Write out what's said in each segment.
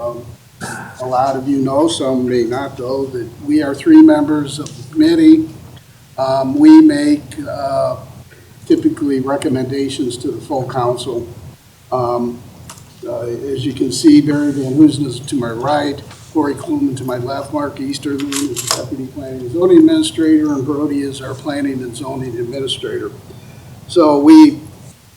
A lot of you know, some may not know, that we are 3 members of the committee. We make typically recommendations to the full council. As you can see, Barry Van Hoosen is to my right, Corey Kluman to my left, Mark Easterly is the Deputy Planning and Zoning Administrator, and Brody is our Planning and Zoning Administrator. So we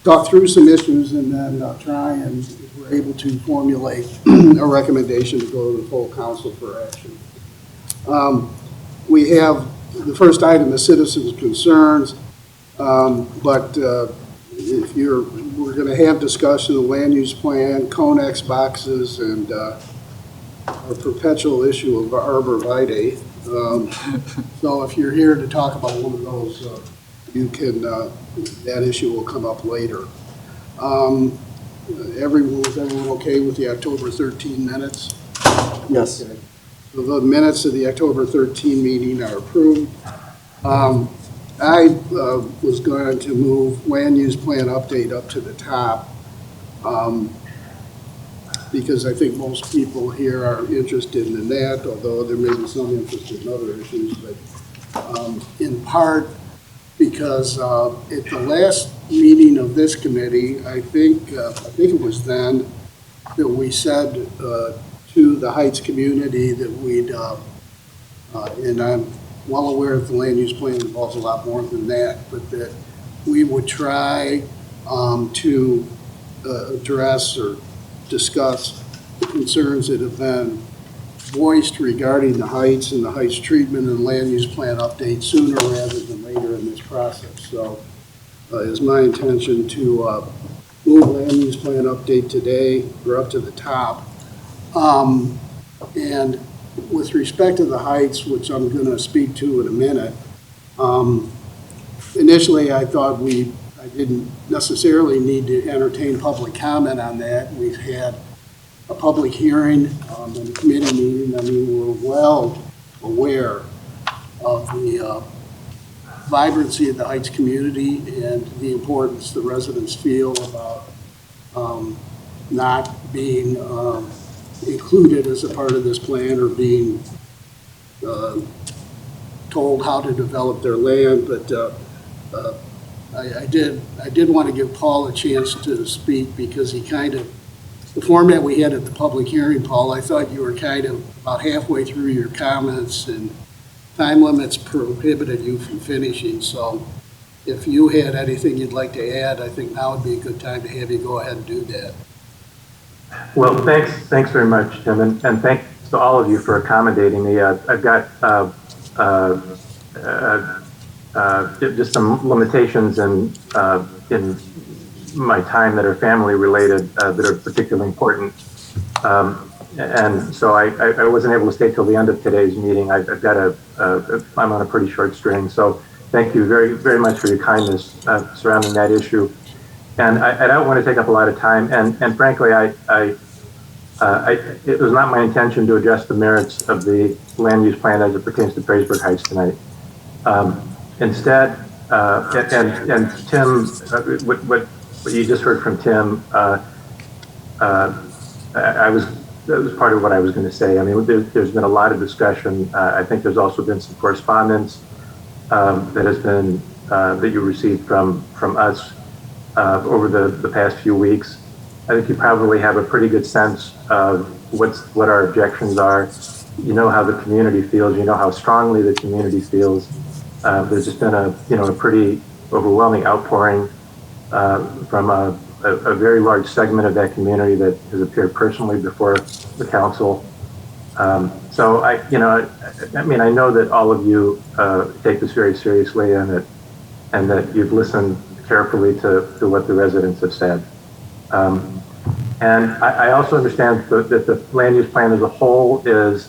talk through some issues and then try and, if we're able to, formulate a recommendation to go to the full council for action. We have the first item is citizens' concerns, but if we're going to have discussion of land use plan, Conex boxes, and a perpetual issue of arborvitae. So if you're here to talk about one of those, you can, that issue will come up later. Was everyone okay with the October 13 minutes? Yes. Okay. So the minutes of the October 13 meeting are approved. I was going to move land use plan update up to the top because I think most people here are interested in that, although there may be some interest in other issues, but in part because at the last meeting of this committee, I think it was then that we said to the Heights community that we'd, and I'm well aware that the land use plan involves a lot more than that, but that we would try to address or discuss the concerns that have been voiced regarding the Heights and the Heights treatment and land use plan update sooner rather than later in this process. So it's my intention to move land use plan update today. We're up to the top. And with respect to the Heights, which I'm going to speak to in a minute, initially I thought I didn't necessarily need to entertain public comment on that. We've had a public hearing in the committee meeting. I mean, we're well aware of the vibrancy of the Heights community and the importance the residents feel about not being included as a part of this plan or being told how to develop their land. But I did want to give Paul a chance to speak because he kind of, the format we had at the public hearing, Paul, I thought you were kind of about halfway through your comments and time limits prohibited you from finishing. So if you had anything you'd like to add, I think now would be a good time to have you go ahead and do that. Well, thanks very much, Tim, and thanks to all of you for accommodating me. I've got just some limitations in my time that are family related that are particularly important, and so I wasn't able to stay till the end of today's meeting. I've got I'm on a pretty short string, so thank you very, very much for your kindness surrounding that issue. And I don't want to take up a lot of time. And frankly, it was not my intention to address the merits of the land use plan as it pertains to Perrysburg Heights tonight. Instead, and Tim, what you just heard from Tim, that was part of what I was going to say. I mean, there's been a lot of discussion. I think there's also been some correspondence that has been that you received from us. Over the past few weeks. I think you probably have a pretty good sense of what our objections are. You know how the community feels. You know how strongly the community feels. There's just been a pretty overwhelming outpouring from a very large segment of that community that has appeared personally before the council. So I know that all of you take this very seriously and that you've listened carefully to what the residents have said. And I also understand that the land use plan as a whole is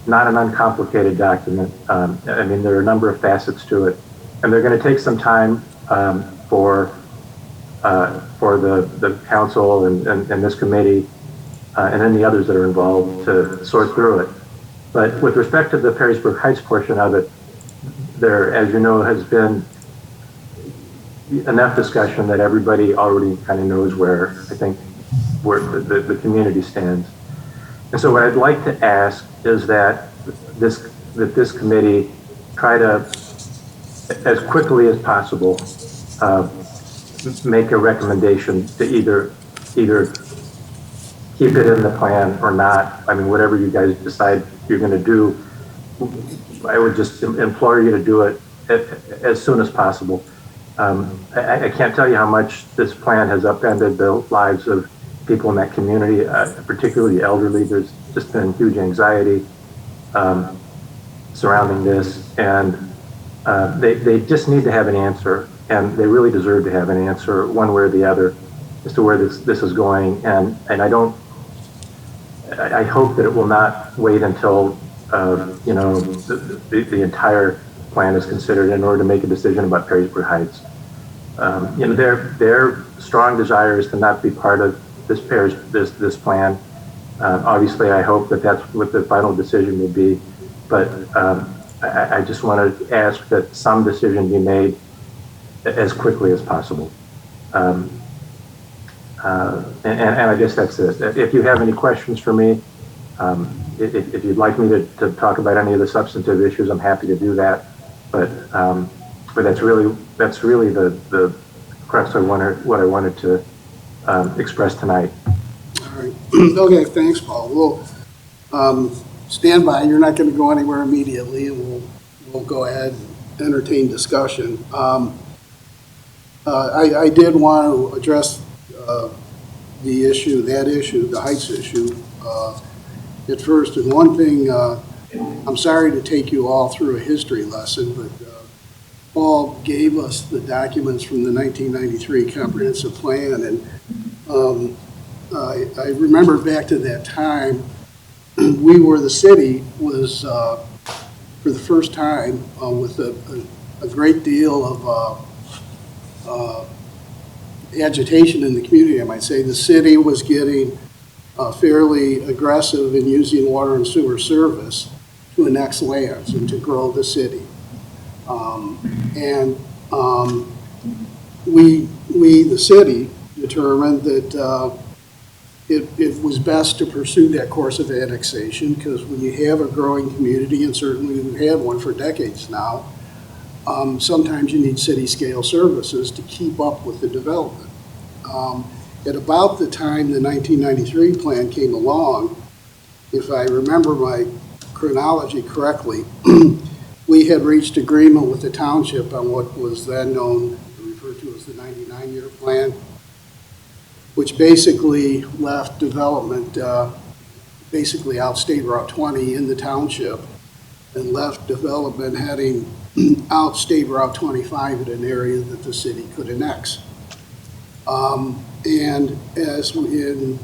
not an uncomplicated document. I mean, there are a number of facets to it, and they're going to take some time for the council and this committee and any others that are involved to sort through it. But with respect to the Perrysburg Heights portion of it, there, as you know, has been enough discussion that everybody already kind of knows where the community stands. And so what I'd like to ask is that this committee try to, as quickly as possible, make a recommendation to either keep it in the plan or not. I mean, whatever you guys decide you're going to do, I would just implore you to do it as soon as possible. I can't tell you how much this plan has upended the lives of people in that community, particularly elderly. There's just been huge anxiety surrounding this, and they just need to have an answer, and they really deserve to have an answer one way or the other as to where this is going. And I hope that it will not wait until the entire plan is considered in order to make a decision about Perrysburg Heights. Their strong desire is to not be part of this plan. Obviously, I hope that that's what the final decision will be, but I just want to ask that some decision be made as quickly as possible. And I guess that's it. If you have any questions for me, if you'd like me to talk about any of the substantive issues, I'm happy to do that. But that's really the crux of what I wanted to express tonight. All right. Okay, thanks, Paul. We'll stand by. You're not going to go anywhere immediately, and we'll go ahead and entertain discussion. I did want to address the issue, the Heights issue, at first. And one thing, I'm sorry to take you all through a history lesson, but Paul gave us the documents from the 1993 comprehensive plan, and I remember back to that time, the city was, for the first time, with a great deal of agitation in the community, I might say. The city was getting fairly aggressive in using water and sewer service to annex lands and to grow the city. We, the city, determined that it was best to pursue that course of annexation, because when you have a growing community, and certainly we've had one for decades now, sometimes you need city-scale services to keep up with the development. At about the time the 1993 plan came along, if I remember my chronology correctly, we had reached agreement with the township on what was then known, referred to as the 99-year plan, which basically left development basically out State Route 20 in the township, and left development heading out State Route 25 in an area that the city could annex. And as it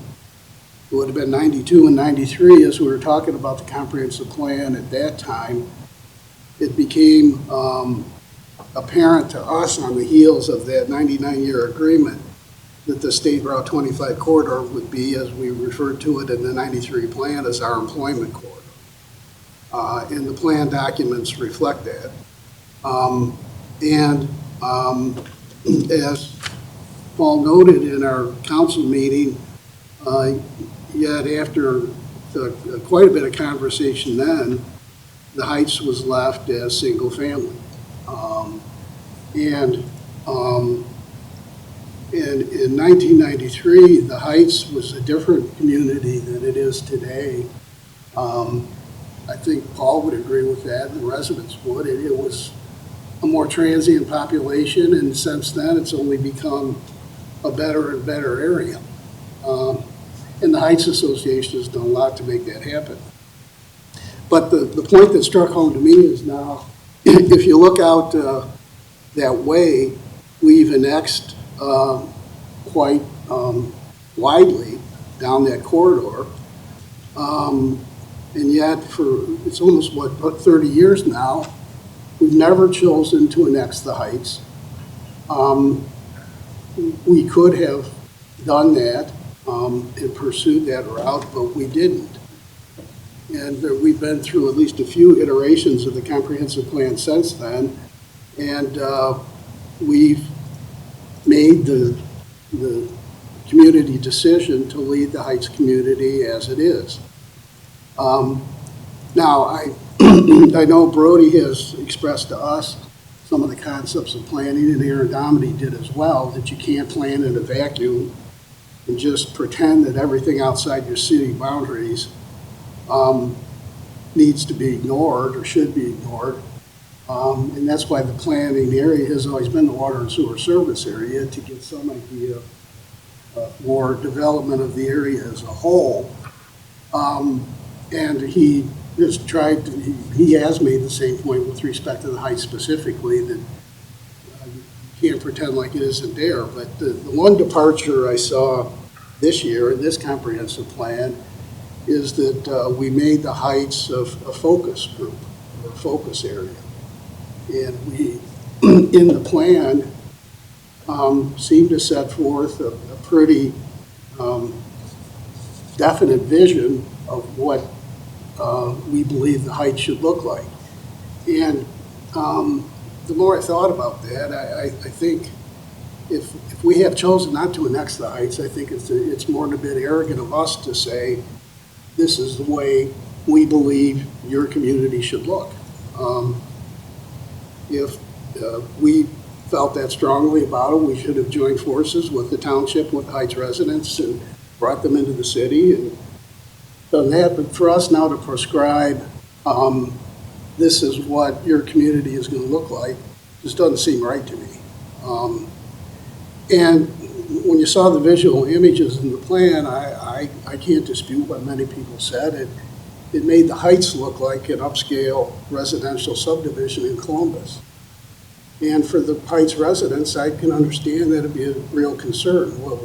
would have been 92 and 93, as we were talking about the comprehensive plan at that time, it became apparent to us on the heels of that 99-year agreement that the State Route 25 corridor would be, as we referred to it in the 93 plan, as our employment corridor. And the plan documents reflect that. As Paul noted in our council meeting, yet after quite a bit of conversation then, the Heights was left as single family. And in 1993, the Heights was a different community than it is today. I think Paul would agree with that, and the residents would. It was a more transient population, and since then it's only become a better and better area. And the Heights Association has done a lot to make that happen. But the point that struck home to me is now, if you look out that way, we've annexed quite widely down that corridor. And yet, it's almost, 30 years now, we've never chosen to annex the Heights. We could have done that and pursued that route, but we didn't. And we've been through at least a few iterations of the comprehensive plan since then, and we've made the community decision to lead the Heights community as it is. Now, I know Brody has expressed to us some of the concepts of planning, and Aaron Dominy did as well, that you can't plan in a vacuum and just pretend that everything outside your city boundaries needs to be ignored or should be ignored. And that's why the planning area has always been the water and sewer service area, to get some idea for development of the area as a whole. And he has tried to, he has made the same point with respect to the heights specifically, that you can't pretend like it isn't there. But the one departure I saw this year in this comprehensive plan is that we made the heights of a focus group, or a focus area. And we, in the plan, seem to set forth a pretty definite vision of what we believe the heights should look like. And the more I thought about that, I think if we have chosen not to annex the heights, I think it's more than a bit arrogant of us to say, this is the way we believe your community should look. If we felt that strongly about it, we should have joined forces with the township, with Heights residents, and brought them into the city and done that. But for us now to prescribe, this is what your community is going to look like, just doesn't seem right to me. And when you saw the visual images in the plan, I can't dispute what many people said. It made the Heights look like an upscale residential subdivision in Columbus. And for the Heights residents, I can understand that it'd be a real concern. Well,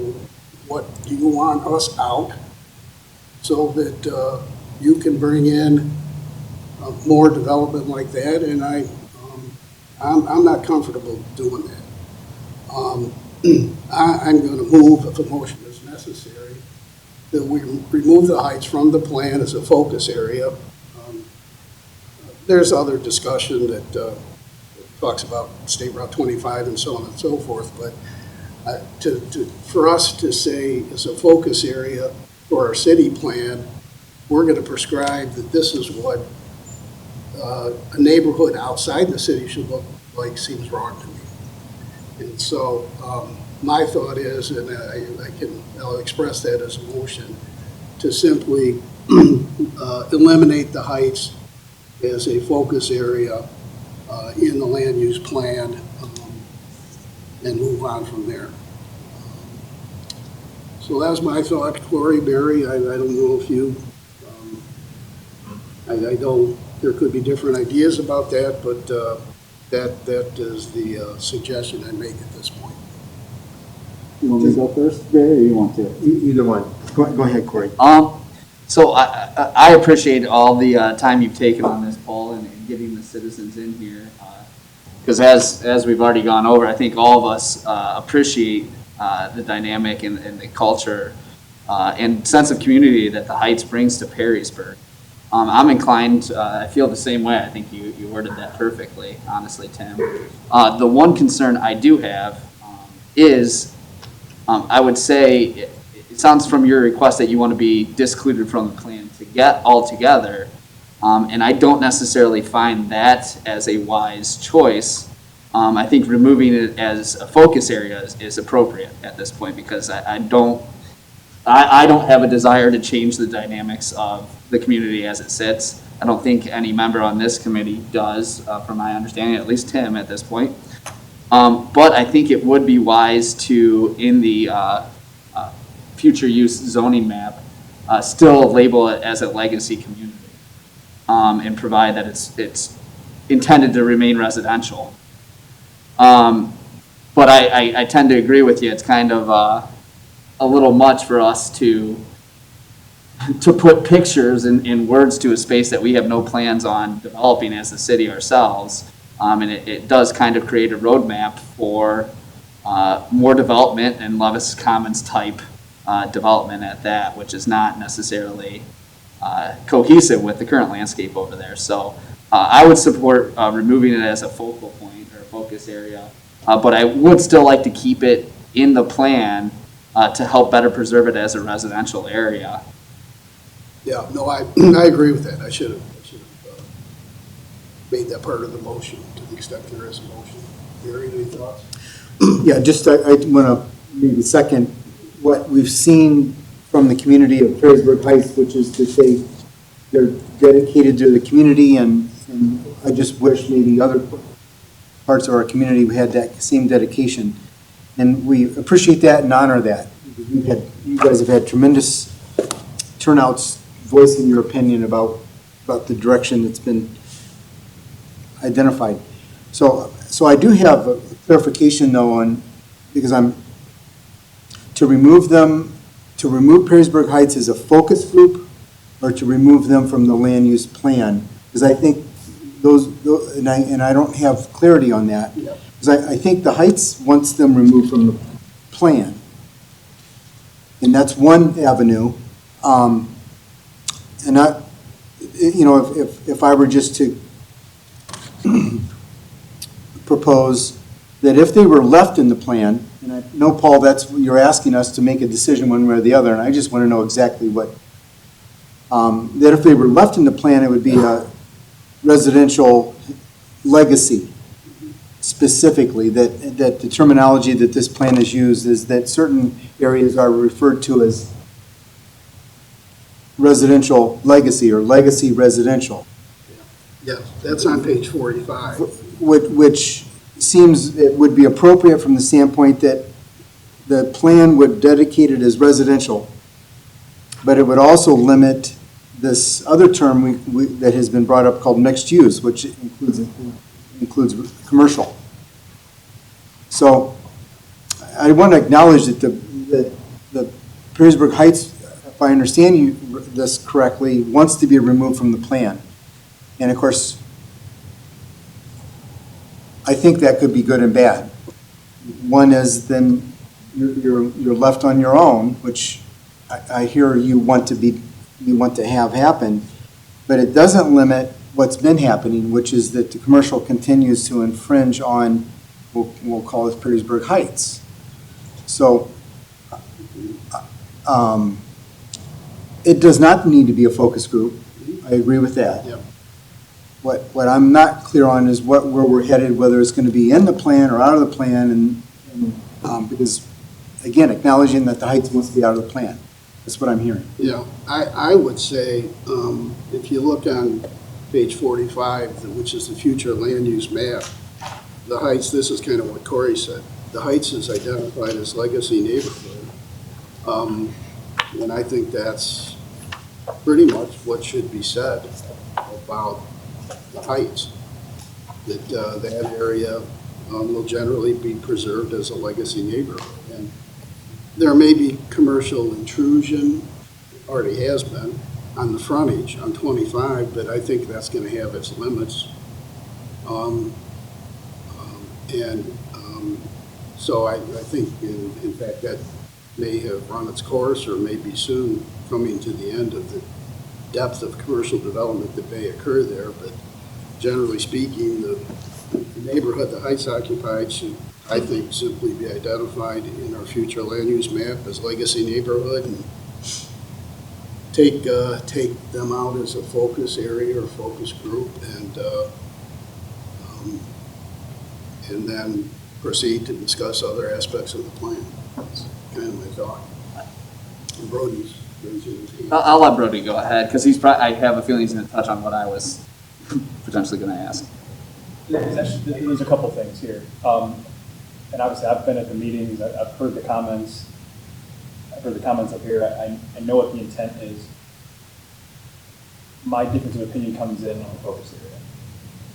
what do you want us out so that you can bring in more development like that? And I'm not comfortable doing that. I'm going to move, if a motion is necessary, that we remove the Heights from the plan as a focus area. There's other discussion that talks about State Route 25 and so on and so forth, but for us to say as a focus area for our city plan, we're going to prescribe that this is what a neighborhood outside the city should look like, seems wrong to me. And so my thought is, and I'll express that as a motion, to simply eliminate the Heights as a focus area in the land use plan and move on from there. So that was my thought. Corey, Barry, I don't know if you, I know there could be different ideas about that, but that is the suggestion I make at this point. You want me to go first, Barry, or you want to? Either one. Go ahead, Corey. So I appreciate all the time you've taken on this poll and getting the citizens in here. Because as we've already gone over, I think all of us appreciate the dynamic and the culture and sense of community that the Heights brings to Perrysburg. I'm inclined, I feel the same way. I think you worded that perfectly, honestly, Tim. The one concern I do have is, I would say, it sounds from your request that you want to be discluded from the plan to get all together. And I don't necessarily find that as a wise choice. I think removing it as a focus area is appropriate at this point, because I don't have a desire to change the dynamics of the community as it sits. I don't think any member on this committee does, from my understanding, at least Tim at this point. But I think it would be wise to, in the future use zoning map, still label it as a legacy community and provide that it's intended to remain residential. But I tend to agree with you. It's kind of a little much for us to put pictures and words to a space that we have no plans on developing as a city ourselves. And it does kind of create a roadmap for more development and Levis Commons type development at that, which is not necessarily cohesive with the current landscape over there. So I would support removing it as a focal point or focus area, but I would still like to keep it in the plan to help better preserve it as a residential area. Yeah, no, I agree with that. I should have made that part of the motion to the extent there is a motion. Gary, any thoughts? Yeah, just I want to maybe second what we've seen from the community of Perrysburg Heights, which is that they're dedicated to the community, and I just wish maybe other parts of our community had that same dedication. And we appreciate that and honor that. You guys have had tremendous turnouts voicing your opinion about the direction that's been identified. So I do have a clarification though on, because to remove Perrysburg Heights as a focus group, or to remove them from the land use plan, because I think those and I don't have clarity on that, because I think the Heights wants them removed from the plan, and that's one avenue. And I, if I were just to propose that if they were left in the plan, and I know, Paul, that's you're asking us to make a decision one way or the other, and I just want to know exactly what, that if they were left in the plan, it would be a residential legacy specifically, that the terminology that this plan is used is that certain areas are referred to as residential legacy or legacy residential. Yes, that's on page 45. Which seems it would be appropriate from the standpoint that the plan would dedicate it as residential, but it would also limit this other term that has been brought up called mixed use, which includes commercial. So I want to acknowledge that the Perrysburg Heights, if I understand this correctly, wants to be removed from the plan. And of course, I think that could be good and bad. One is then you're left on your own, which I hear you want to have happen, but it doesn't limit what's been happening, which is that the commercial continues to infringe on, we'll call it Perrysburg Heights. So it does not need to be a focus group. I agree with that. Yep. What I'm not clear on is where we're headed, whether it's going to be in the plan or out of the plan, and because, again, acknowledging that the Heights wants to be out of the plan. That's what I'm hearing. Yeah, I would say, if you look on page 45, which is the future land use map, the Heights, this is kind of what Corey said, the Heights is identified as legacy neighborhood. And I think that's pretty much what should be said about the Heights, that that area will generally be preserved as a legacy neighborhood. And there may be commercial intrusion, already has been, on the frontage on 25, but I think that's going to have its limits. So I think, in fact, that may have run its course or may be soon coming to the end of the depth of commercial development that may occur there. But generally speaking, the neighborhood the Heights occupied should, I think, simply be identified in our future land use map as legacy neighborhood, and take them out as a focus area or focus group, and then proceed to discuss other aspects of the plan. That's kind of my thought. And Brody's raising his hand. I'll let Brody go ahead, because I have a feeling he's going to touch on what I was potentially going to ask. There's a couple things here. And obviously, I've been at the meetings, I've heard the comments. I've heard the comments up here. I know what the intent is. My difference of opinion comes in on the focus area.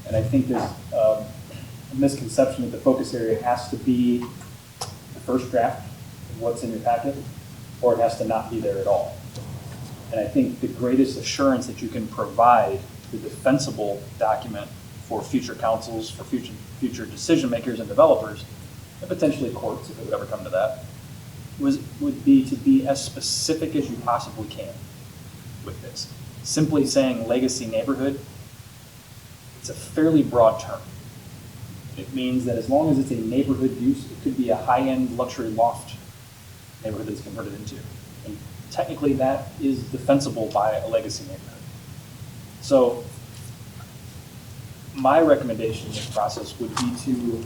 And I think there's a misconception that the focus area has to be the first draft of what's in your packet, or it has to not be there at all. And I think the greatest assurance that you can provide the defensible document for future councils, for future decision makers and developers, and potentially courts, if it would ever come to that, would be to be as specific as you possibly can with this. Simply saying legacy neighborhood, it's a fairly broad term. It means that as long as it's a neighborhood use, it could be a high-end luxury loft neighborhood that's converted into. And technically that is defensible by a legacy neighborhood. So my recommendation in this process would be to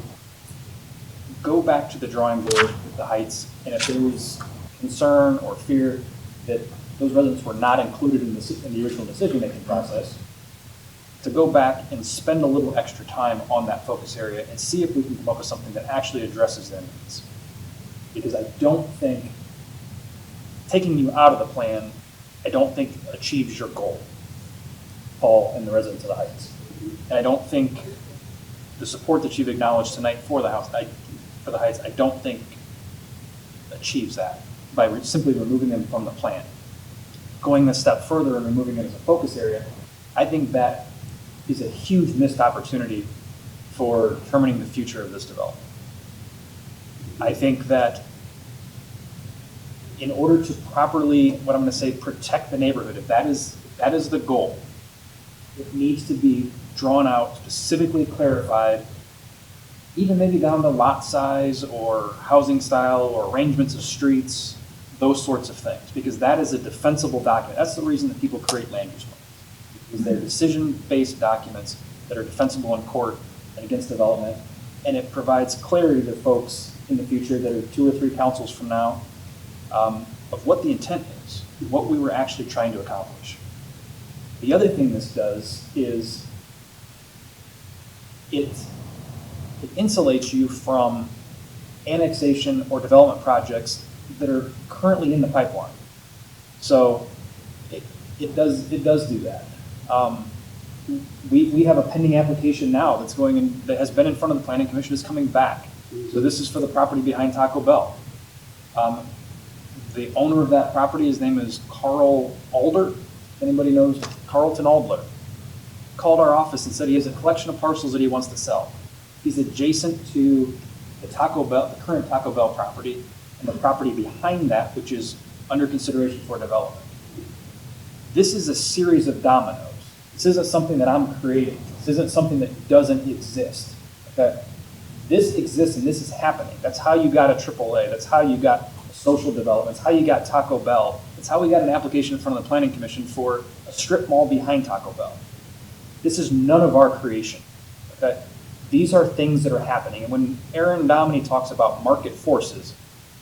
go back to the drawing board with the heights, and if there was concern or fear that those residents were not included in the original decision-making process, to go back and spend a little extra time on that focus area and see if we can come up with something that actually addresses their needs. Because I don't think taking you out of the plan, I don't think achieves your goal, Paul and the residents of the Heights. And I don't think the support that you've acknowledged tonight for the Heights, I don't think achieves that by simply removing them from the plan. Going a step further and removing it as a focus area, I think that is a huge missed opportunity for determining the future of this development. I think that in order to properly, what I'm going to say, protect the neighborhood, if that is the goal, it needs to be drawn out, specifically clarified, even maybe down to lot size or housing style or arrangements of streets, those sorts of things, because that is a defensible document. That's the reason that people create land use plans, because they're decision-based documents that are defensible in court and against development, and it provides clarity to folks in the future that are 2 or 3 councils from now of what the intent is, what we were actually trying to accomplish. The other thing this does is it insulates you from annexation or development projects that are currently in the pipeline. So it does do that. We have a pending application now that's going in, that has been in front of the Planning Commission, is coming back. So this is for the property behind Taco Bell. The owner of that property, his name is Carl Alder. Anybody knows Carlton Aldler? Called our office and said he has a collection of parcels that he wants to sell. He's adjacent to the Taco Bell, the current Taco Bell property, and the property behind that, which is under consideration for development. This is a series of dominoes. This isn't something that I'm creating. This isn't something that doesn't exist. Okay? This exists and this is happening. That's how you got a AAA. That's how you got social development. That's how you got Taco Bell. That's how we got an application in front of the Planning Commission for a strip mall behind Taco Bell. This is none of our creation. Okay? These are things that are happening. And when Aaron Dominy talks about market forces,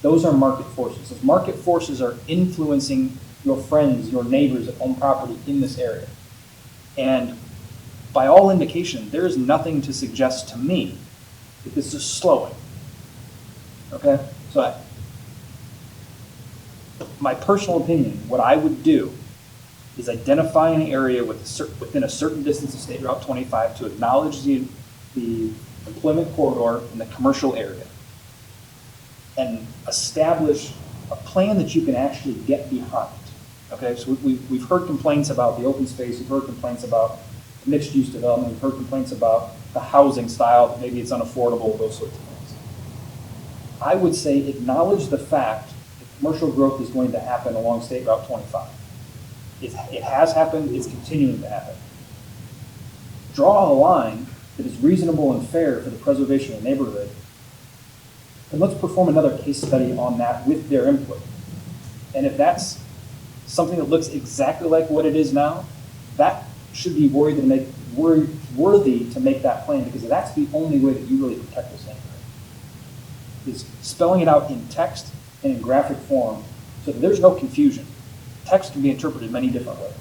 those are market forces. Those market forces are influencing your friends, your neighbors that own property in this area. And by all indication, there is nothing to suggest to me that this is slowing. Okay? So my personal opinion, what I would do is identify an area within a certain distance of State Route 25 to acknowledge the employment corridor in the commercial area and establish a plan that you can actually get behind. Okay, so we've heard complaints about the open space, we've heard complaints about mixed-use development, we've heard complaints about the housing style, that maybe it's unaffordable, those sorts of things. I would say acknowledge the fact that commercial growth is going to happen along State Route 25. It has happened, it's continuing to happen. Draw a line that is reasonable and fair for the preservation of the neighborhood, and let's perform another case study on that with their input. And if that's something that looks exactly like what it is now, that should be worthy to make that plan, because that's the only way that you really protect this neighborhood, is spelling it out in text and in graphic form so that there's no confusion. Text can be interpreted many different ways.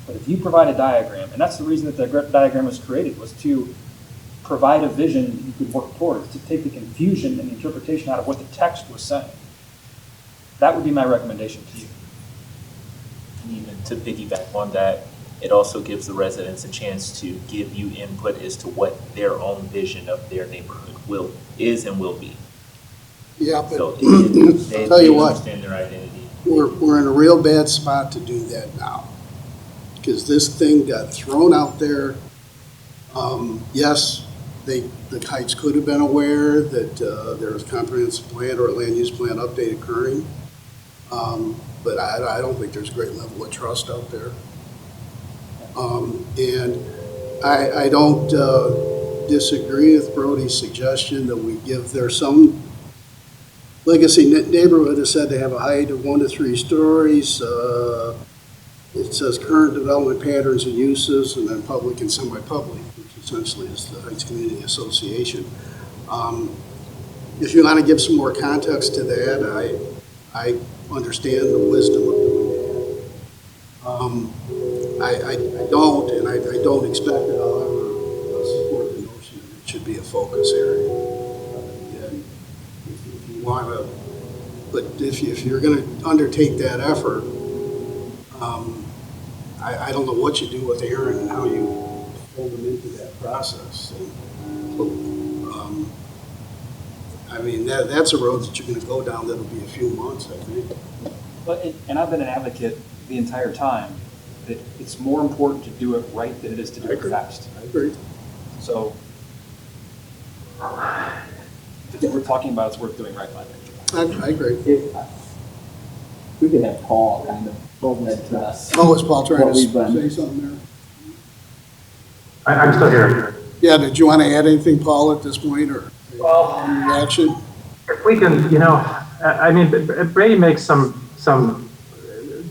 But if you provide a diagram, and that's the reason that the diagram was created, was to provide a vision that you could work towards, to take the confusion and the interpretation out of what the text was saying. That would be my recommendation to you. And even to piggyback on that, it also gives the residents a chance to give you input as to what their own vision of their neighborhood is and will be. Yeah, but So I'll tell you what, understand their identity. we're in a real bad spot to do that now, because this thing got thrown out there. Yes, the Heights could have been aware that there was a comprehensive plan or a land use plan update occurring, but I don't think there's a great level of trust out there. And I don't disagree with Brody's suggestion that we give there some Legacy neighborhood is said to have a height of 1 to 3 stories. It says current development patterns and uses, and then public and semi-public, which essentially is the Heights Community Association. If you want to give some more context to that, I understand the wisdom of doing that. I don't, and I don't expect that I'll ever support the notion that it should be a focus area. And if you want to, but if you're going to undertake that effort, I don't know what you do with Aaron and how you hold him into that process. And, I mean, that's a road that you're going to go down that'll be a few months, I think. And I've been an advocate the entire time that it's more important to do it right than it is to do it fast. I agree. So if we're talking about it's worth doing right by them. I agree. If we could have Paul kind of address. Oh, is Paul trying to What we've done. say something there? I'm still here. Yeah, did you want to add anything, Paul, at this point, or any reaction? If we can, I mean, Brady makes some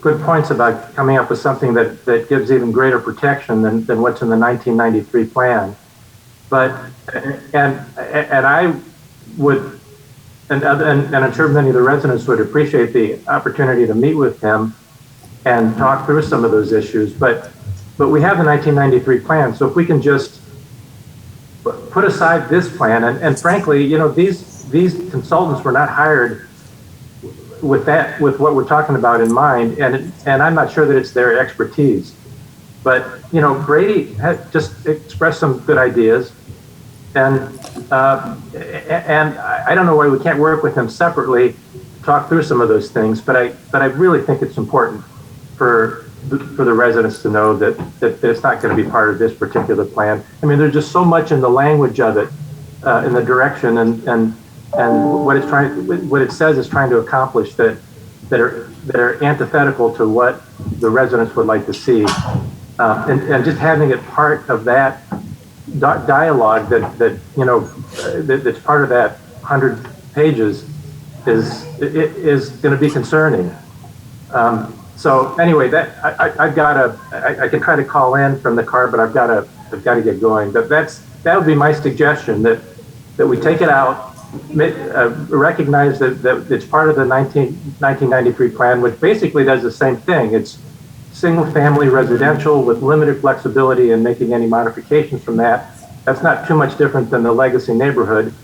good points about coming up with something that gives even greater protection than what's in the 1993 plan. But, and I would, and I'm sure many of the residents would appreciate the opportunity to meet with him and talk through some of those issues. But we have the 1993 plan, so if we can just put aside this plan, and frankly, these consultants were not hired with what we're talking about in mind, and I'm not sure that it's their expertise. But Brady had just expressed some good ideas, and I don't know why we can't work with him separately, talk through some of those things. But I really think it's important for the residents to know that it's not going to be part of this particular plan. I mean, there's just so much in the language of it, in the direction and what it says is trying to accomplish that are antithetical to what the residents would like to see, and just having it part of that dialogue that's part of that 100 pages is going to be concerning. So anyway, I can try to call in from the car, but I've got to get going. But that would be my suggestion, that we take it out, recognize that it's part of the 1993 plan, which basically does the same thing. It's single-family residential with limited flexibility in making any modifications from that. That's not too much different than the legacy neighborhood.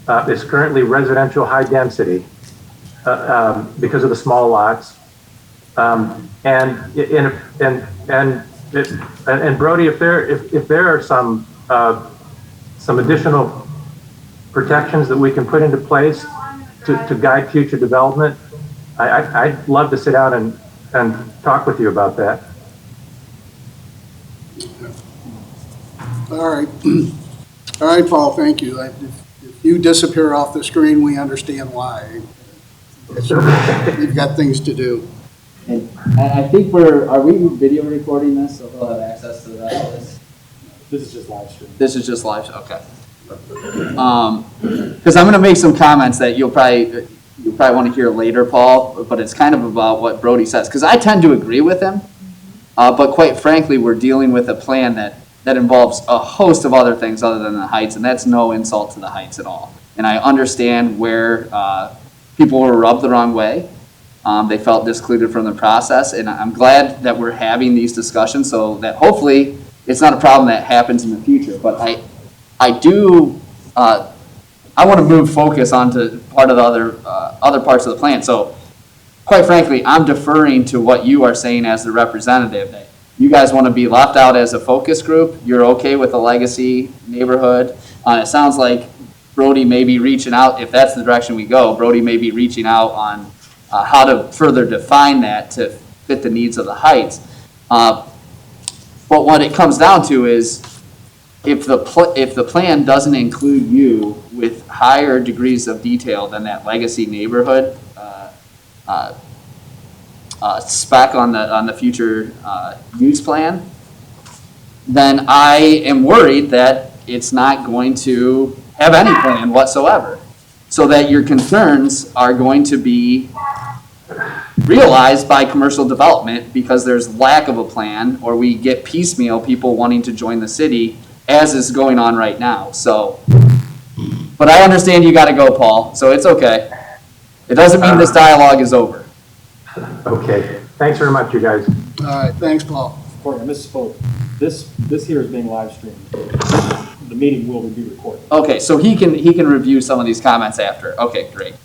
It's currently residential high density because of the small lots. And Brody, if there are some additional protections that we can put into place to guide future development, I'd love to sit down and talk with you about that. All right, Paul, thank you. If you disappear off the screen, we understand why. We've got things to do. And I think are we video recording this, so we'll have access to the rest of this? This is just live stream. This is just live, okay. Because I'm gonna make some comments that you'll probably want to hear later, Paul, but it's kind of about what Brody says, because I tend to agree with him, but quite frankly, we're dealing with a plan that involves a host of other things other than the Heights, and that's no insult to the Heights at all. And I understand where people were rubbed the wrong way. They felt discluded from the process, and I'm glad that we're having these discussions so that hopefully it's not a problem that happens in the future. But I want to move focus onto part of the other parts of the plan. So quite frankly, I'm deferring to what you are saying as the representative. That you guys want to be left out as a focus group. You're okay with the legacy neighborhood. It sounds like Brody may be reaching out, if that's the direction we go, Brody may be reaching out on how to further define that to fit the needs of the Heights. But what it comes down to is if the plan doesn't include you with higher degrees of detail than that legacy neighborhood spec on the future use plan, then I am worried that it's not going to have any plan whatsoever. so that your concerns are going to be realized by commercial development because there's lack of a plan, or we get piecemeal people wanting to join the city, as is going on right now. So, but I understand you gotta go, Paul, so it's okay. It doesn't mean this dialogue is over. Okay, thanks very much, you guys. All right, thanks, Paul. Courtney, I misspoke. This here is being live streamed. The meeting will be recorded. Okay, so he can review some of these comments after. Okay, great.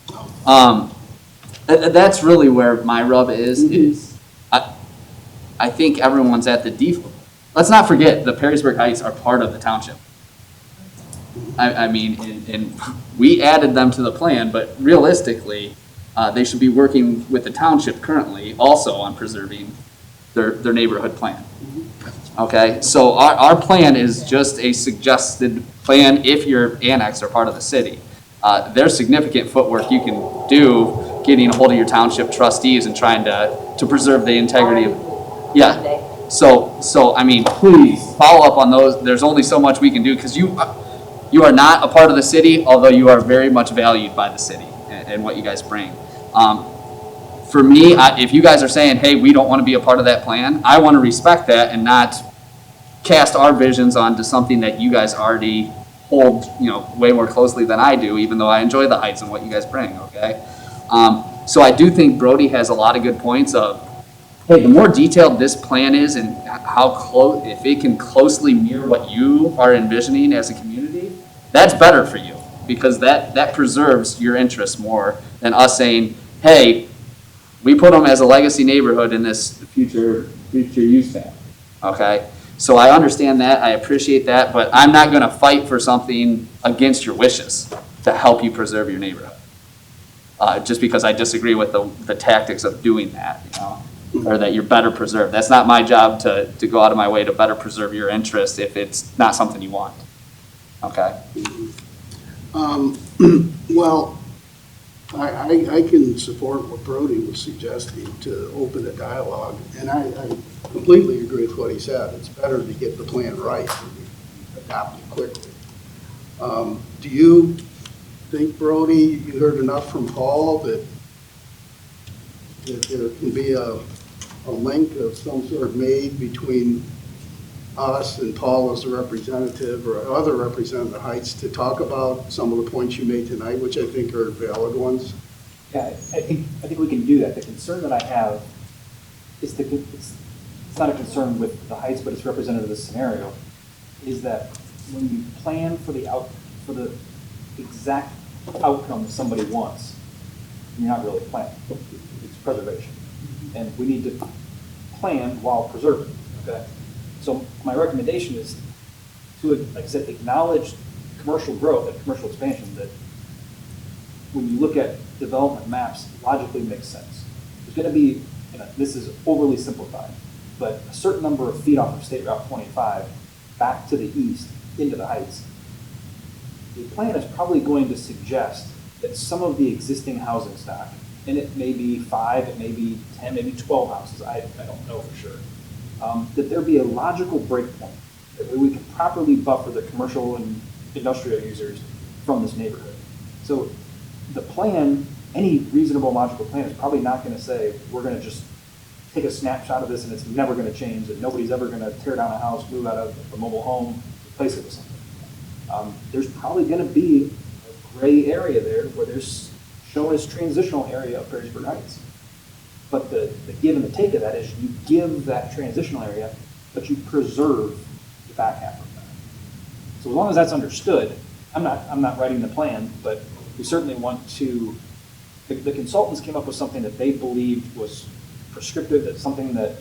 That's really where my rub is I think everyone's at the default. Let's not forget, the Perrysburg Heights are part of the township. I mean, and we added them to the plan, but realistically, they should be working with the township currently also on preserving their neighborhood plan. Okay, so our plan is just a suggested plan if you're annexed or part of the city. There's significant footwork you can do getting a hold of your township trustees and trying to preserve the integrity of, yeah. So, I mean, please follow up on those. There's only so much we can do because you are not a part of the city, although you are very much valued by the city and what you guys bring. For me, if you guys are saying, hey, we don't want to be a part of that plan, I want to respect that and not cast our visions onto something that you guys already hold, way more closely than I do, even though I enjoy the Heights and what you guys bring, okay? So I do think Brody has a lot of good points of, hey, the more detailed this plan is and how close, if it can closely mirror what you are envisioning as a community, that's better for you because that preserves your interests more than us saying, hey, we put them as a legacy neighborhood in this future use plan, okay? So I understand that, I appreciate that, but I'm not gonna fight for something against your wishes to help you preserve your neighborhood. Just because I disagree with the tactics of doing that, or that you're better preserved. That's not my job to go out of my way to better preserve your interest if it's not something you want, okay? Well, I can support what Brody was suggesting to open a dialogue, and I completely agree with what he said. It's better to get the plan right and adopt it quickly. Do you think, Brody, you heard enough from Paul that there can be a link of some sort made between us and Paul as a representative or other representative of the Heights to talk about some of the points you made tonight, which I think are valid ones? Yeah, I think we can do that. The concern that I have is it's not a concern with the Heights, but it's representative of this scenario, is that when you plan for the exact outcome somebody wants, you're not really planning. It's preservation. And we need to plan while preserving, okay? So my recommendation is to, like I said, acknowledge commercial growth and commercial expansion that when you look at development maps, logically makes sense. There's going to be, this is overly simplified, but a certain number of feet off of State Route 25 back to the east into the Heights. The plan is probably going to suggest that some of the existing housing stock, and it may be 5, it may be 10, maybe 12 houses, I don't know for sure, that there be a logical breakpoint that we can properly buffer the commercial and industrial users from this neighborhood. So the plan, any reasonable logical plan is probably not going to say, we're going to just take a snapshot of this and it's never going to change, that nobody's ever going to tear down a house, move out of a mobile home, replace it with something. There's probably going to be a gray area there where there's shown as transitional area of Perrysburg Heights. But the give and the take of that is you give that transitional area, but you preserve the back half of that. So as long as that's understood, I'm not writing the plan, but we certainly want to, the consultants came up with something that they believed was prescriptive, that's something that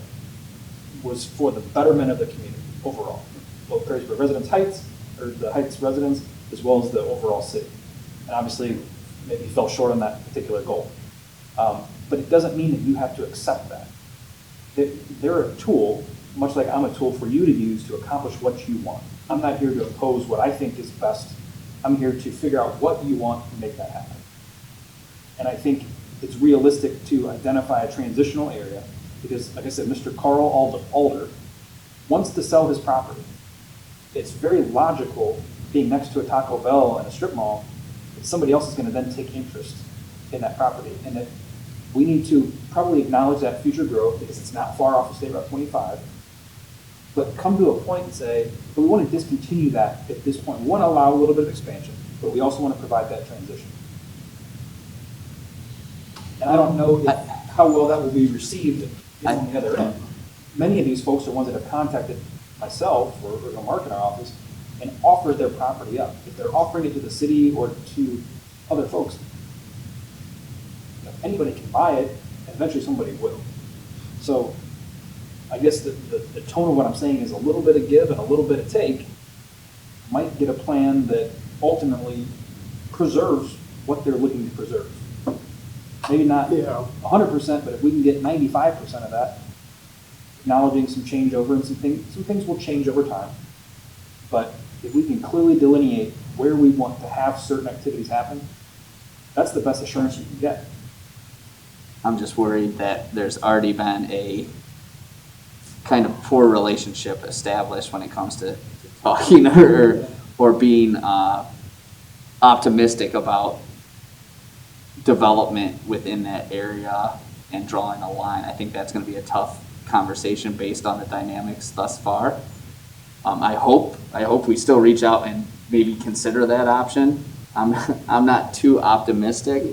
was for the betterment of the community overall, both Perrysburg residents Heights, or the Heights residents, as well as the overall city. And obviously, maybe fell short on that particular goal. But it doesn't mean that you have to accept that. They're a tool, much like I'm a tool for you to use to accomplish what you want. I'm not here to oppose what I think is best. I'm here to figure out what you want and make that happen. And I think it's realistic to identify a transitional area because, like I said, Mr. Carl Alder wants to sell his property. It's very logical, being next to a Taco Bell and a strip mall, somebody else is gonna then take interest in that property. And that we need to probably acknowledge that future growth, because it's not far off of State Route 25. But come to a point and say, but we want to discontinue that at this point. We want to allow a little bit of expansion, but we also want to provide that transition. And I don't know how well that will be received on the other end. Many of these folks are ones that have contacted myself or Mark in our office and offered their property up. If they're offering it to the city or to other folks, you know, anybody can buy it, and eventually somebody will. So I guess the tone of what I'm saying is a little bit of give and a little bit of take. Might get a plan that ultimately preserves what they're looking to preserve. Maybe not 100%, but if we can get 95% of that, acknowledging some changeover, and some things will change over time. But if we can clearly delineate where we want to have certain activities happen, that's the best assurance you can get. I'm just worried that there's already been a kind of poor relationship established when it comes to talking or being optimistic about development within that area and drawing a line. I think that's going to be a tough conversation based on the dynamics thus far. I hope we still reach out and maybe consider that option. I'm not too optimistic,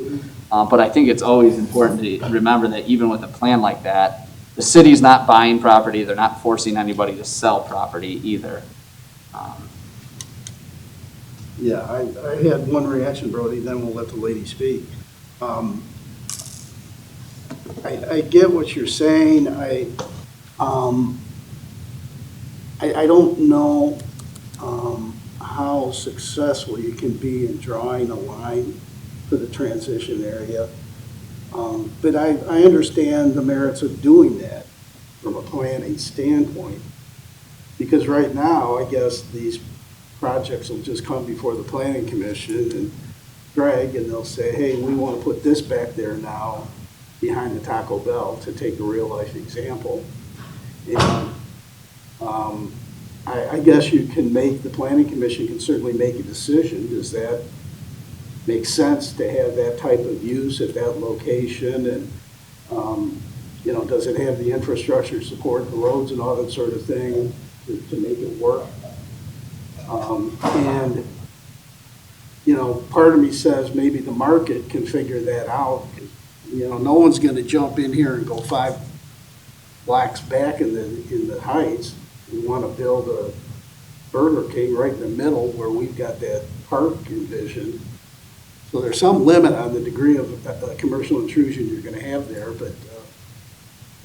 but I think it's always important to remember that even with a plan like that, the city's not buying property. They're not forcing anybody to sell property either. Yeah, I had one reaction, Brody, then we'll let the lady speak. I get what you're saying. I don't know how successful you can be in drawing a line for the transition area. But I understand the merits of doing that from a planning standpoint. Because right now, I guess these projects will just come before the planning commission and drag, and they'll say, hey, we want to put this back there now behind the Taco Bell, to take a real life example. And I guess you can make, the planning commission can certainly make a decision. Does that make sense to have that type of use at that location? And, you know, does it have the infrastructure to support the roads and all that sort of thing to make it work? And, you know, part of me says maybe the market can figure that out. You know, no one's going to jump in here and go 5 blocks back in the Heights. We want to build a Burger King right in the middle where we've got that park envisioned. So there's some limit on the degree of commercial intrusion you're going to have there. But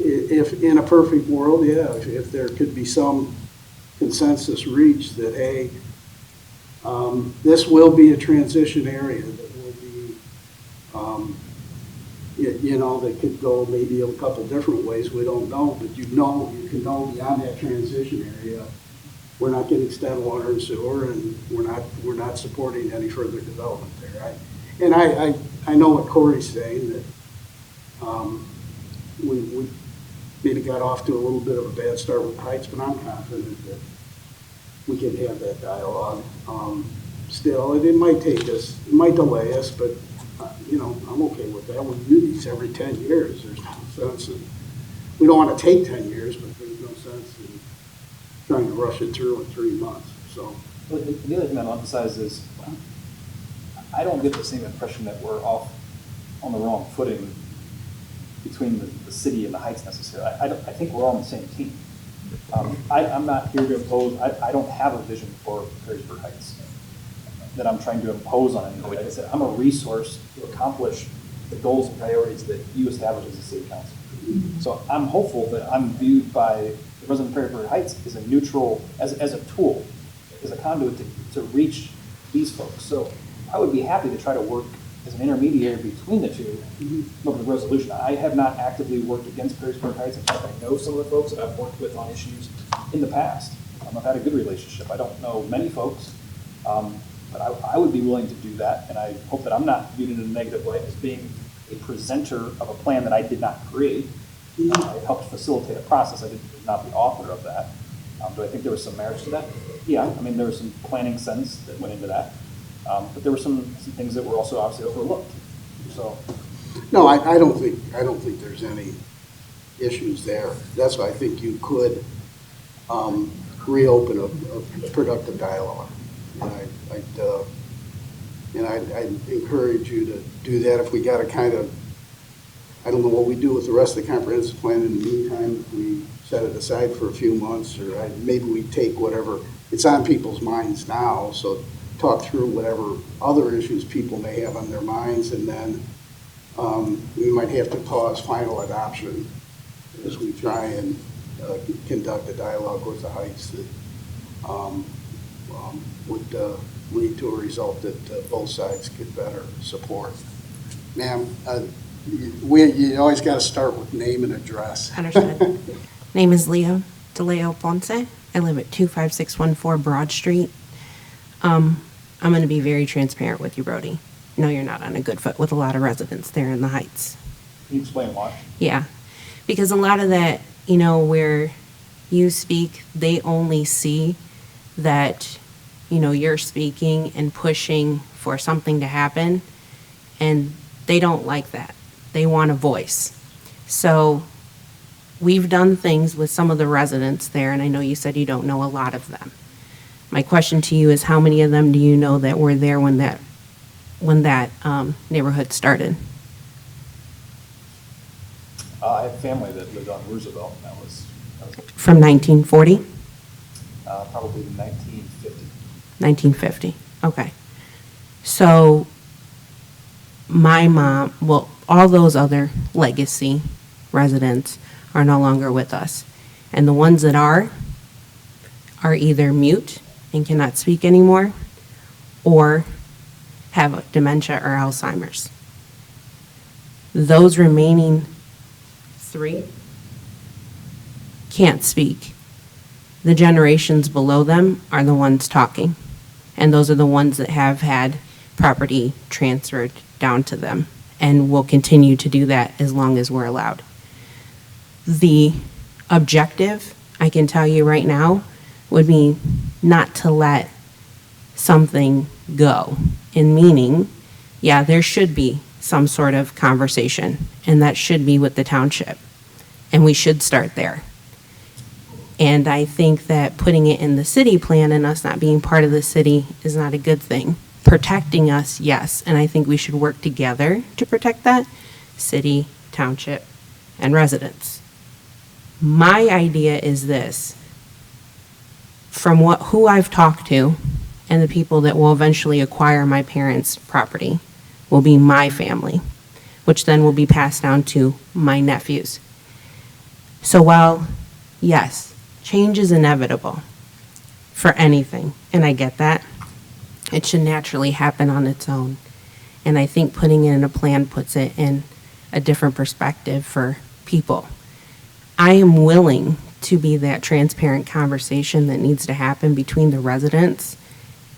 if in a perfect world, yeah, if there could be some consensus reached that, hey, this will be a transition area that will be, you know, that could go maybe a couple different ways. We don't know, but you can know beyond that transition area, we're not getting extend water and sewer, and we're not supporting any further development there. I know what Corey's saying, that we maybe got off to a little bit of a bad start with Heights, but I'm confident that we can have that dialogue still. And it might take us, it might delay us, but you know, I'm okay with that. We do these every 10 years. There's no sense in, we don't want to take 10 years, but there's no sense in trying to rush it through in 3 months. So the other thing I'll emphasize is I don't get the same impression that we're off on the wrong footing between the city and the Heights necessarily. I think we're all on the same team. I'm not here to impose, I don't have a vision for Perrysburg Heights that I'm trying to impose on anybody. Like I said, I'm a resource to accomplish the goals and priorities that you establish as a city council. So I'm hopeful that I'm viewed by the resident of Perrysburg Heights as a neutral, as a tool, as a conduit to reach these folks. So I would be happy to try to work as an intermediary between the two of the resolution. I have not actively worked against Perrysburg Heights. In fact, I know some of the folks that I've worked with on issues in the past. I've had a good relationship. I don't know many folks, but I would be willing to do that, and I hope that I'm not viewed in a negative way as being a presenter of a plan that I did not create. I helped facilitate a process. I did not the author of that. Do I think there was some merits to that? Yeah, I mean, there was some planning sense that went into that. But there were some things that were also obviously overlooked. So, No, I don't think there's any issues there. That's why I think you could reopen a productive dialogue. And I'd encourage you to do that. If we got to kind of, I don't know what we do with the rest of the comprehensive plan in the meantime, if we set it aside for a few months, or maybe we take whatever, it's on people's minds now, so talk through whatever other issues people may have on their minds, and then we might have to pause final adoption as we try and conduct a dialogue with the Heights that would lead to a result that both sides could better support. Ma'am, you always got to start with name and address. Understood. Name is Leo DeLeo Ponce. I live at 25614 Broad Street. I'm going to be very transparent with you, Brody. No, you're not on a good foot with a lot of residents there in the Heights. can you explain why? Yeah, because a lot of that, where you speak, they only see that, you're speaking and pushing for something to happen, and they don't like that. They want a voice. So we've done things with some of the residents there, and I know you said you don't know a lot of them. My question to you is, how many of them do you know that were there when that neighborhood started? I have family that lived on Roosevelt, and that was From 1940? probably 1950. 1950, okay. So my mom, well, all those other legacy residents are no longer with us. And the ones that are either mute and cannot speak anymore, or have dementia or Alzheimer's. Those remaining 3 can't speak. The generations below them are the ones talking, and those are the ones that have had property transferred down to them, and will continue to do that as long as we're allowed. The objective, I can tell you right now, would be not to let something go, in meaning, yeah, there should be some sort of conversation, and that should be with the township, and we should start there. And I think that putting it in the city plan and us not being part of the city is not a good thing. Protecting us, yes, and I think we should work together to protect that, city, township, and residents. My idea is this: from who I've talked to, and the people that will eventually acquire my parents' property will be my family, which then will be passed down to my nephews. So while, yes, change is inevitable for anything, and I get that, it should naturally happen on its own. And I think putting it in a plan puts it in a different perspective for people. I am willing to be that transparent conversation that needs to happen between the residents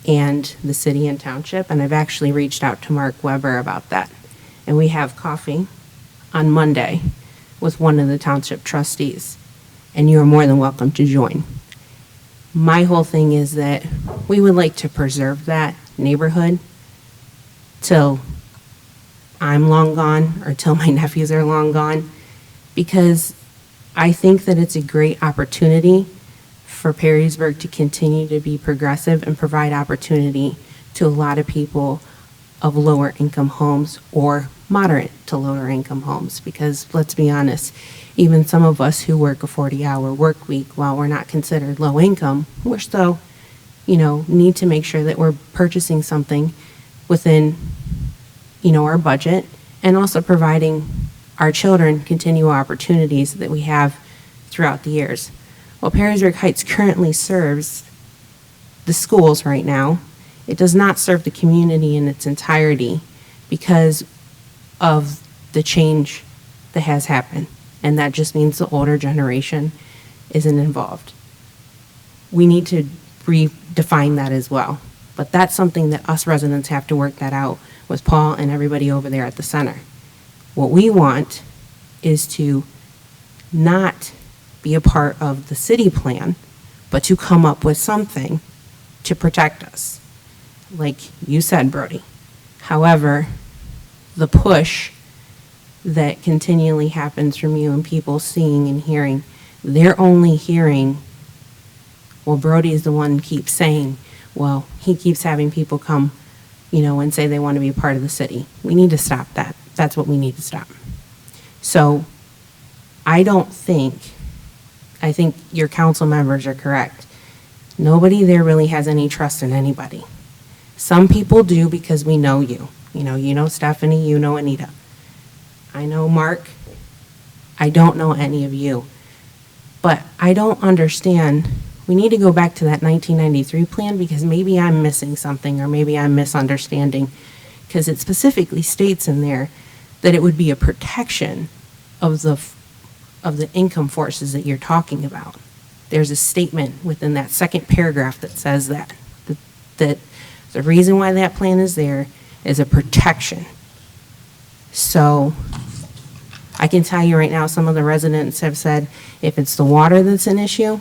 and the city and township, and I've actually reached out to Mark Weber about that. And we have coffee on Monday with one of the township trustees, and you are more than welcome to join. My whole thing is that we would like to preserve that neighborhood till I'm long gone, or till my nephews are long gone, because I think that it's a great opportunity for Perrysburg to continue to be progressive and provide opportunity to a lot of people of lower income homes or moderate to lower income homes. Because let's be honest, even some of us who work a 40-hour work week, while we're not considered low income, we're still, need to make sure that we're purchasing something within, our budget, and also providing our children continual opportunities that we have throughout the years. Well, Perrysburg Heights currently serves the schools right now. It does not serve the community in its entirety because of the change that has happened. And that just means the older generation isn't involved. We need to redefine that as well. But that's something that us residents have to work that out with Paul and everybody over there at the center. What we want is to not be a part of the city plan, but to come up with something to protect us. like you said, Brody. However, the push that continually happens from you and people seeing and hearing, they're only hearing, well, Brody is the one who keeps saying, well, he keeps having people come, and say they want to be a part of the city. We need to stop that. That's what we need to stop. So I think your council members are correct. Nobody there really has any trust in anybody. Some people do because we know you. You know Stephanie, you know Anita. I know Mark. I don't know any of you. But I don't understand. We need to go back to that 1993 plan because maybe I'm missing something or maybe I'm misunderstanding, because it specifically states in there that it would be a protection of the income forces that you're talking about. There's a statement within that second paragraph that says that the reason why that plan is there is a protection. So I can tell you right now, some of the residents have said if it's the water that's an issue,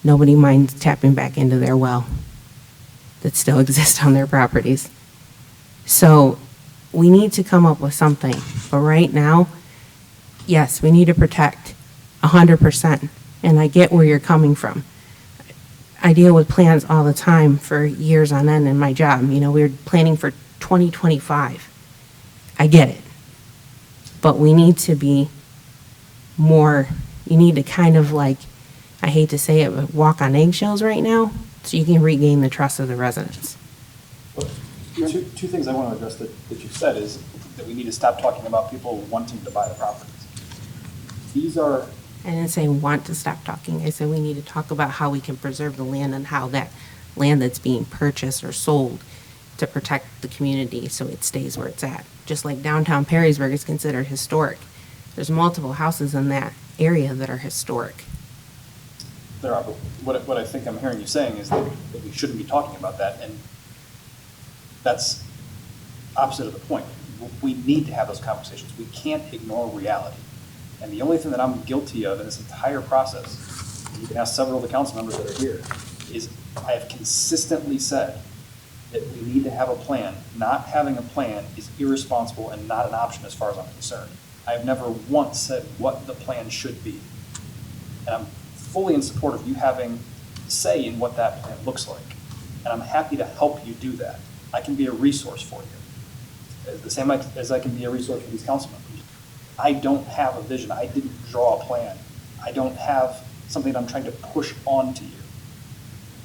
nobody minds tapping back into their well that still exists on their properties. So we need to come up with something. But right now, yes, we need to protect 100%. And I get where you're coming from. I deal with plans all the time for years on end in my job. We're planning for 2025. I get it. But we need to be more, you need to kind of like, I hate to say it, but walk on eggshells right now so you can regain the trust of the residents. Two things I want to address that you've said is that we need to stop talking about people wanting to buy the properties. These are, I didn't say want to stop talking. I said we need to talk about how we can preserve the land and how that land that's being purchased or sold to protect the community so it stays where it's at. Just like downtown Perrysburg is considered historic. There's multiple houses in that area that are historic. there are, but what I think I'm hearing you saying is that we shouldn't be talking about that, and that's opposite of the point. We need to have those conversations. We can't ignore reality. And the only thing that I'm guilty of in this entire process, and you can ask several of the council members that are here, is I have consistently said that we need to have a plan. Not having a plan is irresponsible and not an option as far as I'm concerned. I have never once said what the plan should be. And I'm fully in support of you having say in what that plan looks like. And I'm happy to help you do that. I can be a resource for you. The same as I can be a resource for these council members. I don't have a vision. I didn't draw a plan. I don't have something that I'm trying to push on to you.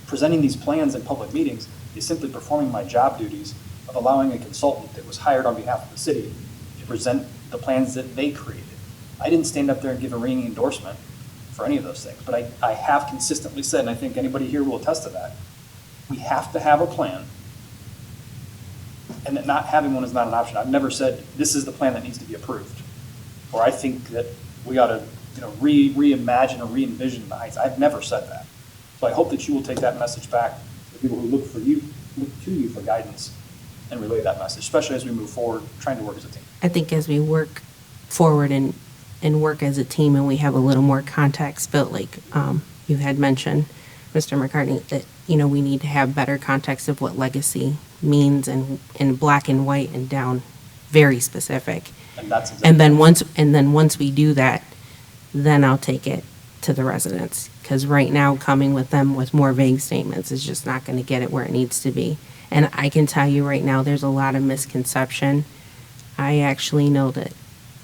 Presenting these plans in public meetings is simply performing my job duties of allowing a consultant that was hired on behalf of the city to present the plans that they created. I didn't stand up there and give a ringing endorsement for any of those things, but I have consistently said, and I think anybody here will attest to that, we have to have a plan, and that not having one is not an option. I've never said this is the plan that needs to be approved, or I think that we ought to reimagine or re-envision the Heights. I've never said that. So I hope that you will take that message back to the people who look to you for guidance and relay that message, especially as we move forward, trying to work as a team. I think as we work forward and work as a team and we have a little more context built, like you had mentioned, Mr. McCartney, that, we need to have better context of what legacy means and in black and white and down very specific. And that's exactly And then once we do that, then I'll take it to the residents. Because right now, coming with them with more vague statements is just not going to get it where it needs to be. And I can tell you right now, there's a lot of misconception. I actually know that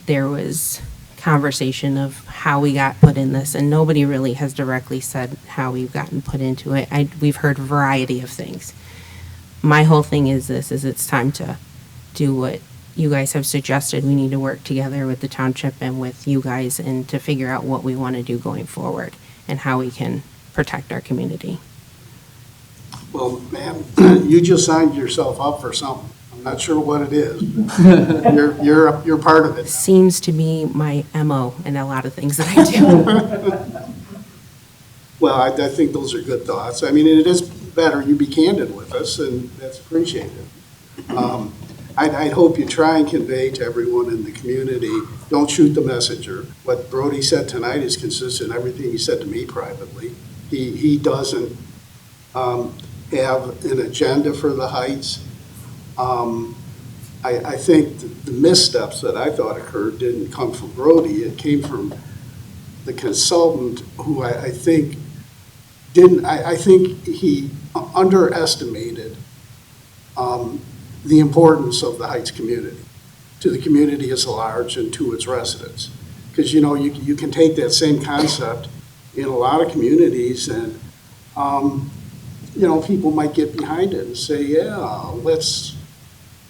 there was conversation of how we got put in this, and nobody really has directly said how we've gotten put into it. We've heard a variety of things. My whole thing is it's time to do what you guys have suggested. We need to work together with the township and with you guys and to figure out what we want to do going forward and how we can protect our community. Well, ma'am, you just signed yourself up for something. I'm not sure what it is. You're part of it. Seems to be my MO in a lot of things that I do. Well, I think those are good thoughts. I mean, it is better you be candid with us, and that's appreciated. I'd hope you try and convey to everyone in the community, don't shoot the messenger. What Brody said tonight is consistent, everything he said to me privately. He doesn't have an agenda for the Heights. I think the missteps that I thought occurred didn't come from Brody. It came from the consultant who I think didn't, I think he underestimated the importance of the Heights community, to the community as large and to its residents. Because, you know, you can take that same concept in a lot of communities and, you know, people might get behind it and say, yeah,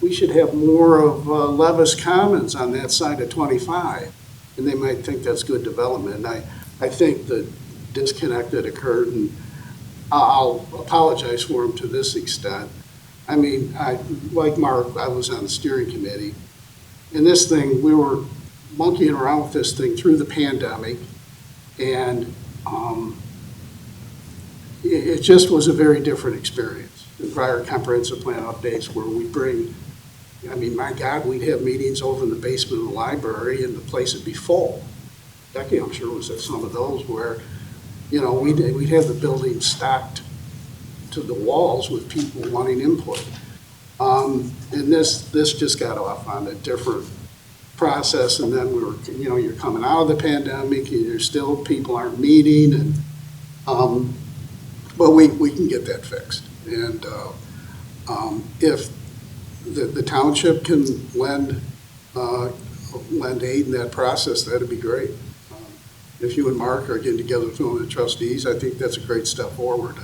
we should have more of Levis Commons on that side of 25. And they might think that's good development. I think the disconnect that occurred, and I'll apologize for him to this extent. I mean, like Mark, I was on the steering committee. And this thing, we were monkeying around with this thing through the pandemic. And it just was a very different experience than prior comprehensive plan updates where we bring, I mean, my God, we'd have meetings over in the basement of the library and the place would be full. Becky, I'm sure, was at some of those where, you know, we'd have the building stocked to the walls with people wanting input. And this just got off on a different process, and then we were, you know, you're coming out of the pandemic and you're still, people aren't meeting, and but we can get that fixed. And if the township can lend aid in that process, that'd be great. If you and Mark are getting together with one of the trustees, I think that's a great step forward.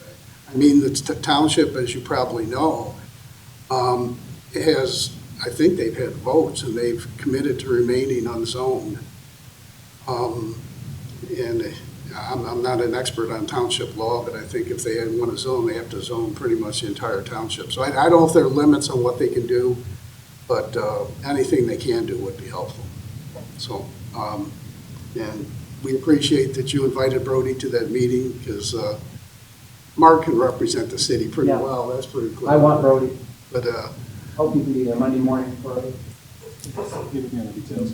I mean, the township, as you probably know, I think they've had votes and they've committed to remaining unzoned. And I'm not an expert on township law, but I think if they want to zone, they have to zone pretty much the entire township. So I don't know if there are limits on what they can do, but anything they can do would be helpful. So, and we appreciate that you invited Brody to that meeting because Mark can represent the city pretty Yeah. well. That's pretty clear. I want Brody. But Hope you can be there Monday morning for it. Give me the details.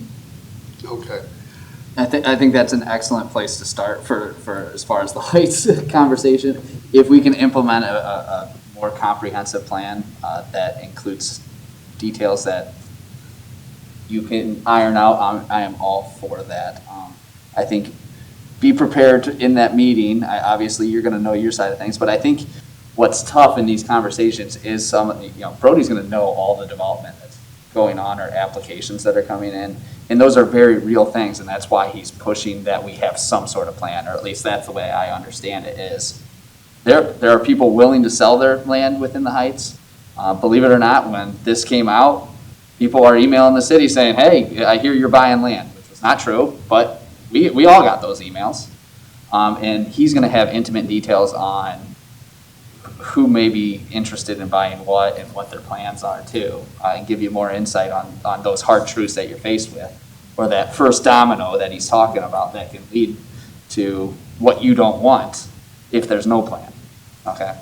okay. I think that's an excellent place to start for as far as the Heights conversation. If we can implement a more comprehensive plan that includes details that you can iron out, I am all for that. I think be prepared in that meeting. Obviously, you're going to know your side of things, but I think what's tough in these conversations is Brody's going to know all the development that's going on or applications that are coming in. And those are very real things, and that's why he's pushing that we have some sort of plan, or at least that's the way I understand it is. There are people willing to sell their land within the Heights. Believe it or not, when this came out, people are emailing the city saying, hey, I hear you're buying land, which was not true, but we all got those emails. And he's going to have intimate details on who may be interested in buying what and what their plans are too, and give you more insight on those hard truths that you're faced with, or that first domino that he's talking about that can lead to what you don't want if there's no plan. Okay.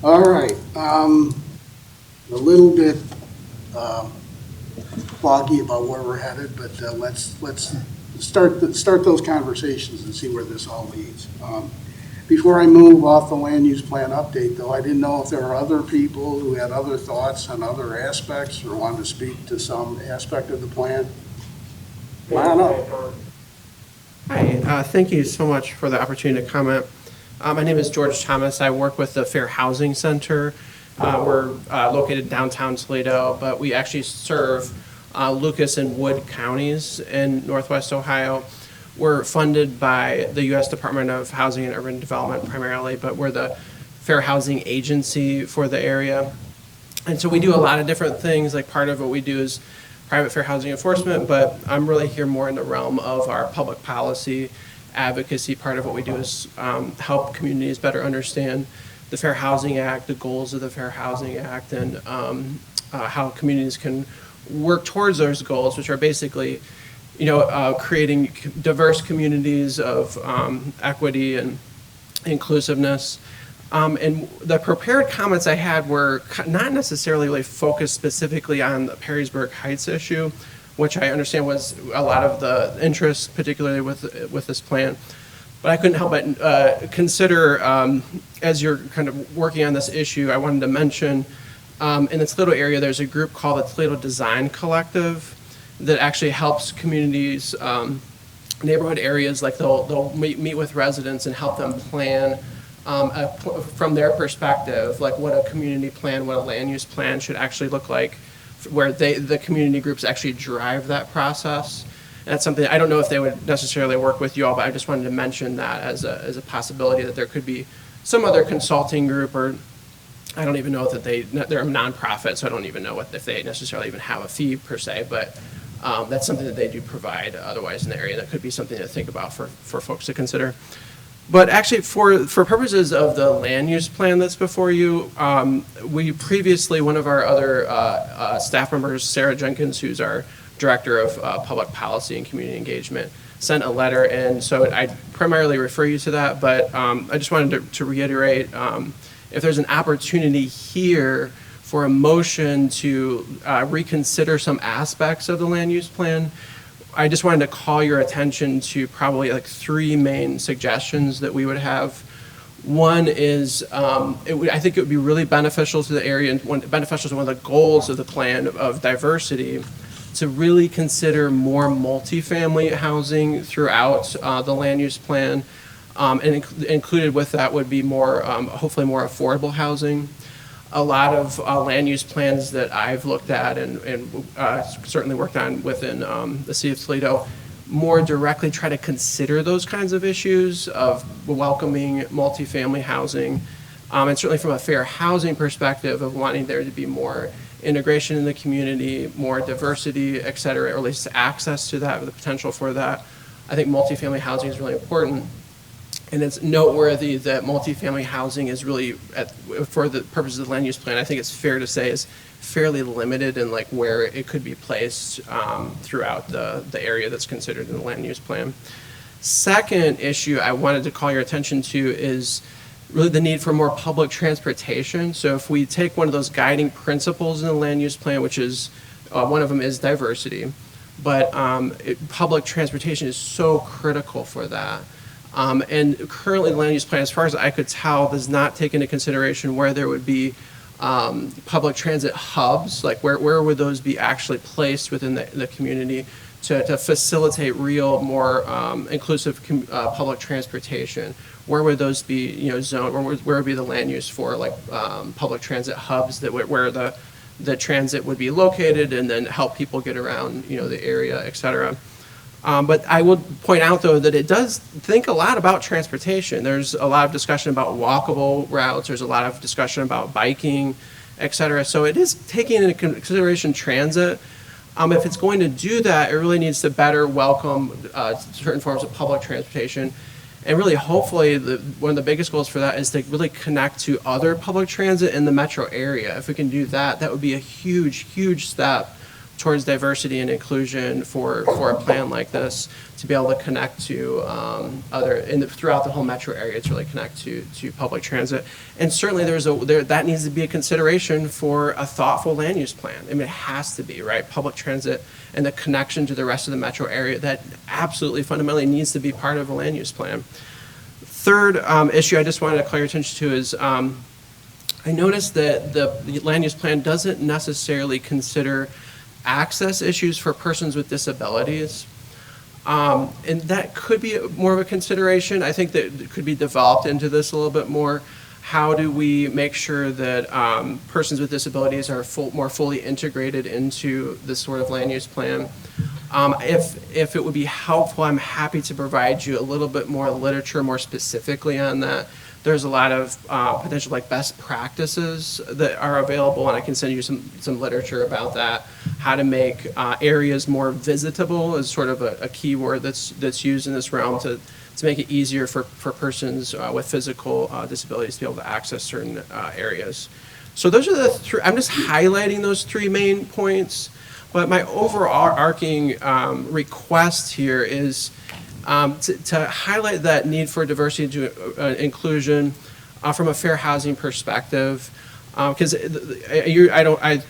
All right. A little bit foggy about where we're headed, but let's start those conversations and see where this all leads. Before I move off the land use plan update, though, I didn't know if there are other people who had other thoughts on other aspects or wanted to speak to some aspect of the plan. Come on up. Hi, thank you so much for the opportunity to comment. My name is George Thomas. I work with the Fair Housing Center. We're located downtown Toledo, but we actually serve Lucas and Wood counties in Northwest Ohio. We're funded by the U.S. Department of Housing and Urban Development primarily, but we're the fair housing agency for the area. And so we do a lot of different things. Like part of what we do is private fair housing enforcement, but I'm really here more in the realm of our public policy advocacy. Part of what we do is help communities better understand the Fair Housing Act, the goals of the Fair Housing Act, and how communities can work towards those goals, which are basically creating diverse communities of equity and inclusiveness. And the prepared comments I had were not necessarily really focused specifically on the Perrysburg Heights issue, which I understand was a lot of the interest, particularly with this plan. But I couldn't help but consider, as you're kind of working on this issue, I wanted to mention in the Toledo area, there's a group called the Toledo Design Collective that actually helps communities, neighborhood areas, like they'll meet with residents and help them plan from their perspective, like what a community plan, what a land use plan should actually look like, where the community groups actually drive that process. And that's something, I don't know if they would necessarily work with you all, but I just wanted to mention that as a possibility, that there could be some other consulting group, or I don't even know that they're a nonprofit, so I don't even know if they necessarily even have a fee per se, but that's something that they do provide otherwise in the area. That could be something to think about for folks to consider. But actually, for purposes of the land use plan that's before you, we previously, one of our other staff members, Sarah Jenkins, who's our Director of Public Policy and Community Engagement, sent a letter, and so I primarily refer you to that, but I just wanted to reiterate, if there's an opportunity here for a motion to reconsider some aspects of the land use plan, I just wanted to call your attention to probably like three main suggestions that we would have. One is, I think it would be really beneficial to the area, and beneficial to one of the goals of the plan of diversity, to really consider more multifamily housing throughout the land use plan. And included with that would be more, hopefully more affordable housing. A lot of land use plans that I've looked at and certainly worked on within the city of Toledo more directly try to consider those kinds of issues of welcoming multifamily housing, and certainly from a fair housing perspective of wanting there to be more integration in the community, more diversity, et cetera, or at least access to that, the potential for that. I think multifamily housing is really important. And it's noteworthy that multifamily housing is really, for the purposes of the land use plan, I think it's fair to say is fairly limited in like where it could be placed throughout the area that's considered in the land use plan. Second issue I wanted to call your attention to is really the need for more public transportation. So if we take one of those guiding principles in the land use plan, which is, one of them is diversity, but public transportation is so critical for that. And currently the land use plan, as far as I could tell, does not take into consideration where there would be public transit hubs, like where would those be actually placed within the community to facilitate real, more inclusive public transportation. Where would those be, zoned, where would be the land use for like public transit hubs where the transit would be located and then help people get around, the area, et cetera. But I would point out, though, that it does think a lot about transportation. There's a lot of discussion about walkable routes. There's a lot of discussion about biking, et cetera. So it is taking into consideration transit. If it's going to do that, it really needs to better welcome certain forms of public transportation. And really, hopefully, one of the biggest goals for that is to really connect to other public transit in the metro area. If we can do that, that would be a huge, huge step towards diversity and inclusion for a plan like this, to be able to connect to throughout the whole metro area, to really connect to public transit. And certainly that needs to be a consideration for a thoughtful land use plan. I mean, it has to be, right? Public transit and the connection to the rest of the metro area, that absolutely fundamentally needs to be part of a land use plan. Third issue I just wanted to call your attention to is, I noticed that the land use plan doesn't necessarily consider access issues for persons with disabilities. And that could be more of a consideration. I think that it could be developed into this a little bit more. How do we make sure that persons with disabilities are more fully integrated into this sort of land use plan? If it would be helpful, I'm happy to provide you a little bit more literature more specifically on that. There's a lot of potential like best practices that are available, and I can send you some literature about that. How to make areas more visitable is sort of a key word that's used in this realm to make it easier for persons with physical disabilities to be able to access certain areas. So those are the three. I'm just highlighting those three main points, but my overarching request here is to highlight that need for diversity and inclusion from a fair housing perspective. Because I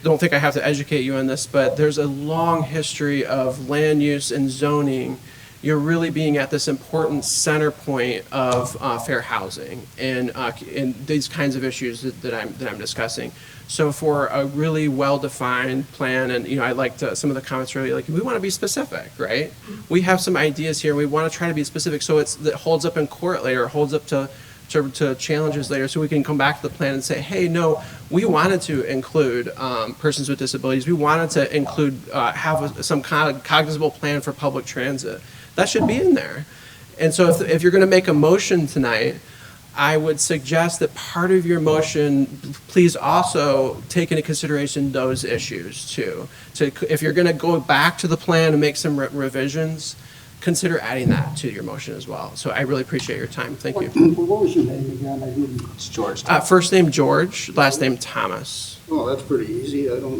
don't think I have to educate you on this, but there's a long history of land use and zoning you're really being at this important center point of fair housing and in these kinds of issues that I'm discussing. So for a really well-defined plan, and I liked some of the comments earlier, like we want to be specific, right? We have some ideas here. We want to try to be specific so that holds up in court later, holds up to challenges later, so we can come back to the plan and say, hey, no, we wanted to include persons with disabilities. We wanted to include, some kind of cognizable plan for public transit. That should be in there. And so if you're going to make a motion tonight, I would suggest that part of your motion, please also take into consideration those issues too. So if you're going to go back to the plan and make some revisions, consider adding that to your motion as well. So I really appreciate your time. Thank you. What was your name again? I didn't. It's George. First name George, last name Thomas. Oh, that's pretty easy. I don't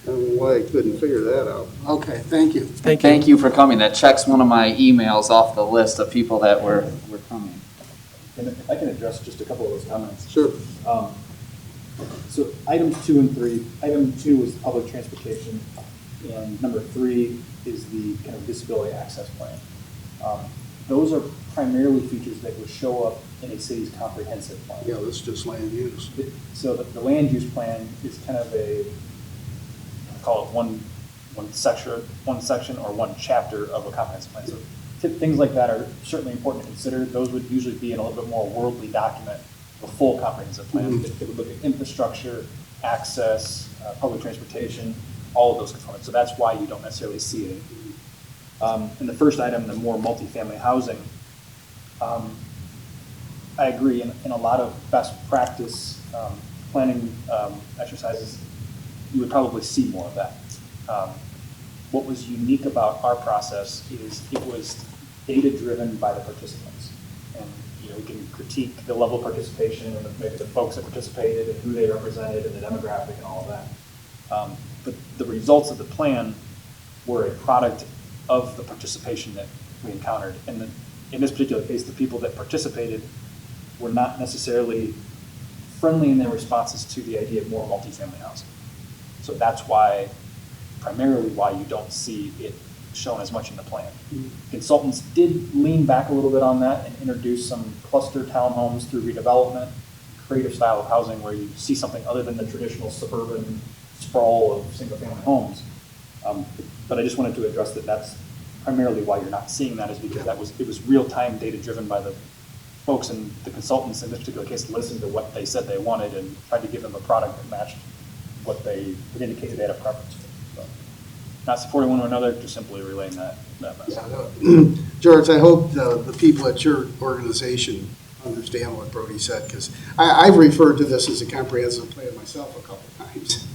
know why I couldn't figure that out. Okay, thank you. Thank you. Thank you for coming. That checks one of my emails off the list of people that were coming. And I can address just a couple of those comments. Sure. So items 2 and 3, item 2 is public transportation, and number 3 is the kind of disability access plan. Those are primarily features that would show up in a city's comprehensive plan. Yeah, that's just land use. So the land use plan is kind of I call it one section or one chapter of a comprehensive plan. So things like that are certainly important to consider. Those would usually be in a little bit more worldly document, the full comprehensive plan. It would look at infrastructure, access, public transportation, all of those components. So that's why you don't necessarily see it. In the first item, the more multifamily housing, I agree. In a lot of best practice planning exercises, you would probably see more of that. What was unique about our process is it was data-driven by the participants. And we can critique the level of participation and maybe the folks that participated and who they represented and the demographic and all of that. But the results of the plan were a product of the participation that we encountered. And in this particular case, the people that participated were not necessarily friendly in their responses to the idea of more multifamily housing. So that's primarily why you don't see it shown as much in the plan. Consultants did lean back a little bit on that and introduce some cluster townhomes through redevelopment, creative style of housing where you see something other than the traditional suburban sprawl of single-family homes. But I just wanted to address that that's primarily why you're not seeing that, is because it was real-time data-driven by the folks, and the consultants in this particular case listened to what they said they wanted and tried to give them a product that matched what they had indicated they had a preference for. So, not supporting one another, just simply relaying that message. Yeah, George, I hope the people at your organization understand what Brody said, because I've referred to this as a comprehensive plan myself a couple times.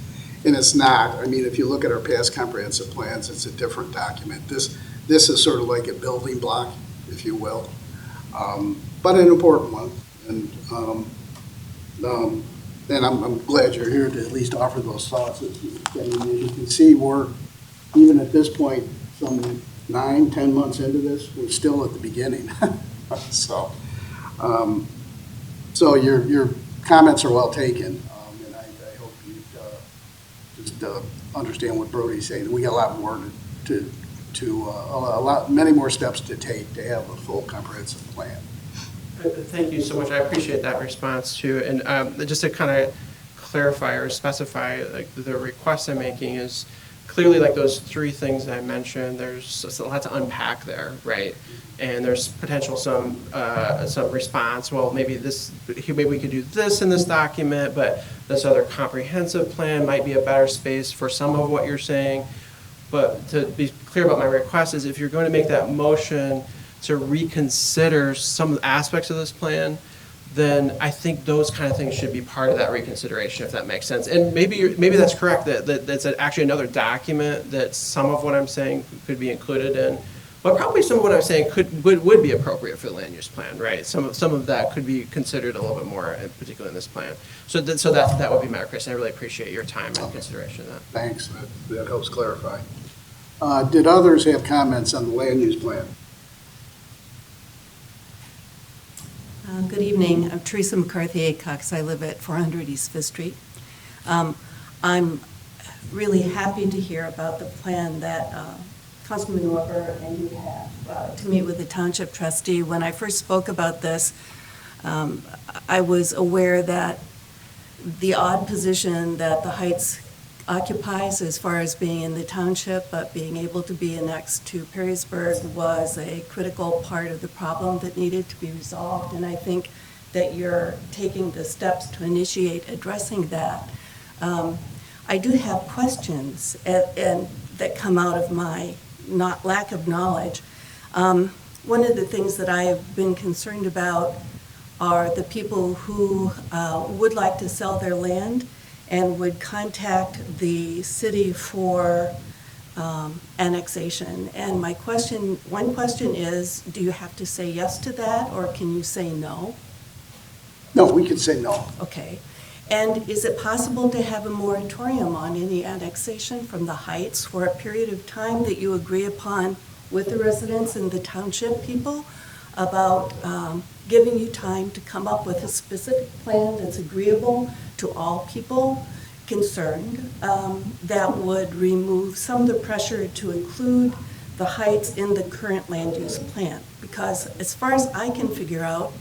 And it's not. I mean, if you look at our past comprehensive plans, it's a different document. This is sort of like a building block, if you will, but an important one. And I'm glad you're here to at least offer those thoughts. I mean, as you can see, we're, even at this point, some 9-10 months into this, we're still at the beginning. So your comments are well taken. And I hope you just understand what Brody's saying. We got a lot more many more steps to take to have a full comprehensive plan. Thank you so much. I appreciate that response too. And just to kind of clarify or specify, like the request I'm making is clearly like those 3 things that I mentioned. There's a lot to unpack there, right? And there's potential some response. Well, maybe we could do this in this document, but this other comprehensive plan might be a better space for some of what you're saying. But to be clear about my request is, if you're going to make that motion to reconsider some aspects of this plan, then I think those kind of things should be part of that reconsideration, if that makes sense. And maybe that's correct, that that's actually another document that some of what I'm saying could be included in. But probably some of what I'm saying would be appropriate for the land use plan, right? Some of that could be considered a little bit more, particularly in this plan. So that would be my request. I really appreciate your time and consideration of that. Thanks. That helps clarify. Did others have comments on the land use plan? Good evening. I'm Teresa McCarthy Acox. I live at 400 East Fifth Street. I'm really happy to hear about the plan that Councilman Weber and you have to meet with the township trustee. When I first spoke about this, I was aware that the odd position that the Heights occupies as far as being in the township, but being able to be annexed to Perrysburg was a critical part of the problem that needed to be resolved. And I think that you're taking the steps to initiate addressing that. I do have questions and that come out of my lack of knowledge. One of the things that I have been concerned about are the people who would like to sell their land and would contact the city for annexation. And one question is, do you have to say yes to that, or can you say no? No, we could say no. Okay. And is it possible to have a moratorium on any annexation from the Heights for a period of time that you agree upon with the residents and the township people about giving you time to come up with a specific plan that's agreeable to all people concerned, that would remove some of the pressure to include the Heights in the current land use plan? Because as far as I can figure out,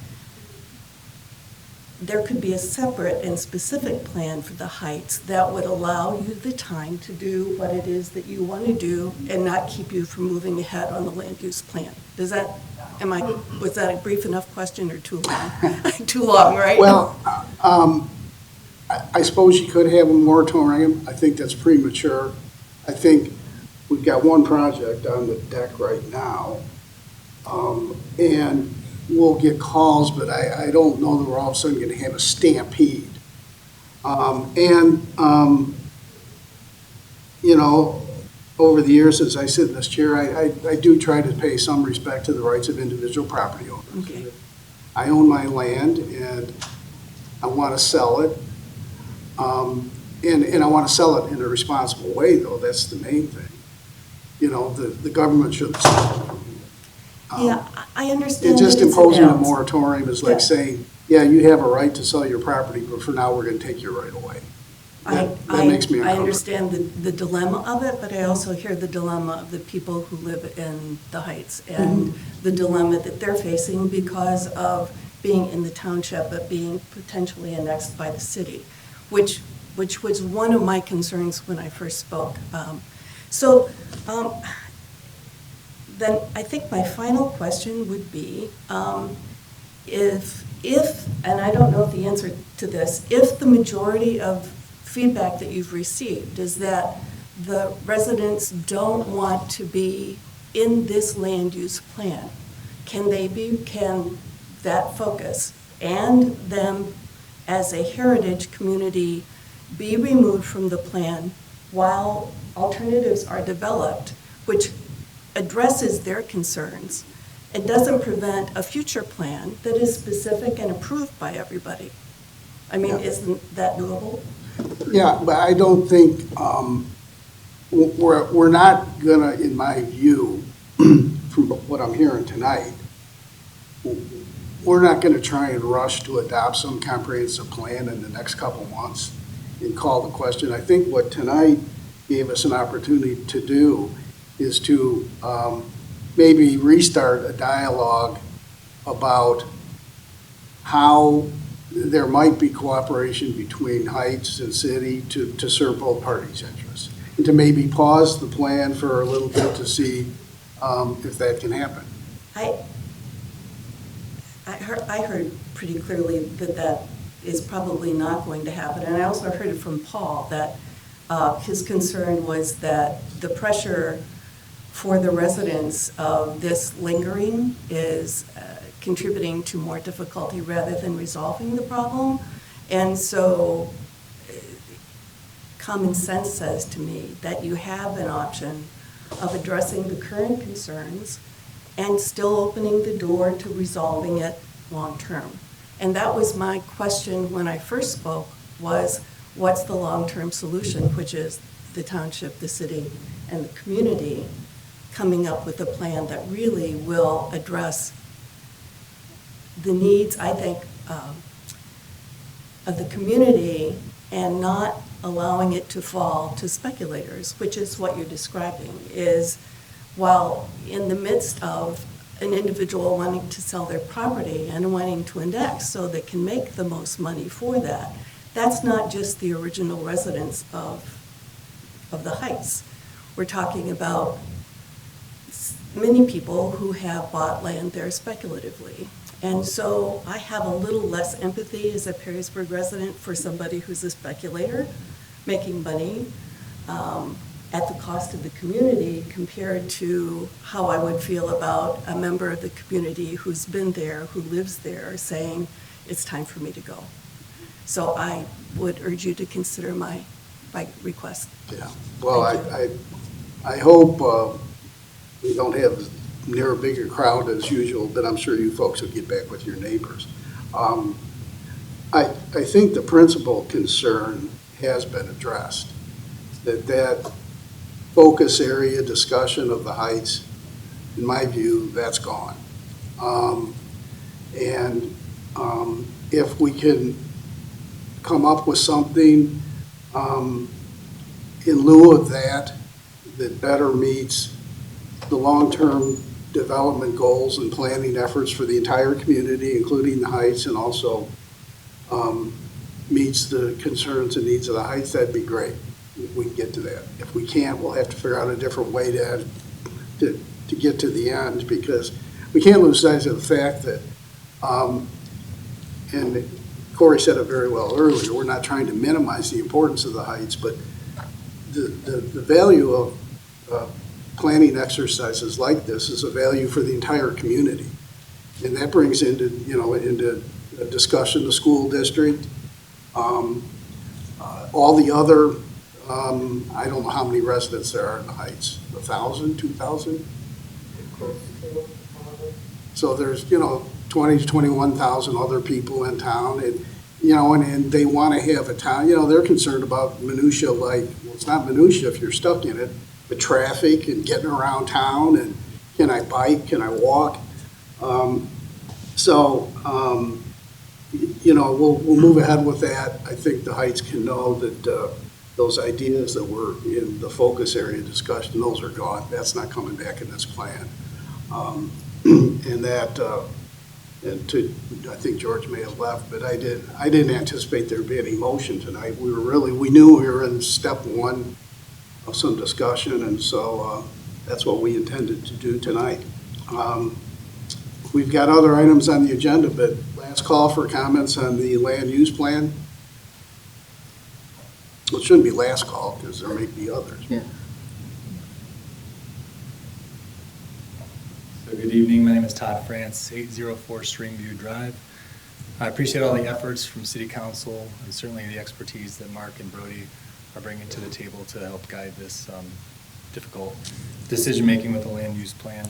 there could be a separate and specific plan for the Heights that would allow you the time to do what it is that you want to do and not keep you from moving ahead on the land use plan. Was that a brief enough question or too long? Too long, right? Well, I suppose you could have a moratorium. I think that's premature. I think we've got one project on the deck right now, and we'll get calls, but I don't know that we're all of a sudden going to have a stampede. You know, over the years, as I sit in this chair, I do try to pay some respect to the rights of individual property owners. Okay. I own my land, and I want to sell it. And I want to sell it in a responsible way, though. That's the main thing. You know, the government shouldn't sell it. Yeah, I understand. It just that it's imposing a announced. moratorium is like Yeah. saying, yeah, you have a right to sell your property, but for now, we're going to take your right away. That makes me I uncomfortable. understand the dilemma of it, but I also hear the dilemma of the people who live in the Heights and the dilemma that they're facing because of being in the township, but being potentially annexed by the city, which was one of my concerns when I first spoke. Then I think my final question would be, if, and I don't know the answer to this, if the majority of feedback that you've received is that the residents don't want to be in this land use plan, can that focus and them as a heritage community be removed from the plan while alternatives are developed, which addresses their concerns and doesn't prevent a future plan that is specific and approved by everybody? I mean, isn't that doable? Yeah, but I don't think, we're not gonna, in my view, from what I'm hearing tonight, we're not gonna try and rush to adopt some comprehensive plan in the next couple months and call the question. I think what tonight gave us an opportunity to do is to maybe restart a dialogue about how there might be cooperation between Heights and City to serve both parties' interests, and to maybe pause the plan for a little bit to see if that can happen. I heard pretty clearly that is probably not going to happen, and I also heard it from Paul that his concern was that the pressure for the residents of this lingering is contributing to more difficulty rather than resolving the problem. And so common sense says to me that you have an option of addressing the current concerns and still opening the door to resolving it long-term. And that was my question when I first spoke, was what's the long-term solution, which is the township, the city, and the community coming up with a plan that really will address the needs, I think, of the community and not allowing it to fall to speculators, which is what you're describing, is while in the midst of an individual wanting to sell their property and wanting to index so they can make the most money for that. That's not just the original residents of the Heights. We're talking about many people who have bought land there speculatively. And so I have a little less empathy as a Perrysburg resident for somebody who's a speculator making money at the cost of the community compared to how I would feel about a member of the community who's been there, who lives there, saying, it's time for me to go. So I would urge you to consider my request. Yeah, well, I hope we don't have near a bigger crowd as usual, but I'm sure you folks will get back with your neighbors. I think the principal concern has been addressed, that focus area discussion of the Heights, in my view, that's gone. If we can come up with something in lieu of that better meets the long-term development goals and planning efforts for the entire community, including the Heights, and also meets the concerns and needs of the Heights, that'd be great. If we can get to that. If we can't, we'll have to figure out a different way to get to the end, because we can't lose sight of the fact that, and Corey said it very well earlier, we're not trying to minimize the importance of the Heights, but the value of planning exercises like this is a value for the entire community. And that brings into a discussion the school district, all the other, I don't know how many residents there are in the Heights, 1,000, 2,000? So there's, 20 to 21,000 other people in town, and, and they want to have a town, they're concerned about minutia like, well, it's not minutia if you're stuck in it, but traffic and getting around town, and can I bike, can I walk? We'll move ahead with that. I think the Heights can know that those ideas that were in the focus area discussion, those are gone. That's not coming back in this plan. I think George may have left, but I didn't anticipate there be any motion tonight. We knew we were in step one of some discussion, and so that's what we intended to do tonight. We've got other items on the agenda, but last call for comments on the land use plan. Well, it shouldn't be last call, because there may be others. Yeah. So good evening, my name is Todd France, 804 Streamview Drive. I appreciate all the efforts from City Council and certainly the expertise that Mark and Brody are bringing to the table to help guide this difficult decision-making with the land use plan.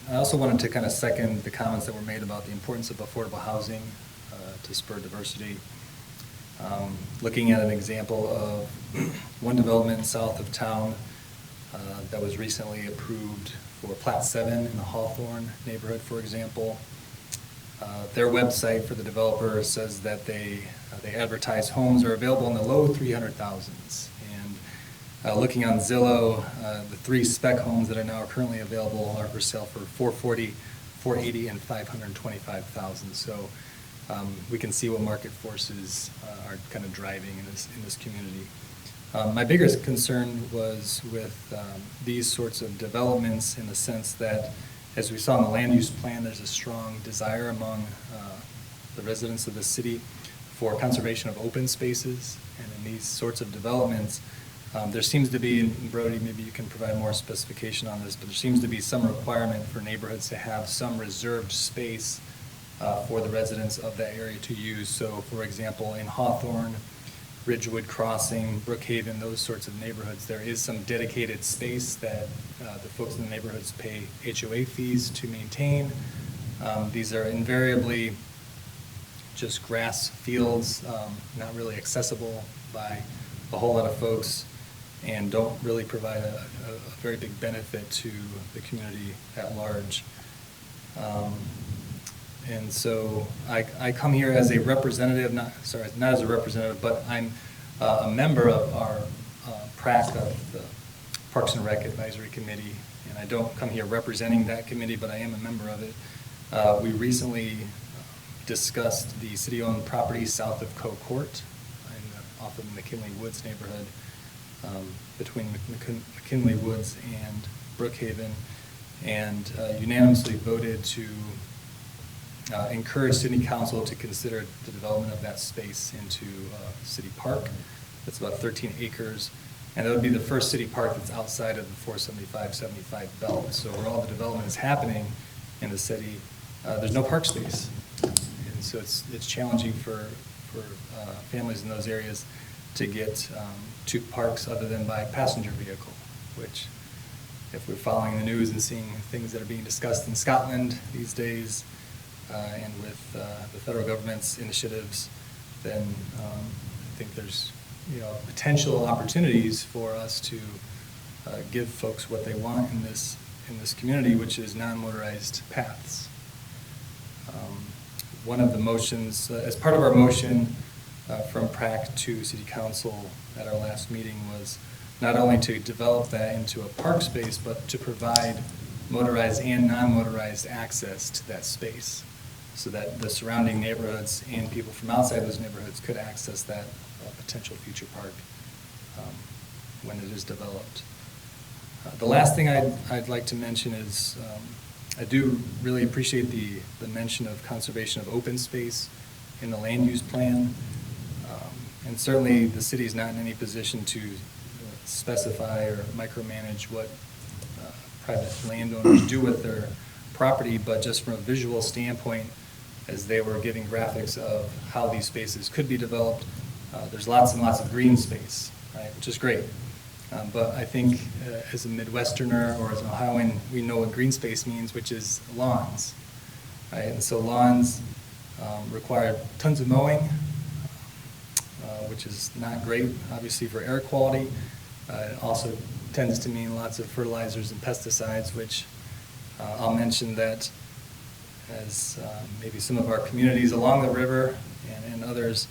I also wanted to kind of second the comments that were made about the importance of affordable housing to spur diversity. Looking at an example of one development south of town that was recently approved for Plat 7 in the Hawthorne neighborhood, for example. Their website for the developer says that they advertise homes are available in the low 300,000s. And looking on Zillow, the 3 spec homes that are now currently available are for sale for $440,000, $480,000, and $525,000. So we can see what market forces are kind of driving in this community. My biggest concern was with these sorts of developments in the sense that, as we saw in the land use plan, there's a strong desire among the residents of the city for conservation of open spaces. And in these sorts of developments, there seems to be, and Brody, maybe you can provide more specification on this, but there seems to be some requirement for neighborhoods to have some reserved space for the residents of that area to use. So, for example, in Hawthorne, Ridgewood Crossing, Brookhaven, those sorts of neighborhoods, there is some dedicated space that the folks in the neighborhoods pay HOA fees to maintain. These are invariably just grass fields, not really accessible by a whole lot of folks, and don't really provide a very big benefit to the community at large. And so I come here as a representative, not as a representative, but I'm a member of our PRAC, of the Parks and Rec Advisory Committee, and I don't come here representing that committee, but I am a member of it. We recently discussed the city-owned property south of Co Court, off of McKinley Woods neighborhood, between McKinley Woods and Brookhaven, and unanimously voted to encourage city council to consider the development of that space into city park. That's about 13 acres, and that would be the first city park that's outside of the 475-75 belt. So where all the development is happening in the city, there's no park space, and so it's challenging for families in those areas to get to parks other than by passenger vehicle, which, if we're following the news and seeing things that are being discussed in Scotland these days, and with the federal government's initiatives, then I think there's potential opportunities for us to give folks what they want in this community, which is non-motorized paths. One of the motions, as part of our motion from PrAC to City Council at our last meeting, was not only to develop that into a park space, but to provide motorized and non-motorized access to that space, so that the surrounding neighborhoods and people from outside those neighborhoods could access that potential future park when it is developed. The last thing I'd like to mention is I do really appreciate the mention of conservation of open space in the land use plan. And certainly the city is not in any position to specify or micromanage what private landowners do with their property, but just from a visual standpoint, as they were giving graphics of how these spaces could be developed, there's lots and lots of green space, right, which is great. But I think as a Midwesterner or as an Ohioan, we know what green space means, which is lawns, right? And so lawns require tons of mowing, which is not great, obviously, for air quality. It also tends to mean lots of fertilizers and pesticides, which I'll mention that as maybe some of our communities along the river and others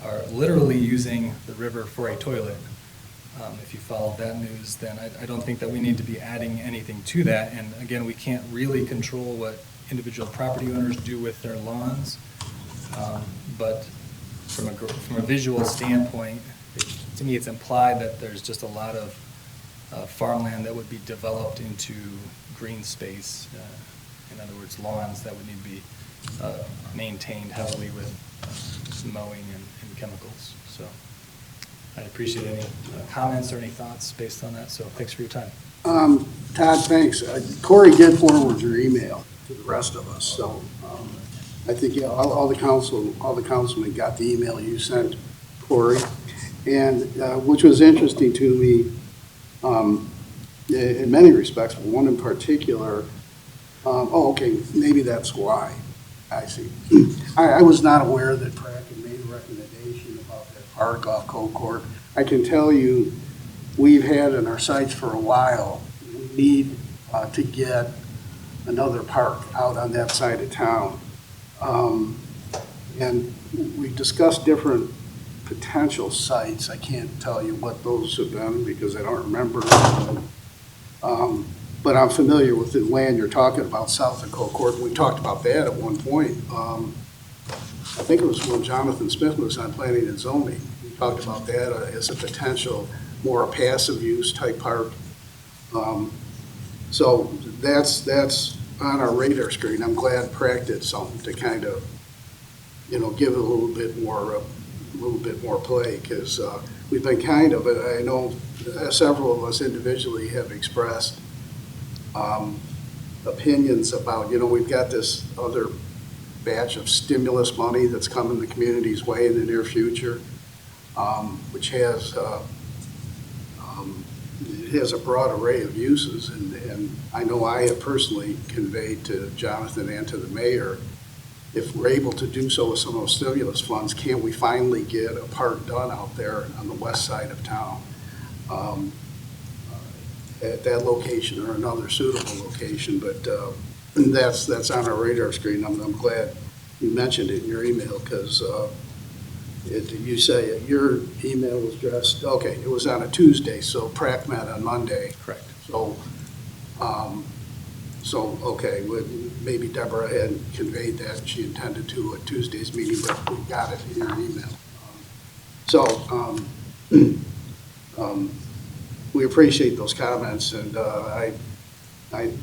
are literally using the river for a toilet. If you follow that news, then I don't think that we need to be adding anything to that. And again, we can't really control what individual property owners do with their lawns. But from a visual standpoint, to me, it's implied that there's just a lot of farmland that would be developed into green space. In other words, lawns that would need to be maintained heavily with mowing and chemicals. So I appreciate any comments or any thoughts based on that. So thanks for your time. Todd, thanks. Corey did forward your email to the rest of us, so I think all the councilmen got the email you sent, Corey, and which was interesting to me in many respects, but one in particular. Okay, maybe that's why. I see. I was not aware that PrAC had made a recommendation about that park off Co Court. I can tell you, we've had in our sights for a while, we need to get another park out on that side of town. And we discussed different potential sites. I can't tell you what those have been because I don't remember. But I'm familiar with the land you're talking about south of Co Court. We talked about that at one point. I think it was when Jonathan Smith was on Planning and Zoning. We talked about that as a potential more passive use type park. So that's on our radar screen. I'm glad PrAC did something to kind of, give it a little bit more play, because we've been kind of, I know several of us individually have expressed opinions about, we've got this other batch of stimulus money that's coming the community's way in the near future, which has it has a broad array of uses, and I know I have personally conveyed to Jonathan and to the mayor, if we're able to do so with some of those stimulus funds, can't we finally get a park done out there on the west side of town? At that location or another suitable location, but that's on our radar screen. I'm glad you mentioned it in your email, because You say your email was addressed, okay, it was on a Tuesday, so Prac met on Monday. Correct. So, okay, maybe Deborah had conveyed that she intended to at Tuesday's meeting, but we got it in your email. We appreciate those comments, and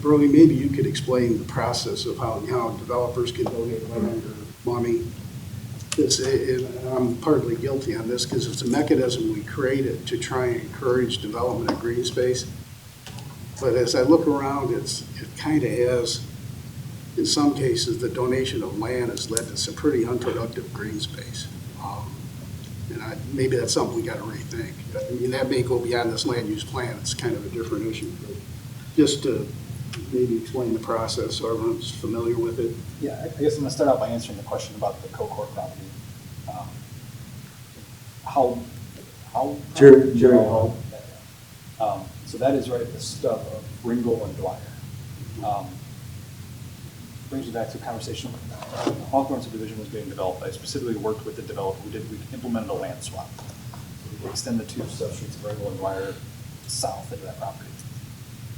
Brody, maybe you could explain the process of how developers can donate land or money. I'm partly guilty on this because it's a mechanism we created to try and encourage development of green space. But as I look around, it kind of has, in some cases, the donation of land has led to some pretty unproductive green space. Maybe that's something we got to rethink. I mean, that may go beyond this land use plan. It's kind of a different issue. But just to maybe explain the process so everyone's familiar with it. Yeah, I guess I'm going to start out by answering the question about the co-court property. Jerry Hall. So that is right at the stub of Ringgold and Dwyer. Brings me back to a conversation. Hawthorne subdivision was being developed. I specifically worked with the developer. We implemented a land swap. We extended the two substreets of Ringgold and Dwyer south into that property.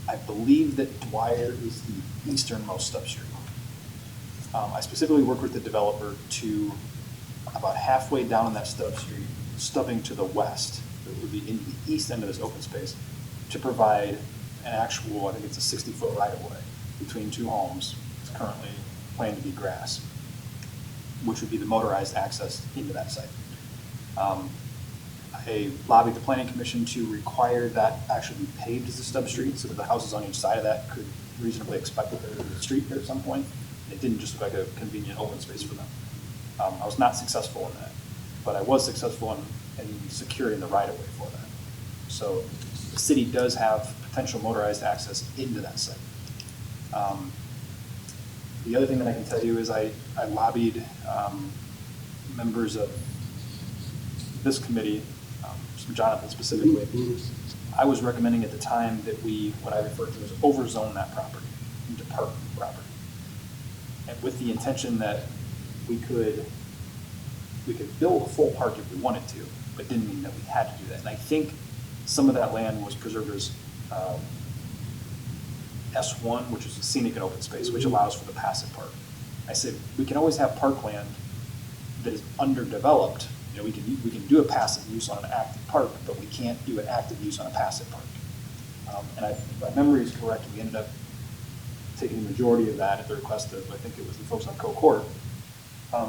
I believe that Dwyer is the easternmost substreet. I specifically worked with the developer to about halfway down on that stub street, stubbing to the west, it would be into the east end of this open space, to provide an actual, I think it's a 60-foot right-of-way between two homes. It's currently planned to be grass, which would be the motorized access into that site. I lobbied the planning commission to require that actually be paved as a stub street so that the houses on each side of that could reasonably expect that there would be a street there at some point. It didn't just look like a convenient open space for them. I was not successful in that, but I was successful in securing the right-of-way for that. So the city does have potential motorized access into that site. The other thing that I can tell you is I lobbied members of this committee, Jonathan specifically. I was recommending at the time that we, what I refer to as overzone that property into park property. And with the intention that we could build a full park if we wanted to, but didn't mean that we had to do that. And I think some of that land was preserved as S1, which is a scenic and open space, which allows for the passive park. I said, we can always have parkland that is underdeveloped. You know, we can do a passive use on an active park, but we can't do an active use on a passive park. And if my memory is correct, we ended up taking the majority of that at the request of, I think it was the folks on Co-Court,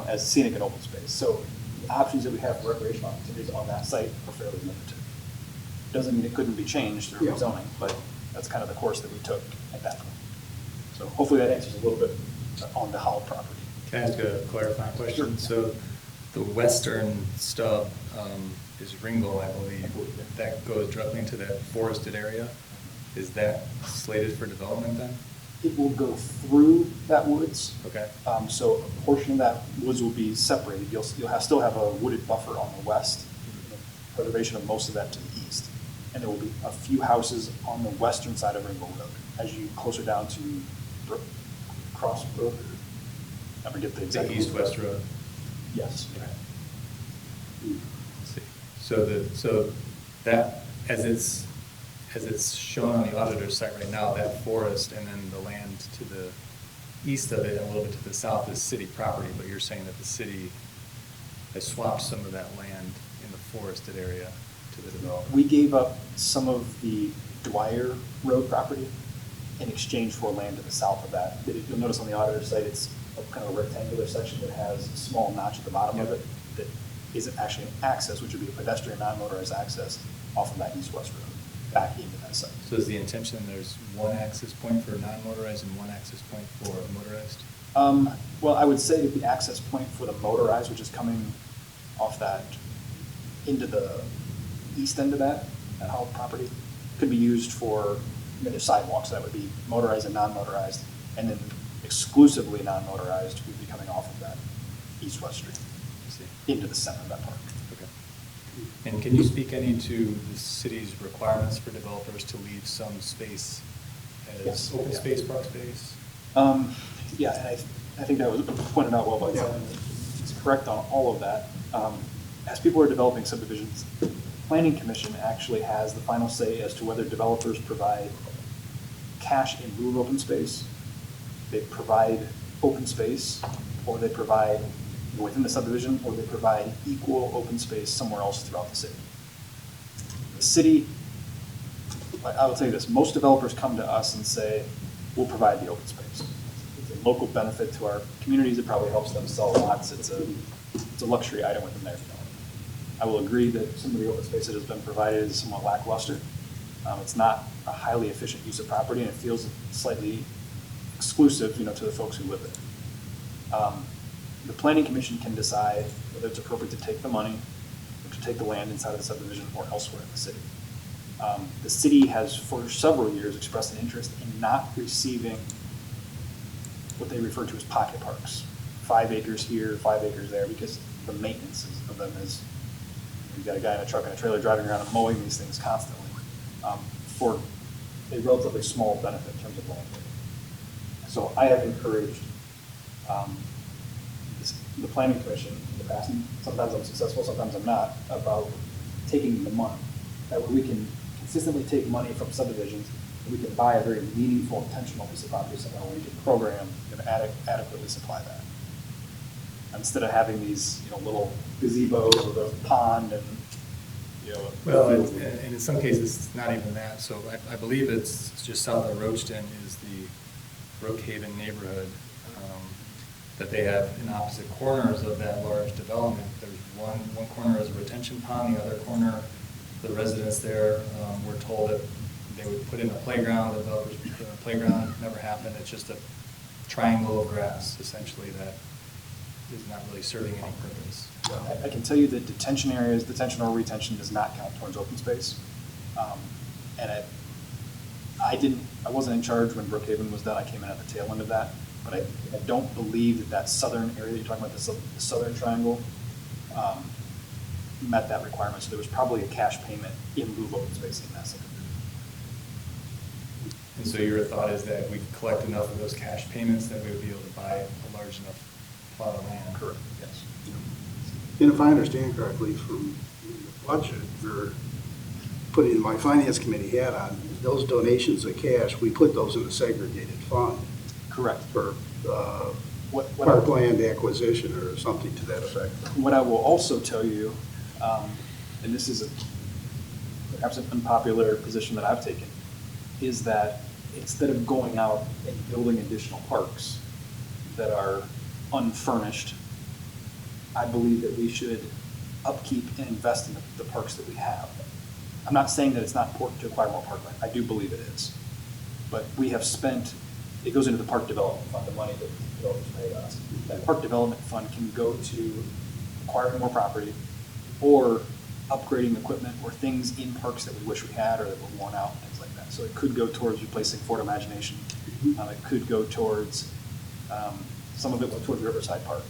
as scenic and open space. So the options that we have for recreational activities on that site are fairly limited. Doesn't mean it couldn't be changed through rezoning, but that's kind of the course that we took at that point. So hopefully that answers a little bit on the Howell property. Can I ask a clarifying question? So the western stub is Ringgold, I believe. That goes directly into that forested area. Is that slated for development then? It will go through that woods. Okay. So a portion of that woods will be separated. You'll still have a wooded buffer on the west, preservation of most of that to the east. And there will be a few houses on the western side of Ringgold Road as you closer down to Crossbrook. I forget the exact. The east-west road? Yes. Okay. Let's see. So that, as it's shown on the auditor's site right now, that forest and then the land to the east of it and a little bit to the south is city property, but you're saying that the city has swapped some of that land in the forested area to the developer? We gave up some of the Dwyer Road property in exchange for land to the south of that. You'll notice on the auditor's site, it's a kind of a rectangular section that has a small notch at the bottom of it that isn't actually an access, which would be a pedestrian non-motorized access off of that east-west road back into that site. So is the intention there's one access point for non-motorized and one access point for motorized? Well, I would say that the access point for the motorized, which is coming off that into the east end of that Howell property, could be used for there's sidewalks that would be motorized and non-motorized, and then exclusively non-motorized would be coming off of that east-west street into the center of that park. Okay. And can you speak any to the city's requirements for developers to leave some space as open space, park space? Yeah, and I think that was pointed out well by Kevin. It's correct on all of that. as people are developing subdivisions, the Planning Commission actually has the final say as to whether developers provide cash in lieu of open space, they provide open space, or they provide within the subdivision, or they provide equal open space somewhere else throughout the city. The city, I will tell you this, most developers come to us and say, we'll provide the open space. It's a local benefit to our communities, it probably helps them sell lots, it's a luxury item within their development. I will agree that some of the open space that has been provided is somewhat lackluster. It's not a highly efficient use of property, and it feels slightly exclusive, to the folks who live there. The Planning Commission can decide whether it's appropriate to take the money or to take the land inside of the subdivision or elsewhere in the city. The city has for several years expressed an interest in not receiving what they refer to as pocket parks. 5 acres here, 5 acres there, because the maintenance of them is, you've got a guy in a truck and a trailer driving around and mowing these things constantly for a relatively small benefit in terms of land. So I have encouraged the Planning Commission in the past, and sometimes I'm successful, sometimes I'm not, about taking the money. That way we can consistently take money from subdivisions, and we can buy a very meaningful, intentional piece of property somewhere where we can program and adequately supply that. Instead of having these, little gazebos with a pond and, Well, and in some cases, it's not even that. So I believe it's just south of Roachton is the Brookhaven neighborhood that they have in opposite corners of that large development. There's one corner is a retention pond, the other corner, the residents there were told that they would put in a playground, the developers would put in a playground, it never happened. It's just a triangle of grass, essentially, that is not really serving any purpose. I can tell you that detention areas, detention or retention does not count towards open space. And I wasn't in charge when Brookhaven was done. I came in at the tail end of that. But I don't believe that southern area that you're talking about, the southern triangle, met that requirement. So there was probably a cash payment in lieu of open space in that subdivision. And so your thought is that we collect enough of those cash payments that we would be able to buy a large enough plot of land? Correct, yes. And if I understand correctly from the budget, or putting my finance committee hat on, those donations of cash, we put those in a segregated fund. Correct. For What parkland acquisition or something to that effect. What I will also tell you, and this is perhaps an unpopular position that I've taken, is that instead of going out and building additional parks that are unfurnished, I believe that we should upkeep and invest in the parks that we have. I'm not saying that it's not important to acquire more parkland. I do believe it is. But we have spent, it goes into the park development fund, the money that developers paid us. That park development fund can go to acquiring more property or upgrading equipment or things in parks that we wish we had or that were worn out, things like that. So it could go towards replacing Fort Imagination. It could go towards, some of it went towards Riverside Park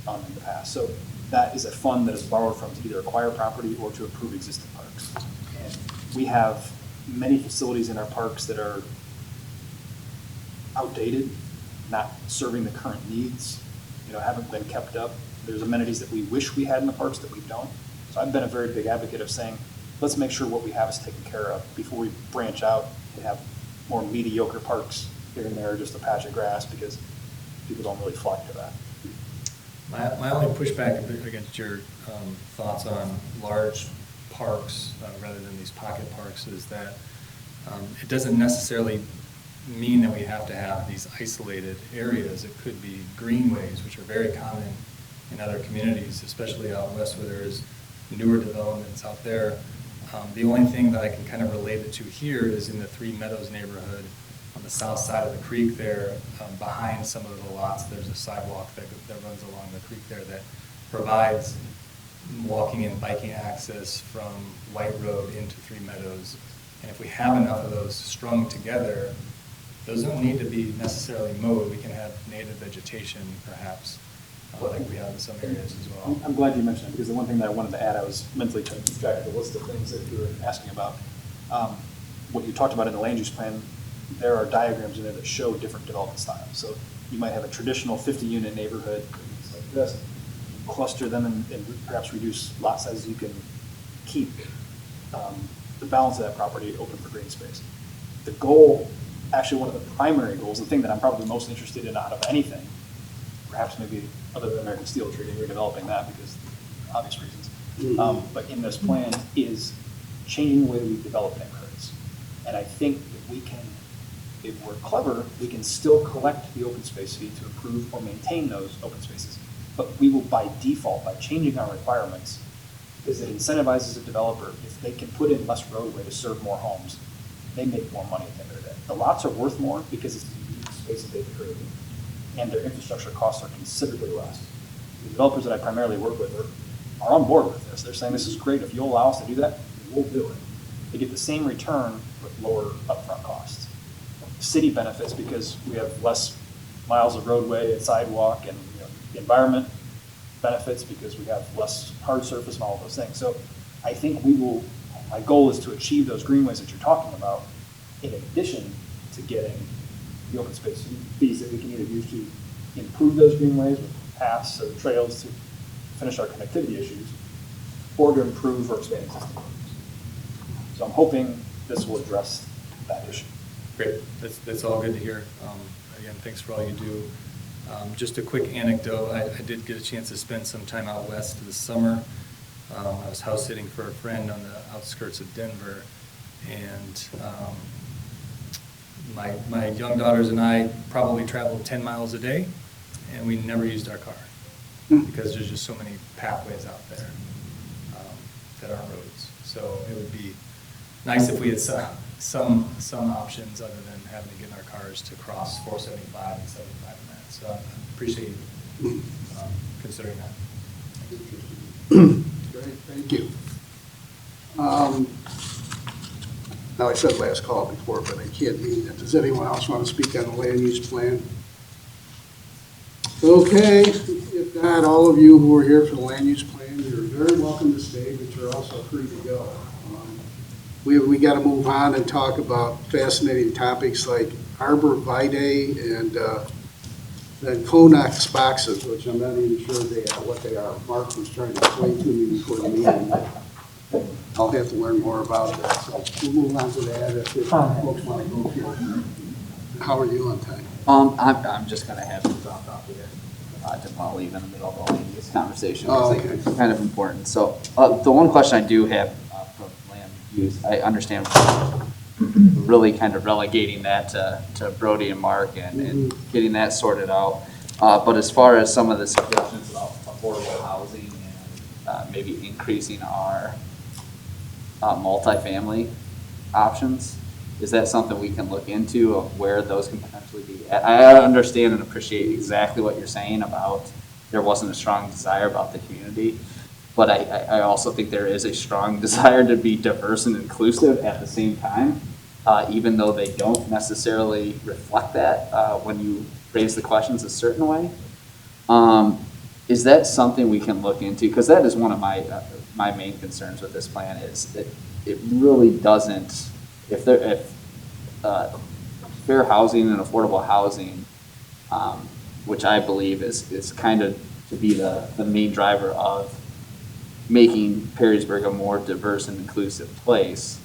in the past. So that is a fund that is borrowed from to either acquire property or to improve existing parks. And we have many facilities in our parks that are outdated, not serving the current needs, haven't been kept up. There's amenities that we wish we had in the parks that we don't. So I've been a very big advocate of saying, let's make sure what we have is taken care of before we branch out and have more mediocre parks here and there, just a patch of grass, because people don't really flock to that. My only pushback against your thoughts on large parks rather than these pocket parks is that it doesn't necessarily mean that we have to have these isolated areas. It could be greenways, which are very common in other communities, especially out west where there is newer developments out there. The only thing that I can kind of relate it to here is in the Three Meadows neighborhood on the south side of the creek there, behind some of the lots, there's a sidewalk that runs along the creek there that provides walking and biking access from White Road into Three Meadows. And if we have enough of those strung together, those don't need to be necessarily mowed. We can have native vegetation perhaps, like we have in some areas as well. I'm glad you mentioned it, because the one thing that I wanted to add, I was mentally trying to keep track of the list of things that you were asking about. What you talked about in the land use plan, there are diagrams in there that show different development styles. So you might have a traditional 50-unit neighborhood like this, cluster them and perhaps reduce lot sizes, you can keep the balance of that property open for green space. The goal, actually one of the primary goals, the thing that I'm probably most interested in out of anything, perhaps maybe other than American Steel Treaty, redeveloping that because of obvious reasons. But in this plan is changing the way we develop neighborhoods. And I think that we can, if we're clever, we can still collect the open space fee to improve or maintain those open spaces. But we will by default, by changing our requirements, because it incentivizes a developer, if they can put in less roadway to serve more homes, they make more money at the end of the day. The lots are worth more because it's the unique space that they've created, and their infrastructure costs are considerably less. The developers that I primarily work with are on board with this. They're saying this is great. If you'll allow us to do that, we'll do it. They get the same return with lower upfront costs. The city benefits because we have less miles of roadway and sidewalk, and the environment benefits because we have less hard surface and all of those things. So I think my goal is to achieve those greenways that you're talking about, in addition to getting the open space fees that we can either use to improve those greenways with paths or trails to finish our connectivity issues, or to improve or expand existing roads. So I'm hoping this will address that issue. Great, that's all good to hear. Again, thanks for all you do. Just a quick anecdote, I did get a chance to spend some time out west this summer. I was house sitting for a friend on the outskirts of Denver, and my young daughters and I probably traveled 10 miles a day, and we never used our car because there's just so many pathways out there that aren't roads. So it would be nice if we had some options other than having to get in our cars to cross 475 and 75 in that. So I appreciate you considering that. Great, thank you. Now, I said last call before, but I can't mean that. Does anyone else want to speak on the land use plan? Okay, if not, all of you who are here for the land use plan, you're very welcome to stay, but you're also free to go. We got to move on and talk about fascinating topics like arbor vitae and then Conox boxes, which I'm not even sure what they are. Mark was trying to explain to me before the meeting. I'll have to learn more about that. So we'll move on to that if folks want to go here. How are you on time? I'm just gonna have to drop off here. I didn't want to leave in the middle of this conversation. Oh, It's like kind of important. So the one question I do have from land use, I understand really kind of relegating that to Brody and Mark and getting that sorted out. But as far as some of the suggestions about affordable housing and maybe increasing our multifamily options, is that something we can look into of where those can potentially be? I understand and appreciate exactly what you're saying about there wasn't a strong desire about the community, but I also think there is a strong desire to be diverse and inclusive at the same time, even though they don't necessarily reflect that when you raise the questions a certain way. Is that something we can look into? Because that is one of my main concerns with this plan is that it really doesn't, if fair housing and affordable housing, which I believe is kind of to be the main driver of making Perrysburg a more diverse and inclusive place,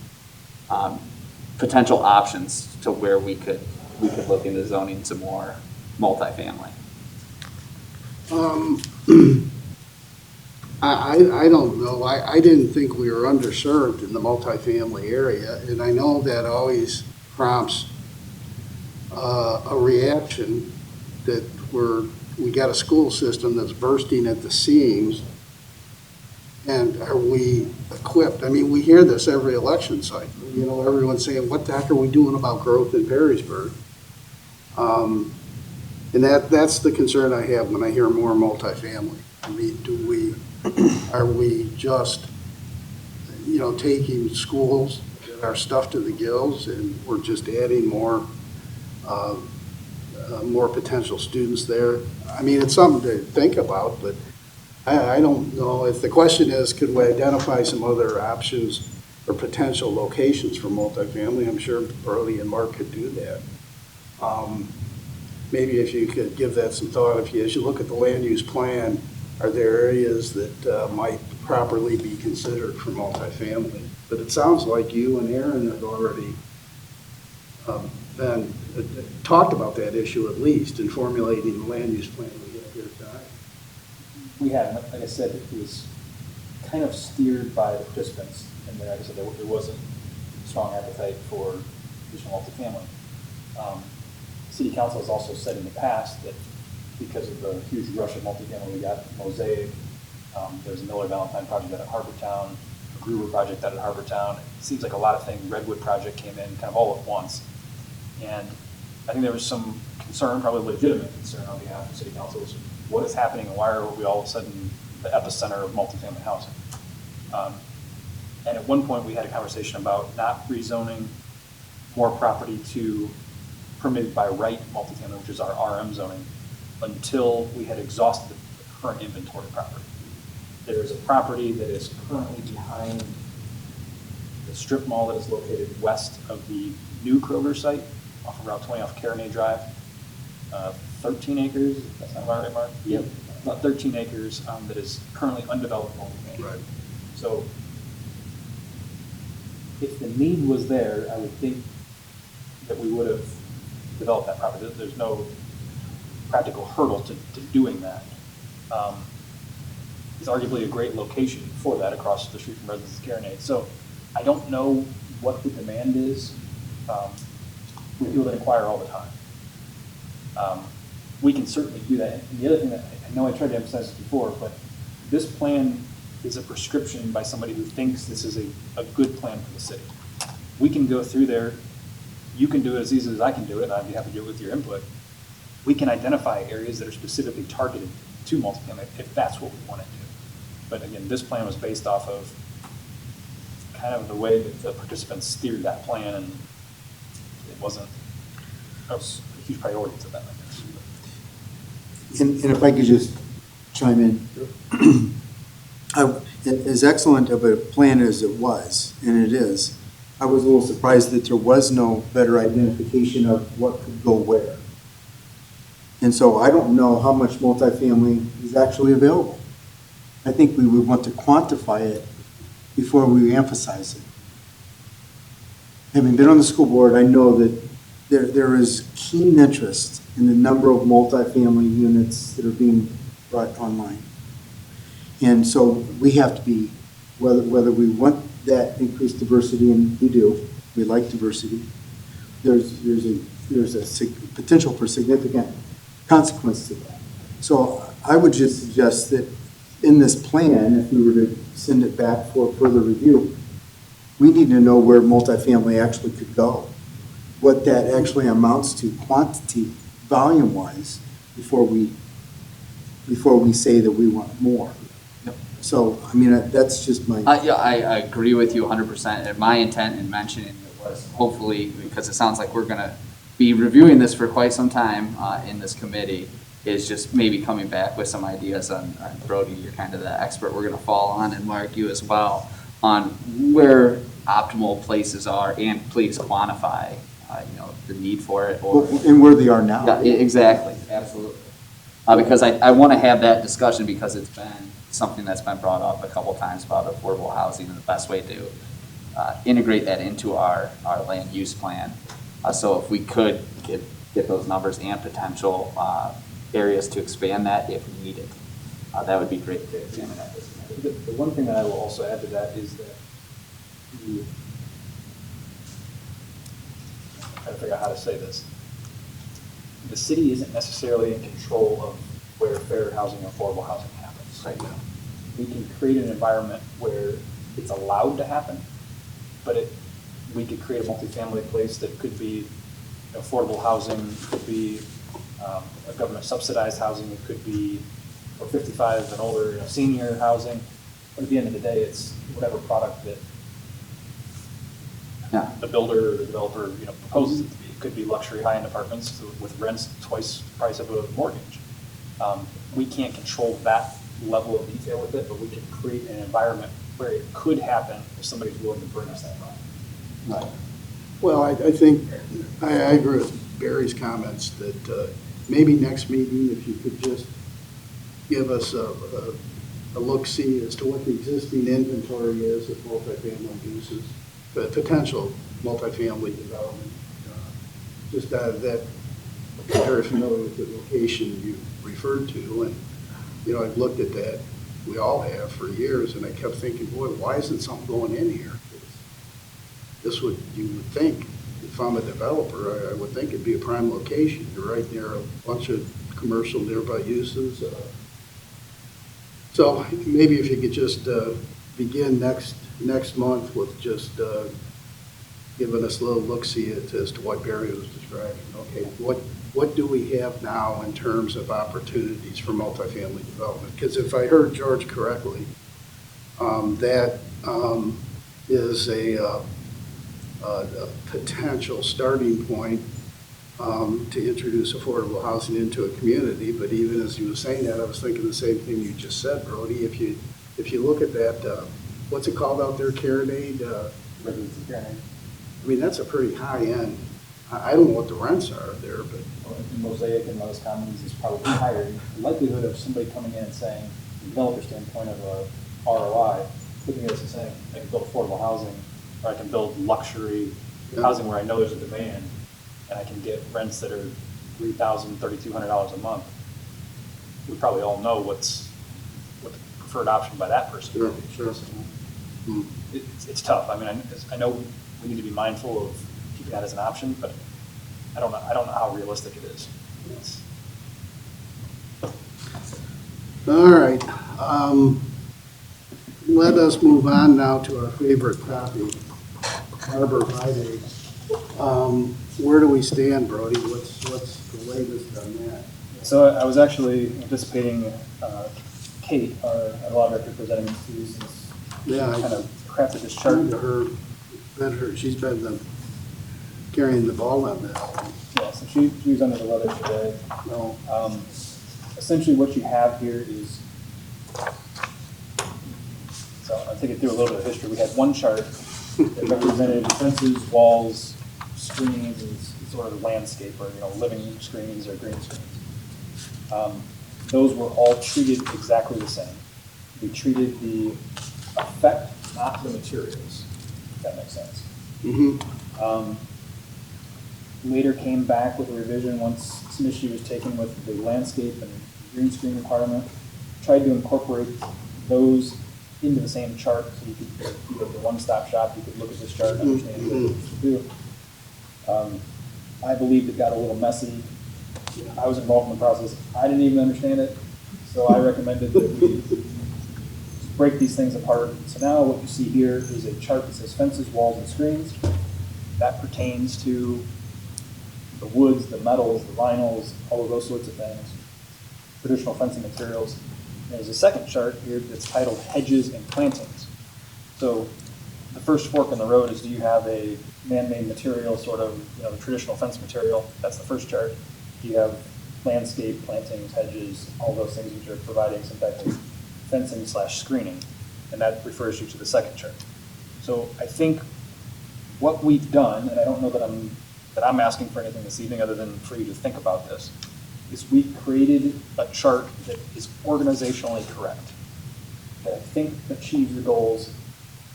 potential options to where we could look into zoning some more multifamily. I don't know. I didn't think we were underserved in the multifamily area, and I know that always prompts a reaction that we got a school system that's bursting at the seams, and are we equipped? I mean, we hear this every election cycle. You know, everyone's saying, what the heck are we doing about growth in Perrysburg? And that's the concern I have when I hear more multifamily. I mean, are we just, taking schools that are stuffed to the gills and we're just adding more potential students there? I mean, it's something to think about, but I don't know. If the question is, could we identify some other options or potential locations for multifamily, I'm sure Brody and Mark could do that. Maybe if you could give that some thought, as you look at the land use plan, are there areas that might properly be considered for multifamily? But it sounds like you and Aaron have already talked about that issue at least in formulating the land use plan we have here tonight. We have, like I said, it was kind of steered by the participants, and like I said, there wasn't strong appetite for additional multifamily. City Council has also said in the past that because of the huge rush of multifamily, we got Mosaic, there's a Miller Valentine project out at Harbortown, a Gruber project out at Harbortown. It seems like a lot of things, Redwood project came in kind of all at once. And I think there was some concern, probably legitimate concern on behalf of City Council, was what is happening and why are we all of a sudden the epicenter of multifamily housing? And at one point we had a conversation about not rezoning more property to permitted by right multifamily, which is our RM zoning, until we had exhausted the current inventory property. There is a property that is currently behind the strip mall that is located west of the new Kroger site off of Route 20 off Carenay Drive. 13 acres, that's not right, Mark? Yep. About 13 acres that is currently undeveloped multifamily. Right. So if the need was there, I would think that we would have developed that property. There's no practical hurdle to doing that. It's arguably a great location for that across the street from residents of Carenay. So I don't know what the demand is with people that inquire all the time. We can certainly do that. And the other thing that I know I tried to emphasize this before, but this plan is a prescription by somebody who thinks this is a good plan for the city. We can go through there. You can do it as easily as I can do it, and I'd be happy to do it with your input. We can identify areas that are specifically targeted to multifamily if that's what we want to do. But again, this plan was based off of kind of the way that the participants steered that plan, and it wasn't a huge priority to them, I guess. And if I could just chime in. As excellent of a plan as it was, and it is, I was a little surprised that there was no better identification of what could go where. And so I don't know how much multifamily is actually available. I think we would want to quantify it before we emphasize it. Having been on the school board, I know that there is keen interest in the number of multifamily units that are being brought online. And so we have to be, whether we want that increased diversity, and we do, we like diversity, there's a potential for significant consequence to that. So I would just suggest that in this plan, if we were to send it back for further review, we need to know where multifamily actually could go, what that actually amounts to quantity, volume-wise, before we say that we want more. Yep. So, I mean, that's just my. Yeah, I agree with you 100%. And my intent in mentioning it was hopefully, because it sounds like we're going to be reviewing this for quite some time in this committee, is just maybe coming back with some ideas on Brody, you're kind of the expert we're going to fall on, and Mark, you as well, on where optimal places are, and please quantify, the need for it. And where they are now. Yeah, exactly, absolutely. Because I want to have that discussion because it's been something that's been brought up a couple times about affordable housing and the best way to integrate that into our land use plan. So if we could get those numbers and potential areas to expand that if needed, that would be great to examine at this committee. The one thing that I will also add to that is that I'm trying to figure out how to say this. The city isn't necessarily in control of where fair housing and affordable housing happens right now. We can create an environment where it's allowed to happen, but we could create a multifamily place that could be affordable housing, could be a government subsidized housing, it could be for 55 and older, senior housing. But at the end of the day, it's whatever product that the builder or the developer proposes it to be. It could be luxury high-end apartments with rents twice the price of a mortgage. We can't control that level of detail with it, but we can create an environment where it could happen if somebody's willing to bring us that product. Right. Well, I think, I agree with Barry's comments that maybe next meeting, if you could just give us a look-see as to what the existing inventory is of multifamily uses, the potential multifamily development. Just out of that, I'm very familiar with the location you referred to, and, you know, I've looked at that, we all have for years, and I kept thinking, boy, why isn't something going in here? This would, you would think, if I'm a developer, I would think it'd be a prime location. You're right near a bunch of commercial nearby uses. So maybe if you could just begin next month with just giving us a little look-see as to what Barry was describing. Okay, what do we have now in terms of opportunities for multifamily development? Because if I heard George correctly, that is a potential starting point to introduce affordable housing into a community. But even as you were saying that, I was thinking the same thing you just said, Brody. If you look at that, what's it called out there, Karen Aid? I mean, that's a pretty high end. I don't know what the rents are there, but In Mosaic and those commons is probably higher. The likelihood of somebody coming in and saying, from the developer standpoint of a ROI, looking at this and saying, I can build affordable housing, or I can build luxury housing where I know there's a demand, and I can get rents that are $3,000, $3,200 a month. We probably all know what the preferred option by that person would be. sure. It's tough. I mean, I know we need to be mindful of keeping that as an option, but I don't know how realistic it is. All right. Let us move on now to our favorite topic, Harbor Friday. Where do we stand, Brody? What's the latest on that? So I was actually anticipating Kate, our law director, presenting this to you since she Yeah, kind of crafted this chart. She's been carrying the ball on this. Yeah, so she was under the weather today. No. Essentially what you have here is, so I'll take it through a little bit of history. We had one chart that represented fences, walls, screens, and sort of landscape, or, you know, living screens or green screens. Those were all treated exactly the same. We treated the effect, not the materials, if that makes sense. Mm-hmm. Later came back with a revision once some issue was taken with the landscape and green screen requirement. Tried to incorporate those into the same chart so you could be the one-stop shop. You could look at this chart and understand what it should do. I believe it got a little messy. I was involved in the process. I didn't even understand it, so I recommended that we break these things apart. So now what you see here is a chart that says fences, walls, and screens. That pertains to the woods, the metals, the vinyls, all of those sorts of things, traditional fencing materials. There's a second chart here that's titled Hedges and Plantings. So the first fork in the road is, do you have a man-made material, sort of, you know, the traditional fence material? That's the first chart. Do you have landscape, plantings, hedges, all those things which are providing some type of fencing / screening? And that refers you to the second chart. So I think what we've done, and I don't know that I'm asking for anything this evening other than for you to think about this, is we created a chart that is organizationally correct, that I think achieves the goals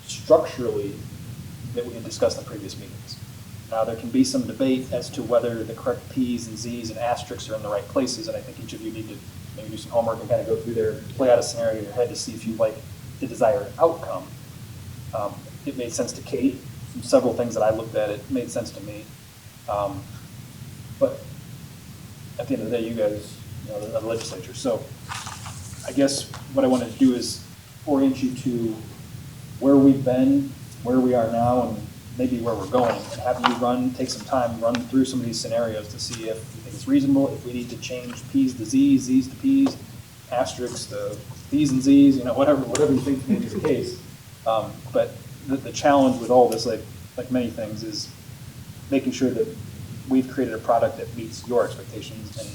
structurally that we had discussed in previous meetings. Now, there can be some debate as to whether the correct P's and Z's and asterisks are in the right places, and I think each of you need to maybe do some homework and kind of go through there, play out a scenario in your head to see if you like the desired outcome. It made sense to Kate. From several things that I looked at, it made sense to me. But at the end of the day, you guys, you know, the legislature. So I guess what I wanted to do is orient you to where we've been, where we are now, and maybe where we're going, and have you take some time, run through some of these scenarios to see if you think it's reasonable, if we need to change P's to Z's, Z's to P's, asterisks to P's and Z's, you know, whatever you think may be the case. But the challenge with all this, like many things, is making sure that we've created a product that meets your expectations, and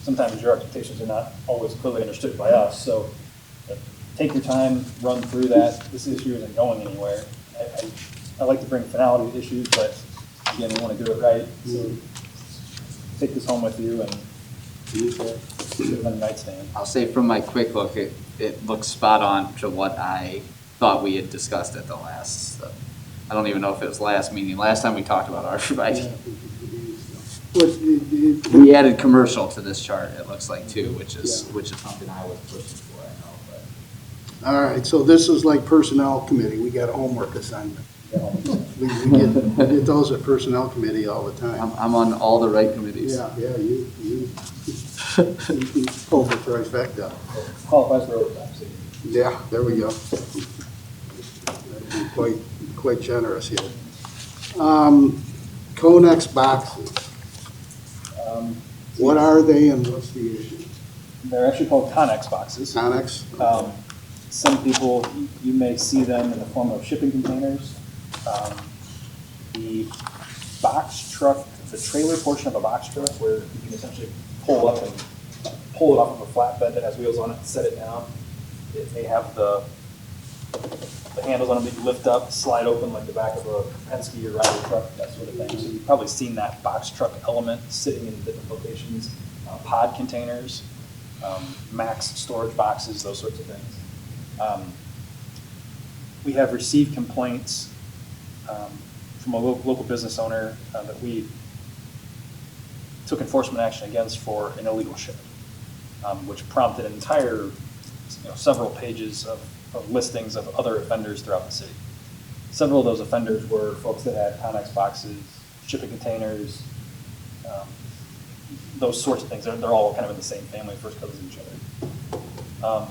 sometimes your expectations are not always clearly understood by us. So take your time, run through that. This issue isn't going anywhere. I like to bring finality to issues, but again, we want to do it right. So take this home with you and use it. Should have been a nightstand. I'll say from my quick look, it looks spot on to what I thought we had discussed at the last, I don't even know if it was last meeting, last time we talked about arborvitae. We added commercial to this chart, it looks like too, which is something I was pushing for, I know, but. All right, so this is like personnel committee, we got a homework assignment. We get those at personnel committee all the time. I'm on all the right committees. Yeah, you pulled the trifecta. Qualifies for overtime, see. Yeah, there we go. Quite generous here. Conex boxes, what are they and what's the issue? They're actually called Connex boxes. Conex? Some people, you may see them in the form of shipping containers. The box truck, the trailer portion of a box truck where you can essentially pull up and pull it off of a flatbed that has wheels on it, set it down. They have the handles on them that you lift up, slide open like the back of a Penske or Riley truck, that sort of thing. So you've probably seen that box truck element sitting in different locations. Pod containers, max storage boxes, those sorts of things. We have received complaints from a local business owner that we took enforcement action against for an illegal ship, which prompted an entire, several pages of listings of other offenders throughout the city. Several of those offenders were folks that had Connex boxes, shipping containers, those sorts of things. They're all kind of in the same family, first cousins of each other.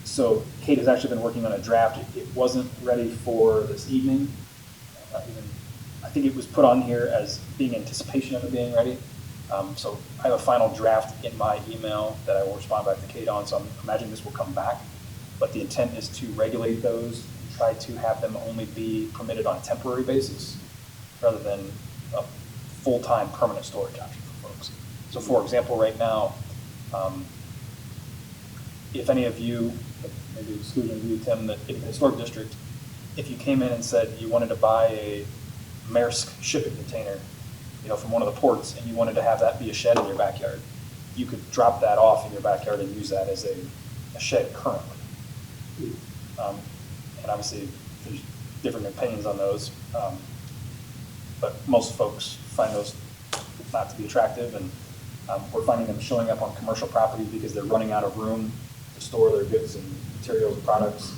So Kate has actually been working on a draft. It wasn't ready for this evening. I think it was put on here as being anticipation of it being ready. So I have a final draft in my email that I will respond back to Kate on, so I'm imagining this will come back. But the intent is to regulate those, and try to have them only be permitted on a temporary basis rather than a full-time permanent storage option for folks. So for example, right now, if any of you, maybe excluding you, Tim, that in the historic district, if you came in and said you wanted to buy a Maersk shipping container, from one of the ports, and you wanted to have that be a shed in your backyard, you could drop that off in your backyard and use that as a shed currently. And obviously, there's different opinions on those, but most folks find those not to be attractive, and we're finding them showing up on commercial property because they're running out of room to store their goods and materials and products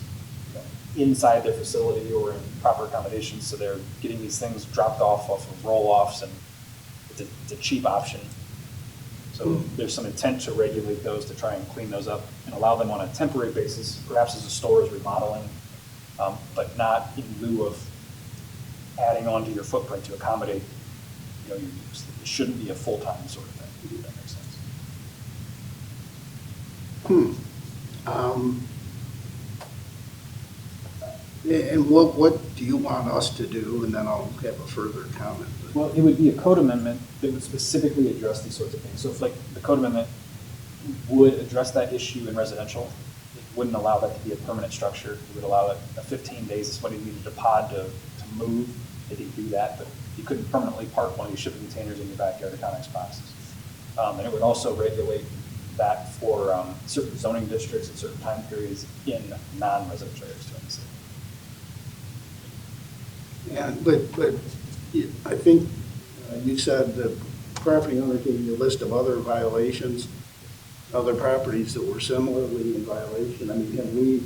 inside their facility or in proper accommodations, so they're getting these things dropped off of roll-offs, and it's a cheap option. So there's some intent to regulate those, to try and clean those up and allow them on a temporary basis, perhaps as a store is remodeling, but not in lieu of adding on to your footprint to accommodate your use. It shouldn't be a full-time sort of thing, if that makes sense. And what do you want us to do? And then I'll have a further comment. Well, it would be a code amendment that would specifically address these sorts of things. So if the code amendment would address that issue in residential, it wouldn't allow that to be a permanent structure. It would allow it 15 days if somebody needed a pod to move, they could do that, but you couldn't permanently park one of your shipping containers in your backyard or Connex boxes. And it would also regulate that for certain zoning districts at certain time periods in non-residential areas throughout the city. Yeah, but I think you said the property owner gave you a list of other violations, other properties that were similarly in violation. I mean,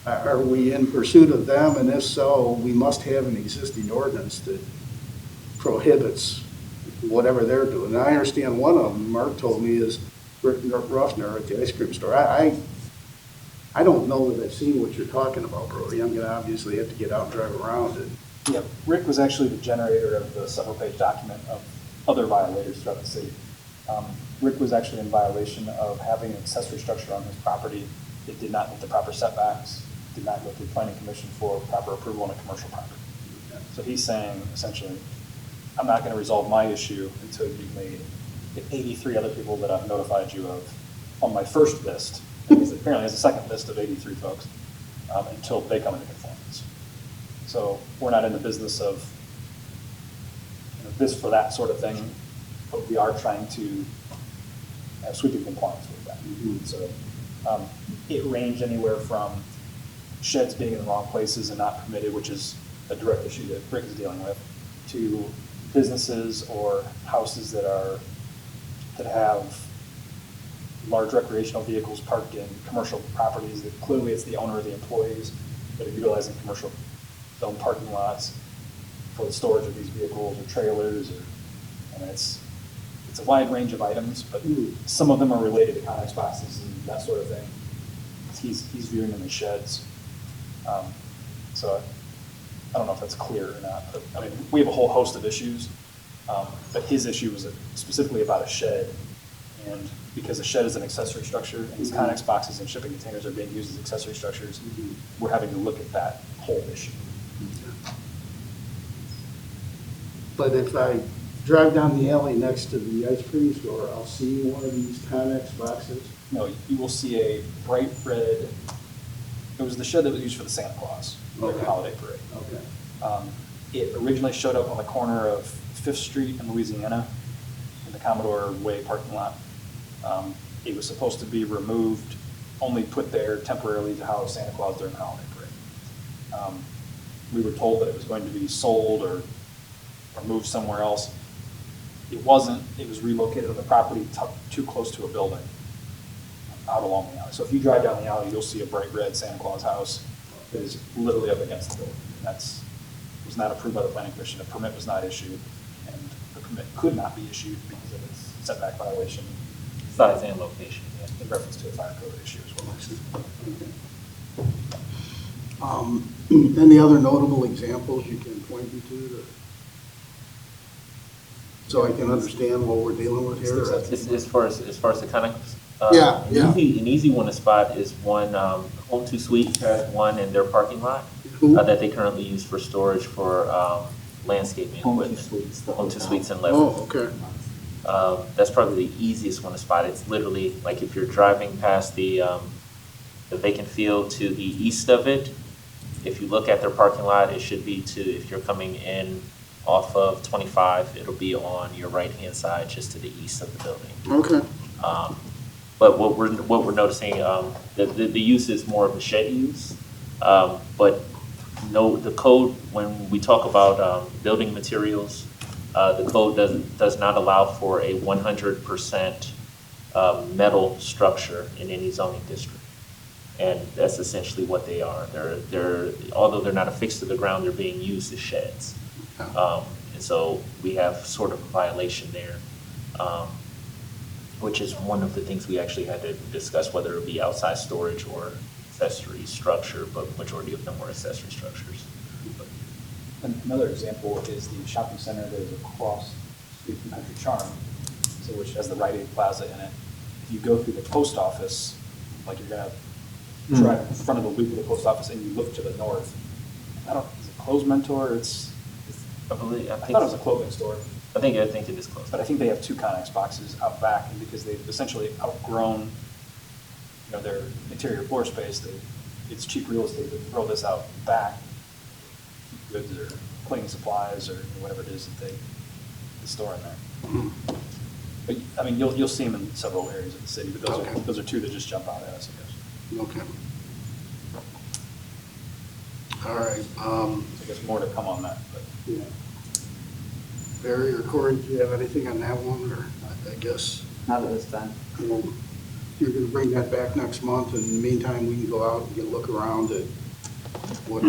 are we in pursuit of them? And if so, we must have an existing ordinance that prohibits whatever they're doing. And I understand one of them, Mark told me, is Rick Ruffner at the ice cream store. I don't know that I've seen what you're talking about, Brody. I'm going to obviously have to get out and drive around it. Yeah, Rick was actually the generator of the several-page document of other violators throughout the city. Rick was actually in violation of having an accessory structure on his property that did not meet the proper setbacks, did not go through planning commission for proper approval on a commercial property. So he's saying, essentially, I'm not going to resolve my issue until you've made the 83 other people that I've notified you of on my first list. And he apparently has a second list of 83 folks until they come into conformance. So we're not in the business of this for that sort of thing, but we are trying to have sweeping compliance with that. So it ranged anywhere from sheds being in the wrong places and not permitted, which is a direct issue that Rick is dealing with, to businesses or houses that have large recreational vehicles parked in commercial properties that clearly it's the owner or the employees that are utilizing commercial zone parking lots for the storage of these vehicles or trailers, and it's a wide range of items, but some of them are related to Connex boxes and that sort of thing. He's viewing them as sheds. So I don't know if that's clear or not, but I mean, we have a whole host of issues, but his issue was specifically about a shed, and because a shed is an accessory structure, and these Connex boxes and shipping containers are being used as accessory structures, we're having to look at that whole issue. But if I drive down the alley next to the ice cream store, I'll see one of these Connex boxes. No, you will see a bright red, it was the shed that was used for the Santa Claus, like the holiday parade. Okay. It originally showed up on the corner of 5th Street in Louisiana, in the Commodore Way parking lot. It was supposed to be removed, only put there temporarily to house Santa Claus during the holiday parade. We were told that it was going to be sold or moved somewhere else. It wasn't. It was relocated on the property too close to a building out along the alley. So if you drive down the alley, you'll see a bright red Santa Claus house that is literally up against the building. Was not approved by the planning commission. A permit was not issued, and the permit could not be issued because of its setback violation. Size and location, yeah. In reference to a fire code issue as well. Any other notable examples you can point me to, so I can understand what we're dealing with here? As far as the Connex, Yeah. An easy one to spot is one, Home 2 Suites has one in their parking lot that they currently use for storage for landscaping equipment. Home 2 Suites in Lebanon. Oh, okay. That's probably the easiest one to spot. It's literally like if you're driving past the vacant field to the east of it, if you look at their parking lot, it should be if you're coming in off of 25, it'll be on your right-hand side, just to the east of the building. Okay. But what we're noticing, the use is more of a shed use, but no, the code, when we talk about building materials, the code does not allow for a 100% metal structure in any zoning district. And that's essentially what they are. Although they're not affixed to the ground, they're being used as sheds. And so we have sort of a violation there, which is one of the things we actually had to discuss, whether it be outside storage or accessory structure, but majority of them were accessory structures. Another example is the shopping center that is across the street from Country Charm, so which has the Rite Aid Plaza in it. If you go through the post office, like you're gonna drive in front of the loop of the post office and you look to the north, is it Clothes Mentor? I thought it was a clothing store. I think it is close. But I think they have two Connex boxes out back, and because they've essentially outgrown, their interior floor space, it's cheap real estate to throw this out back, goods or cleaning supplies or whatever it is that they store in there. But I mean, you'll see them in several areas of the city, but those are two that just jump out at us, I guess. Okay. All right. So I guess more to come on that, but. Yeah. Barry or Corey, do you have anything on that one, or I guess? Not at this time. Well, you're gonna bring that back next month, and in the meantime, we can go out and get a look around at what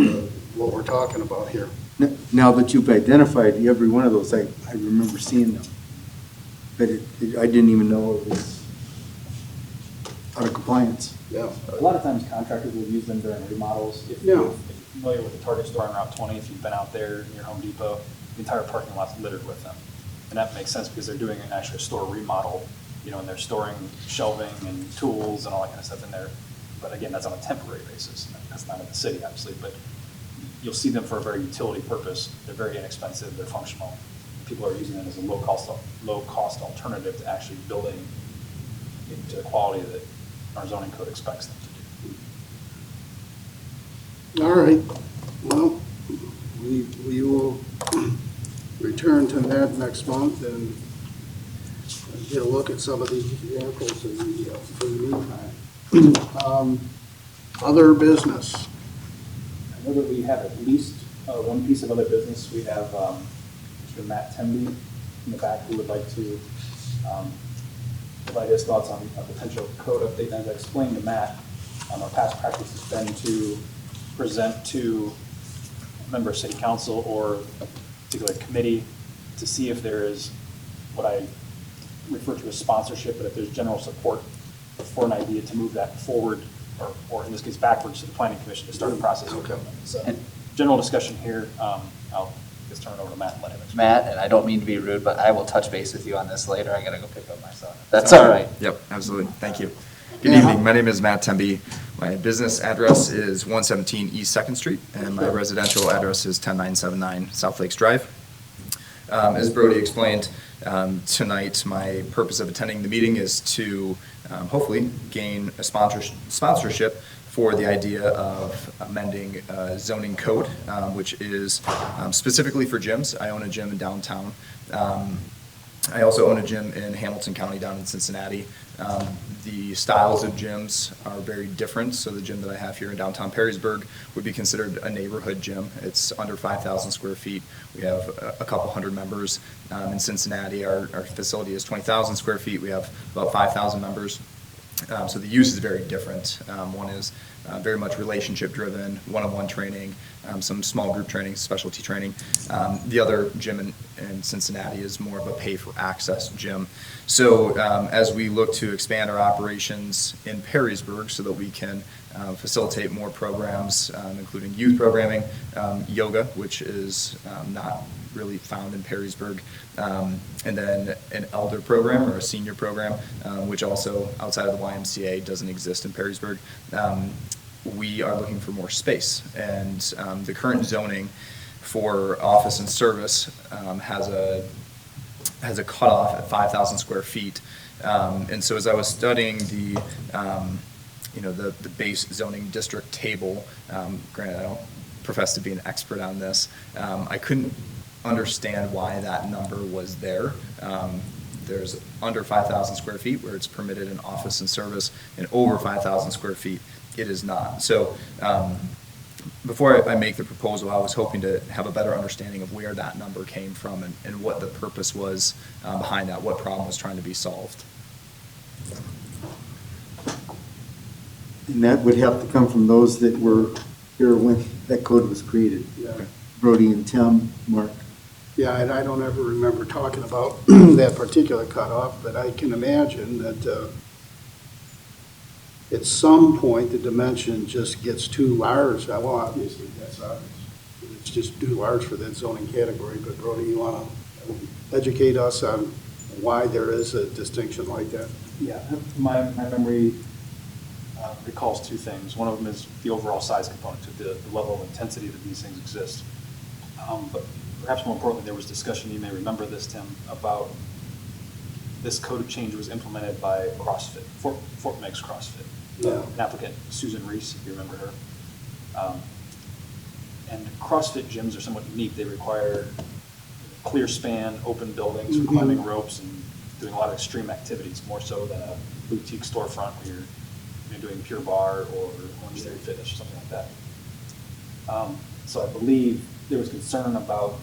we're talking about here. Now that you've identified every one of those, I remember seeing them. But I didn't even know it was out of compliance. Yeah. A lot of times contractors will use them during remodels. If you're familiar with the Target store on Route 20, if you've been out there near Home Depot, the entire parking lot's littered with them. And that makes sense because they're doing an actual store remodel, and they're storing shelving and tools and all that kind of stuff in there. But again, that's on a temporary basis. That's not in the city, obviously, but you'll see them for a very utility purpose. They're very inexpensive, they're functional. People are using them as a low-cost alternative to actually building to the quality that our zoning code expects them to do. All right. Well, we will return to that next month, and get a look at some of these examples in the meantime. Other business. I know that we have at least one piece of other business. We have Mr. Matt Temby in the back who would like to provide his thoughts on a potential code update. And as I explained to Matt, our past practice has been to present to a member of city council or a particular committee to see if there is what I refer to as sponsorship, but if there's general support for an idea to move that forward, or in this case backwards to the planning commission to start a process. Okay. So general discussion here. I'll just turn it over to Matt and let him explain. Matt, and I don't mean to be rude, but I will touch base with you on this later. I gotta go pick up my son. That's all right. Yep, absolutely. Thank you. Good evening. My name is Matt Temby. My business address is 117 East 2nd Street, and my residential address is 10979 South Lakes Drive. As Brody explained, tonight my purpose of attending the meeting is to hopefully gain a sponsorship for the idea of amending zoning code, which is specifically for gyms. I own a gym in downtown. I also own a gym in Hamilton County down in Cincinnati. The styles of gyms are very different. So the gym that I have here in downtown Perrysburg would be considered a neighborhood gym. It's under 5,000 square feet. We have a couple hundred members. In Cincinnati, our facility is 20,000 square feet. We have about 5,000 members. So the use is very different. One is very much relationship driven, one-on-one training, some small group training, specialty training. The other gym in Cincinnati is more of a pay-for-access gym. So as we look to expand our operations in Perrysburg so that we can facilitate more programs, including youth programming, yoga, which is not really found in Perrysburg, and then an elder program or a senior program, which also outside of the YMCA doesn't exist in Perrysburg. We are looking for more space, and the current zoning for office and service has a cutoff at 5,000 square feet. And so as I was studying the base zoning district table, granted I don't profess to be an expert on this, I couldn't understand why that number was there. There's under 5,000 square feet where it's permitted in office and service, and over 5,000 square feet it is not. So before I make the proposal, I was hoping to have a better understanding of where that number came from and what the purpose was behind that, what problem was trying to be solved. And that would have to come from those that were here when that code was created. Yeah. Brody and Tim, Mark. Yeah, and I don't ever remember talking about that particular cutoff, but I can imagine that at some point the dimension just gets too large. Well, obviously, that's obvious. It's just too large for that zoning category. But Brody, you want to educate us on why there is a distinction like that? Yeah, my memory recalls two things. One of them is the overall size component, to the level of intensity that these things exist. But perhaps more importantly, there was discussion, you may remember this, Tim, about this code change was implemented by CrossFit, Fort Meigs CrossFit. Yeah. An applicant, Susan Reese, if you remember her. And CrossFit gyms are somewhat unique. They require clear span, open buildings for climbing ropes and doing a lot of extreme activities, more so than a boutique storefront where you're doing Pure Barre or Orange Theory Fitness or something like that. So I believe there was concern about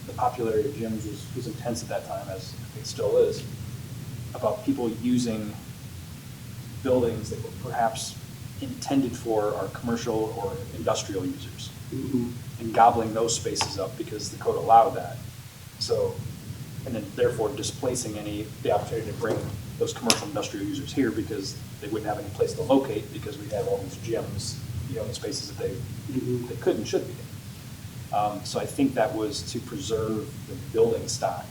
the popularity of gyms was intense at that time, as I think still is, about people using buildings that were perhaps intended for our commercial or industrial users, and gobbling those spaces up because the code allowed that. So, and then therefore displacing the opportunity to bring those commercial industrial users here because they wouldn't have any place to locate because we have all these gyms, in spaces that they could and should be in. So I think that was to preserve the building stock.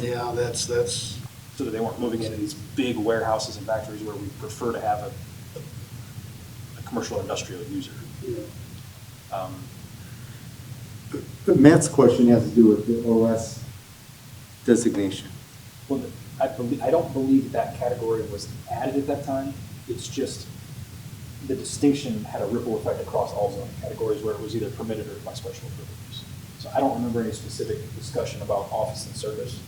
Yeah, that's. So that they weren't moving into these big warehouses and factories where we prefer to have a commercial industrial user. Yeah. But Matt's question has to do with the OS designation. Well, I don't believe that category was added at that time. It's just the distinction had a ripple effect across all zoning categories where it was either permitted or by special privileges. So I don't remember any specific discussion about office and service.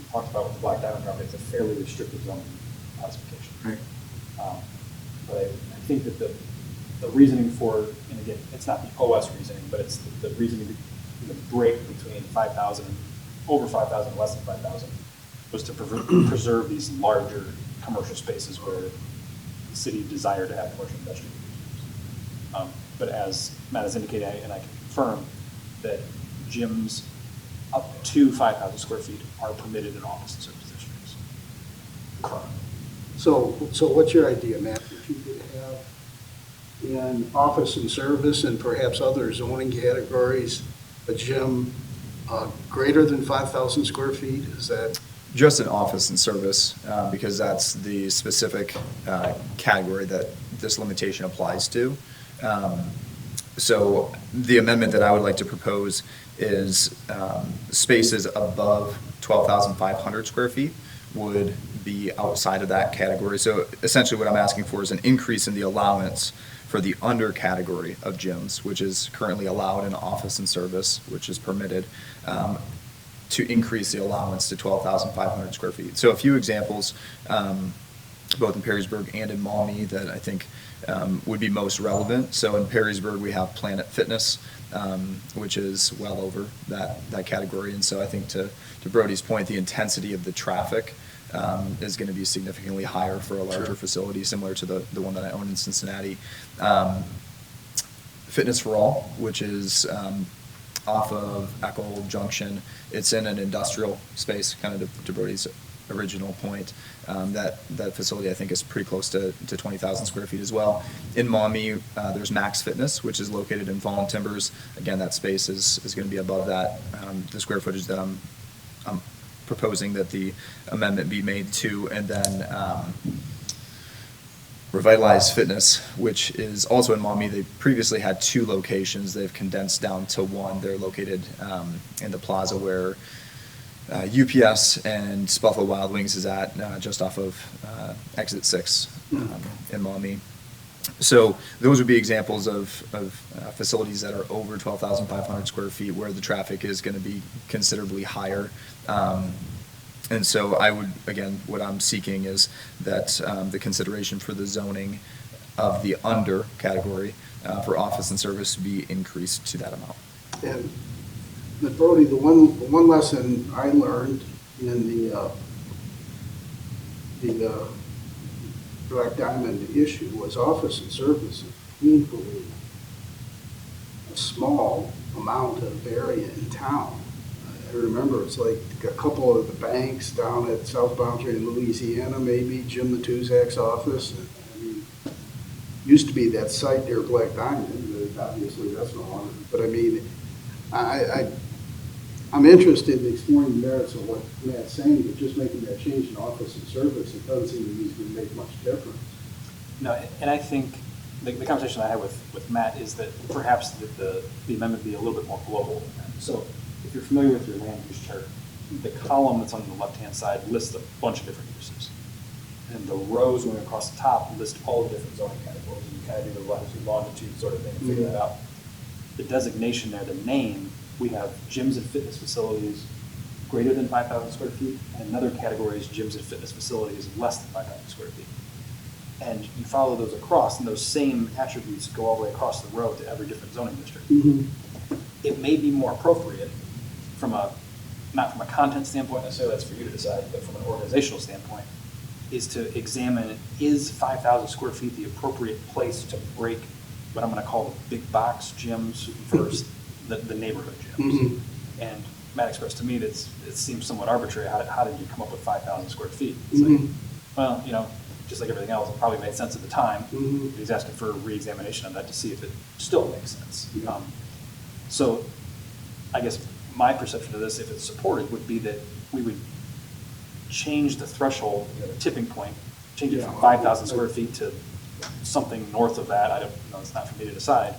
we talked about with the Black Diamond property, it's a fairly restrictive zoning classification. Right. But I think that the reasoning for, and again, it's not the OS reasoning, but it's the reasoning, the break between 5,000, over 5,000, less than 5,000, was to preserve these larger commercial spaces where the city desired to have commercial industrial use. But as Matt has indicated, and I can confirm, that gyms up to 5,000 square feet are permitted in office and service districts. Currently. So what's your idea, Matt, that you could have in office and service and perhaps other zoning categories, a gym greater than 5,000 square feet? Is that? Just in office and service, because that's the specific category that this limitation applies to. So the amendment that I would like to propose is spaces above 12,500 square feet would be outside of that category. So essentially what I'm asking for is an increase in the allowance for the under category of gyms, which is currently allowed in office and service, which is permitted, to increase the allowance to 12,500 square feet. So a few examples, both in Perrysburg and in Maumee, that I think would be most relevant. So in Perrysburg, we have Planet Fitness, which is well over that category. And so I think to Brody's point, the intensity of the traffic is going to be significantly higher for a larger facility, similar to the one that I own in Cincinnati. Fitness for All, which is off of Eckel Junction. It's in an industrial space, kind of to Brody's original point. That facility, I think, is pretty close to 20,000 square feet as well. In Maumee, there's Max Fitness, which is located in Fallen Timbers. Again, that space is going to be above that. The square footage that I'm proposing that the amendment be made to. And then Revitalize Fitness, which is also in Maumee. They previously had 2 locations. They've condensed down to 1. They're located in the plaza where UPS and Buffalo Wild Wings is at, just off of Exit 6 in Maumee. So those would be examples of facilities that are over 12,500 square feet where the traffic is going to be considerably higher. And so I would, again, what I'm seeking is that the consideration for the zoning of the under category for office and service be increased to that amount. And but Brody, the one lesson I learned in the Black Diamond issue was office and service is painfully a small amount of area in town. I remember it's like a couple of the banks down at South Boundary in Louisiana, maybe Jim Matuzak's office. I mean, used to be that site near Black Diamond. Obviously, that's no longer. But I mean, I'm interested in exploring the merits of what Matt's saying, but just making that change in office and service, it doesn't seem to me to make much difference. No, and I think the conversation I had with Matt is that perhaps the amendment be a little bit more global than that. So if you're familiar with your land use chart, the column that's on the left-hand side lists a bunch of different uses. And the rows going across the top list all the different zoning categories. And you kind of do the latitude, longitude sort of thing and figure that out. The designation there, the name, we have gyms and fitness facilities greater than 5,000 square feet, and another category is gyms and fitness facilities less than 5,000 square feet. And you follow those across, and those same attributes go all the way across the road to every different zoning district. Mm-hmm. It may be more appropriate not from a content standpoint necessarily, that's for you to decide, but from an organizational standpoint, is to examine, is 5,000 square feet the appropriate place to break what I'm going to call the big box gyms versus the neighborhood gyms? Mm-hmm. And Matt expressed to me that it seems somewhat arbitrary. How did you come up with 5,000 square feet? It's Mm-hmm. like, well, just like everything else, it probably made sense at the time. Mm-hmm. But he's asking for a re-examination of that to see if it still makes sense. Yeah. So I guess my perception of this, if it's supported, would be that we would change the threshold, the tipping point, change it from 5,000 square feet to something north of that. I don't know, it's not for me to decide,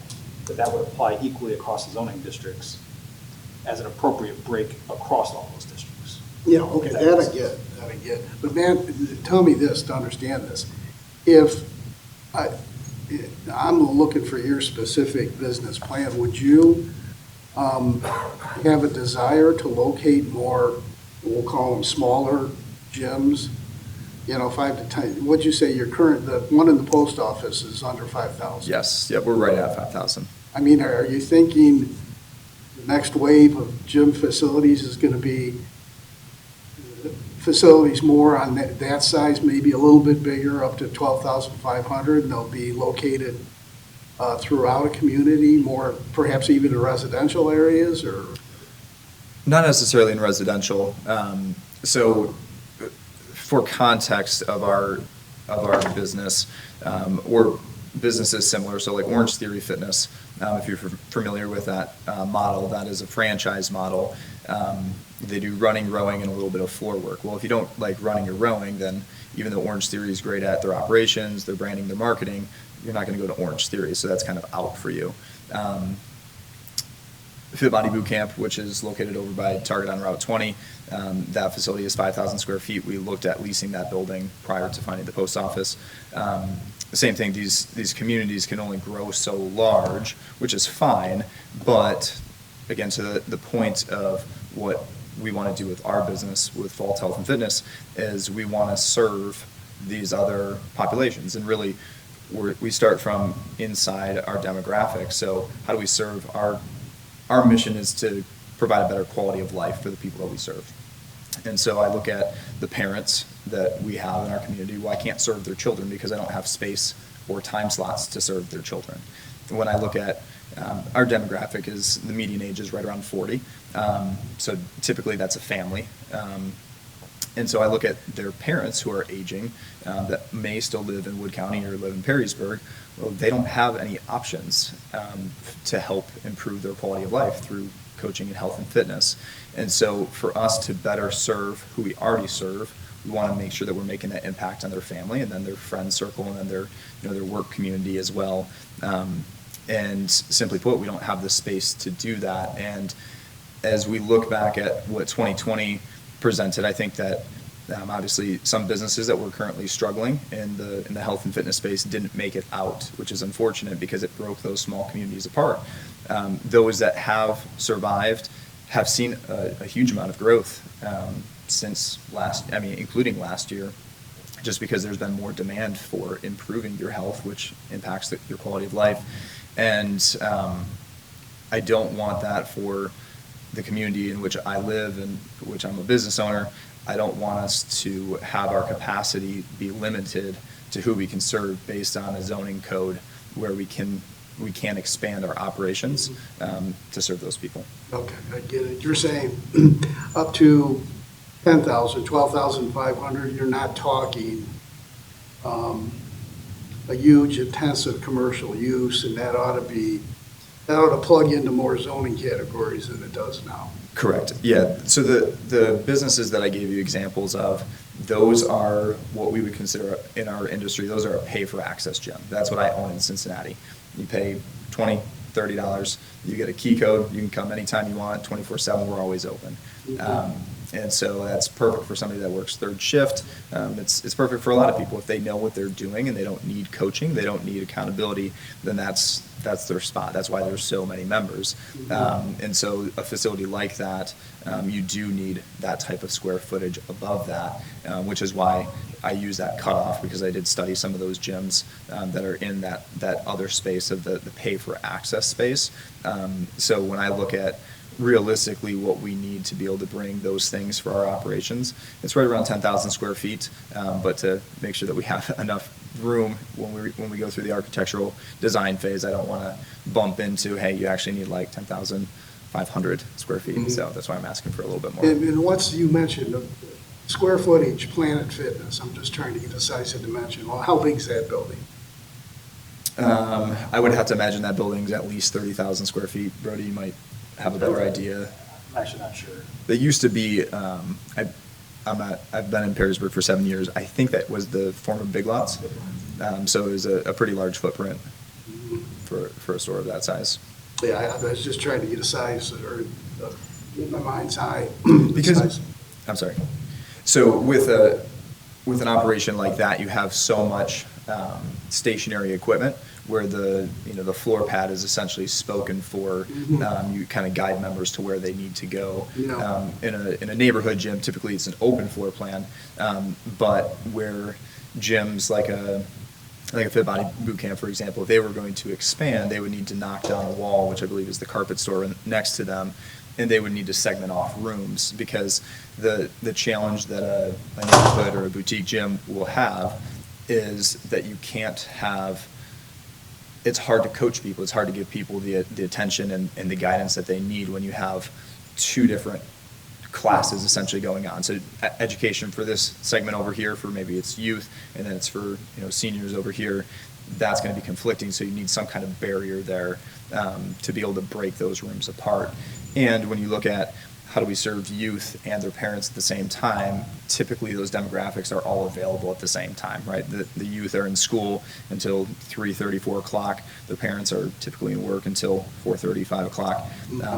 but that would apply equally across the zoning districts as an appropriate break across all those districts. Yeah, okay, that I get. But man, tell me this to understand this. If I'm looking for your specific business plan, would you have a desire to locate more we'll call them smaller gyms, 5 to 10, what'd you say your current, the one in the post office is under 5,000? Yes, yep, we're right at 5,000. I mean, are you thinking the next wave of gym facilities is going to be facilities more on that size, maybe a little bit bigger, up to 12,500, and they'll be located throughout a community, more perhaps even in residential areas, or? Not necessarily in residential. So for context of our business, or businesses similar, so like Orange Theory Fitness, if you're familiar with that model, that is a franchise model. They do running, rowing, and a little bit of floor work. Well, if you don't like running or rowing, then even though Orange Theory is great at their operations, their branding, their marketing, you're not going to go to Orange Theory, so that's kind of out for you. Fit Body Boot Camp, which is located over by Target on Route 20, that facility is 5,000 square feet. We looked at leasing that building prior to finding the post office. Same thing, these communities can only grow so large, which is fine, but again, to the point of what we want to do with our business, with Vault Health and Fitness, is we want to serve these other populations. And really, we start from inside our demographic. So how do we serve our mission is to provide a better quality of life for the people that we serve. And so I look at the parents that we have in our community. Well, I can't serve their children because I don't have space or time slots to serve their children. When I look at our demographic, is the median age is right around 40. So typically that's a family. And so I look at their parents who are aging, that may still live in Wood County or live in Perrysburg. Well, they don't have any options to help improve their quality of life through coaching and health and fitness. And so for us to better serve who we already serve, we want to make sure that we're making that impact on their family and then their friend circle and then their work community as well. And simply put, we don't have the space to do that. And as we look back at what 2020 presented, I think that obviously some businesses that were currently struggling in the health and fitness space didn't make it out, which is unfortunate because it broke those small communities apart. Those that have survived have seen a huge amount of growth since including last year, just because there's been more demand for improving your health, which impacts your quality of life. And I don't want that for the community in which I live and which I'm a business owner. I don't want us to have our capacity be limited to who we can serve based on a zoning code where we can expand our operations to serve those people. Okay, I get it. You're saying up to 10,000, 12,500, you're not talking a huge intensive commercial use, and that ought to plug into more zoning categories than it does now. Correct. Yeah. So the businesses that I gave you examples of, those are what we would consider in our industry, those are a pay-for-access gym. That's what I own in Cincinnati. You pay $20, $30, you get a key code, you can come anytime you want, 24/7, we're always open. And so that's perfect for somebody that works third shift. It's perfect for a lot of people. If they know what they're doing and they don't need coaching, they don't need accountability, then that's their spot. That's why there's so many members. And so a facility like that, you do need that type of square footage above that, which is why I use that cutoff, because I did study some of those gyms that are in that other space of the pay for access space. So when I look at realistically what we need to be able to bring those things for our operations, it's right around 10,000 square feet, but to make sure that we have enough room when we go through the architectural design phase, I don't want to bump into, hey, you actually need like 10,500 square feet. Mm-hmm. So that's why I'm asking for a little bit more. And you mentioned square footage, Planet Fitness. I'm just trying to get a size and dimension. Well, how big is that building? I would have to imagine that building's at least 30,000 square feet. Brody, you might have a better idea. I'm actually not sure. They used to be, I've been in Perrysburg for 7 years. I think that was the former Big Lots. So it was a pretty large footprint for a store of that size. Yeah, I was just trying to get a size, or in my mind's eye. Because, I'm sorry. So with an operation like that, you have so much stationary equipment. where the floor pad is essentially spoken for. You kind of guide members to where they need to go. Yeah. In a neighborhood gym, typically it's an open floor plan, but where gyms like a Fit Body Boot Camp, for example, if they were going to expand, they would need to knock down a wall, which I believe is the carpet store next to them, and they would need to segment off rooms, because the challenge that a neighborhood or a boutique gym will have is that you can't have, it's hard to coach people, it's hard to give people the attention and the guidance that they need when you have two different classes essentially going on. So education for this segment over here, for maybe it's youth, and then it's for seniors over here, that's going to be conflicting. So you need some kind of barrier there to be able to break those rooms apart. And when you look at how do we serve youth and their parents at the same time, typically those demographics are all available at the same time, right? The youth are in school until 3:30, 4 o'clock. Their parents are typically in work until 4:30, 5 o'clock.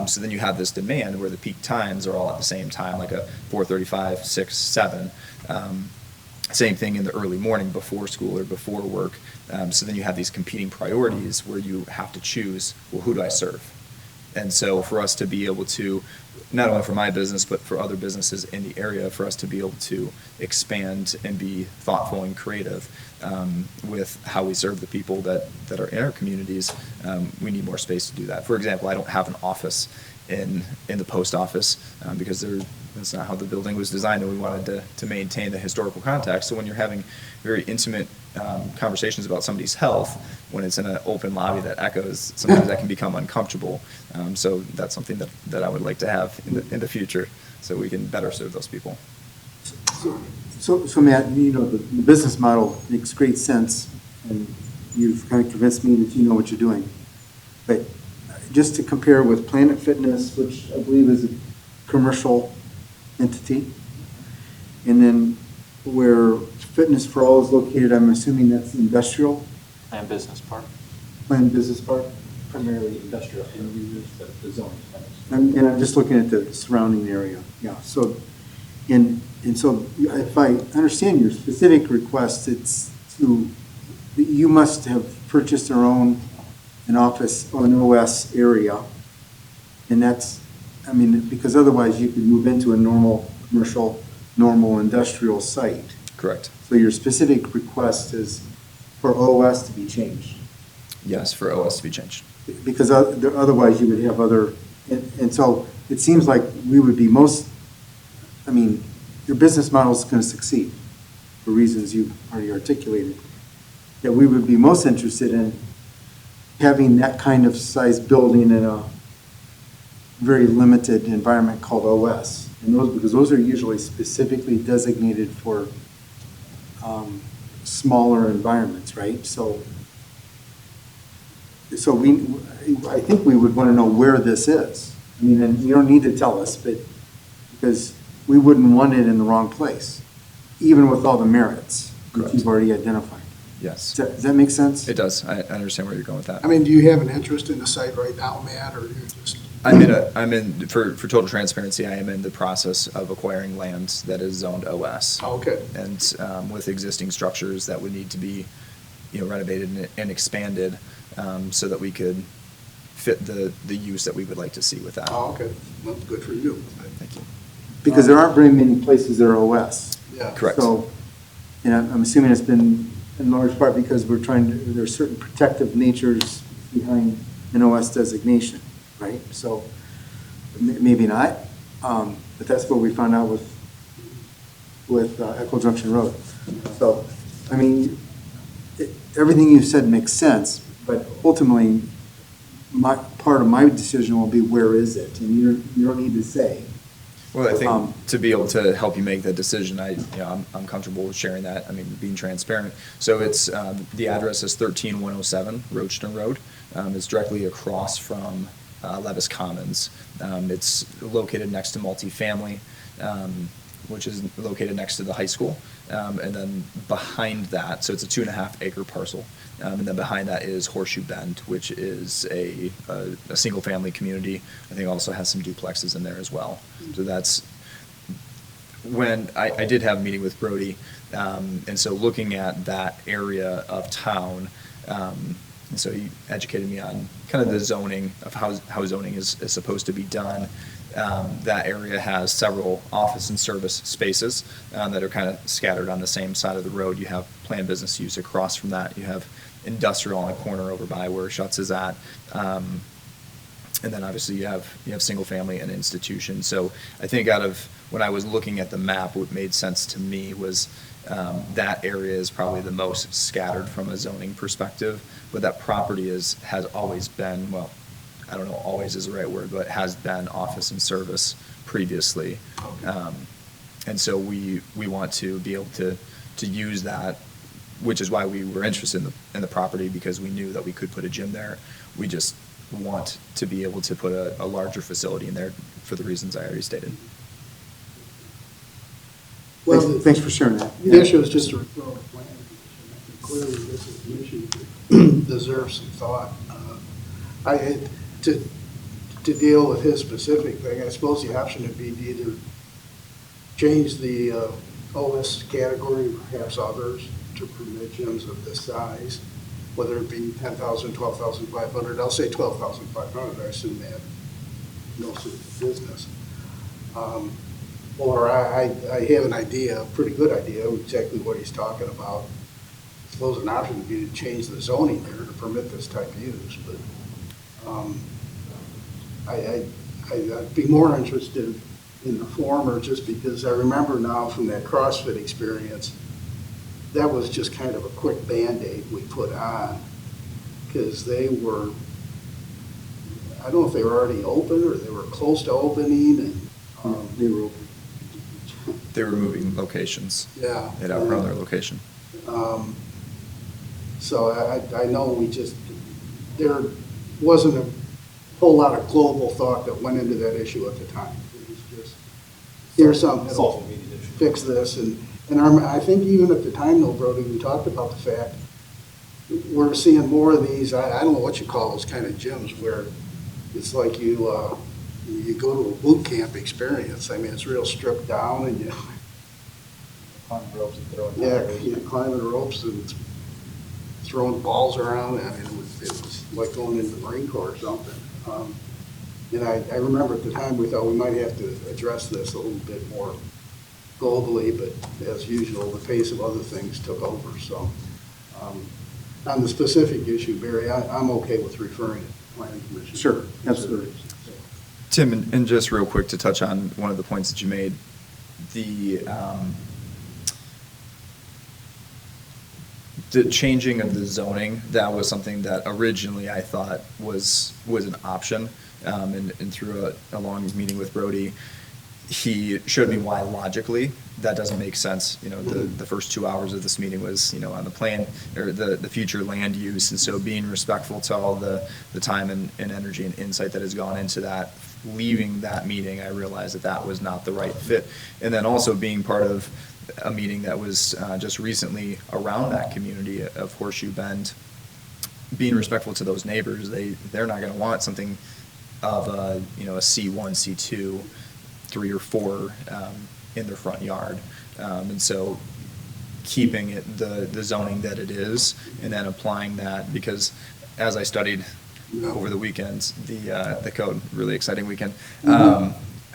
So then you have this demand where the peak times are all at the same time, like a 4:35, 6, 7. Same thing in the early morning before school or before work. So then you have these competing priorities where you have to choose, well, who do I serve? And so for us to be able to, not only for my business, but for other businesses in the area, for us to be able to expand and be thoughtful and creative with how we serve the people that are in our communities, we need more space to do that. For example, I don't have an office in the post office because that's not how the building was designed, and we wanted to maintain the historical context. So when you're having very intimate conversations about somebody's health, when it's in an open lobby that echoes, sometimes that can become uncomfortable. So that's something that I would like to have in the future, so we can better serve those people. So Matt, the business model makes great sense, and you've kind of convinced me that you know what you're doing. But just to compare with Planet Fitness, which I believe is a commercial entity, and then where Fitness for All is located, I'm assuming that's industrial, Planned Business Park. planned business park. Primarily industrial end users, but the zoning is And I'm just looking at the surrounding area, yeah, so, and so if I understand your specific request, it's you must have purchased or own an office or an OS area, and that's, because otherwise you could move into a normal commercial, normal industrial site. Correct. So your specific request is for OS to be changed? Yes, for OS to be changed. Because otherwise you would have other, and so it seems like we would be your business model is going to succeed for reasons you've already articulated, that we would be most interested in having that kind of size building in a very limited environment called OS. And because those are usually specifically designated for smaller environments, right? So I think we would want to know where this is. And you don't need to tell us, but because we wouldn't want it in the wrong place, even with all the merits that you've already identified. Yes. Does that make sense? It does. I understand where you're going with that. Do you have an interest in the site right now, Matt, or you're just? For total transparency, I am in the process of acquiring land that is zoned OS. Okay. And with existing structures that would need to be, renovated and expanded so that we could fit the use that we would like to see with that. Oh, okay. Well, good for you. Thank you. Because there aren't very many places that are OS. Yeah. Correct. So, I'm assuming it's been in large part because there's certain protective natures behind an OS designation, right? So, maybe not, but that's what we found out with Echo Junction Road. So, everything you've said makes sense, but ultimately, part of my decision will be where is it, and you don't need to say. Well, I think to be able to help you make that decision, I'm comfortable with sharing that. Being transparent. So it's the address is 13107 Roachton Road. It's directly across from Levis Commons. It's located next to multifamily, which is located next to the high school. And then behind that, so it's a 2.5 acre parcel. And then behind that is Horseshoe Bend, which is a single family community. I think also has some duplexes in there as well. So that's when I did have a meeting with Brody. And so looking at that area of town, And so he educated me on kind of the zoning of how zoning is supposed to be done. That area has several office and service spaces that are kind of scattered on the same side of the road. You have planned business use across from that. You have industrial on a corner over by where Schutz is at. And then obviously you have single family and institution. So I think out of when I was looking at the map, what made sense to me was that area is probably the most scattered from a zoning perspective, but that property has always been, well, I don't know, always is the right word, but has been office and service previously. And so we want to be able to use that, which is why we were interested in the property, because we knew that we could put a gym there. We just want to be able to put a larger facility in there for the reasons I already stated. Well, Thanks for sharing that. The issue is just a referral to planning commission. I think clearly this is an issue that deserves some thought. To deal with his specific thing, I suppose the option would be to either change the OS category, perhaps others, to permit gyms of this size, whether it be 10,000, 12,500. I'll say 12,500. I assume they have no sort of business. Or I have an idea, a pretty good idea, of exactly what he's talking about. I suppose an option would be to change the zoning there to permit this type of use, but I'd be more interested in the former, just because I remember now from that CrossFit experience, that was just kind of a quick Band-Aid we put on, because they were, I don't know if they were already open or they were close to opening, and They were open. They were moving locations. Yeah. They'd outgrown their location. So I know there wasn't a whole lot of global thought that went into that issue at the time. It was just, here's something that'll fix this. And I think even at the time though, Brody, we talked about the fact we're seeing more of these, I don't know what you call those kind of gyms, where it's like you go to a boot camp experience. I mean, it's real stripped down, and Climbing ropes and throwing climbing ropes and throwing balls around. I mean, it was like going into the Marine Corps or something. And I remember at the time we thought we might have to address this a little bit more globally, but as usual, the pace of other things took over. So on the specific issue, Barry, I'm okay with referring it to Planning Commission. Sure, absolutely. Tim, and just real quick to touch on one of the points that you made, the changing of the zoning, that was something that originally I thought was an option. And through a long meeting with Brody, he showed me why logically that doesn't make sense. You know, the first 2 hours of this meeting was, on the plan or the future land use. And so being respectful to all the time and energy and insight that has gone into that, leaving that meeting, I realized that was not the right fit. And then also being part of a meeting that was just recently around that community of Horseshoe Bend, being respectful to those neighbors, they're not going to want something of a C1, C2, 3 or 4 in their front yard. And so keeping it the zoning that it is, and then applying that, because as I studied over the weekends, the code, really exciting weekend,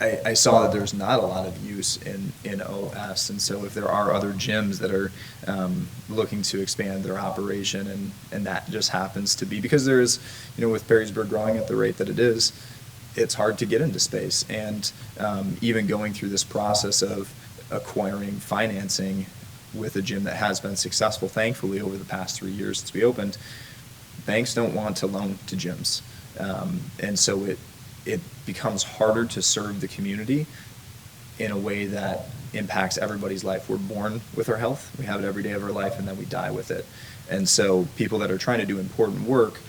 I saw that there's not a lot of use in OS. And so if there are other gyms that are looking to expand their operation, and that just happens to be, because there is, with Perrysburg growing at the rate that it is, it's hard to get into space. And even going through this process of acquiring financing with a gym that has been successful, thankfully, over the past 3 years since we opened, banks don't want to loan to gyms. And so it becomes harder to serve the community in a way that impacts everybody's life. We're born with our health, we have it every day of our life, and then we die with it. And so people that are trying to do important work,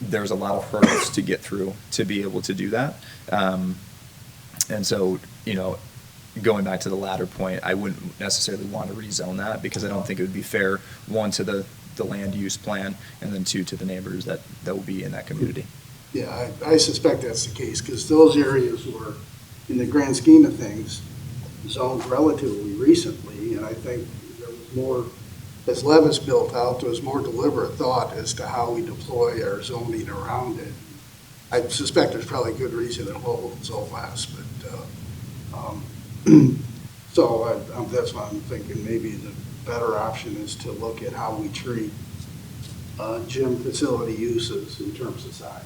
there's a lot of hurdles to get through to be able to do that. And so, going back to the latter point, I wouldn't necessarily want to rezone that, because I don't think it would be fair, one, to the land use plan, and then 2, to the neighbors that will be in that community. Yeah, I suspect that's the case, because those areas were, in the grand scheme of things, zoned relatively recently, and I think there was more as Levis built out, there was more deliberate thought as to how we deploy our zoning around it. I suspect there's probably good reason it holds so fast, but, that's why I'm thinking maybe the better option is to look at how we treat gym facility uses in terms of size.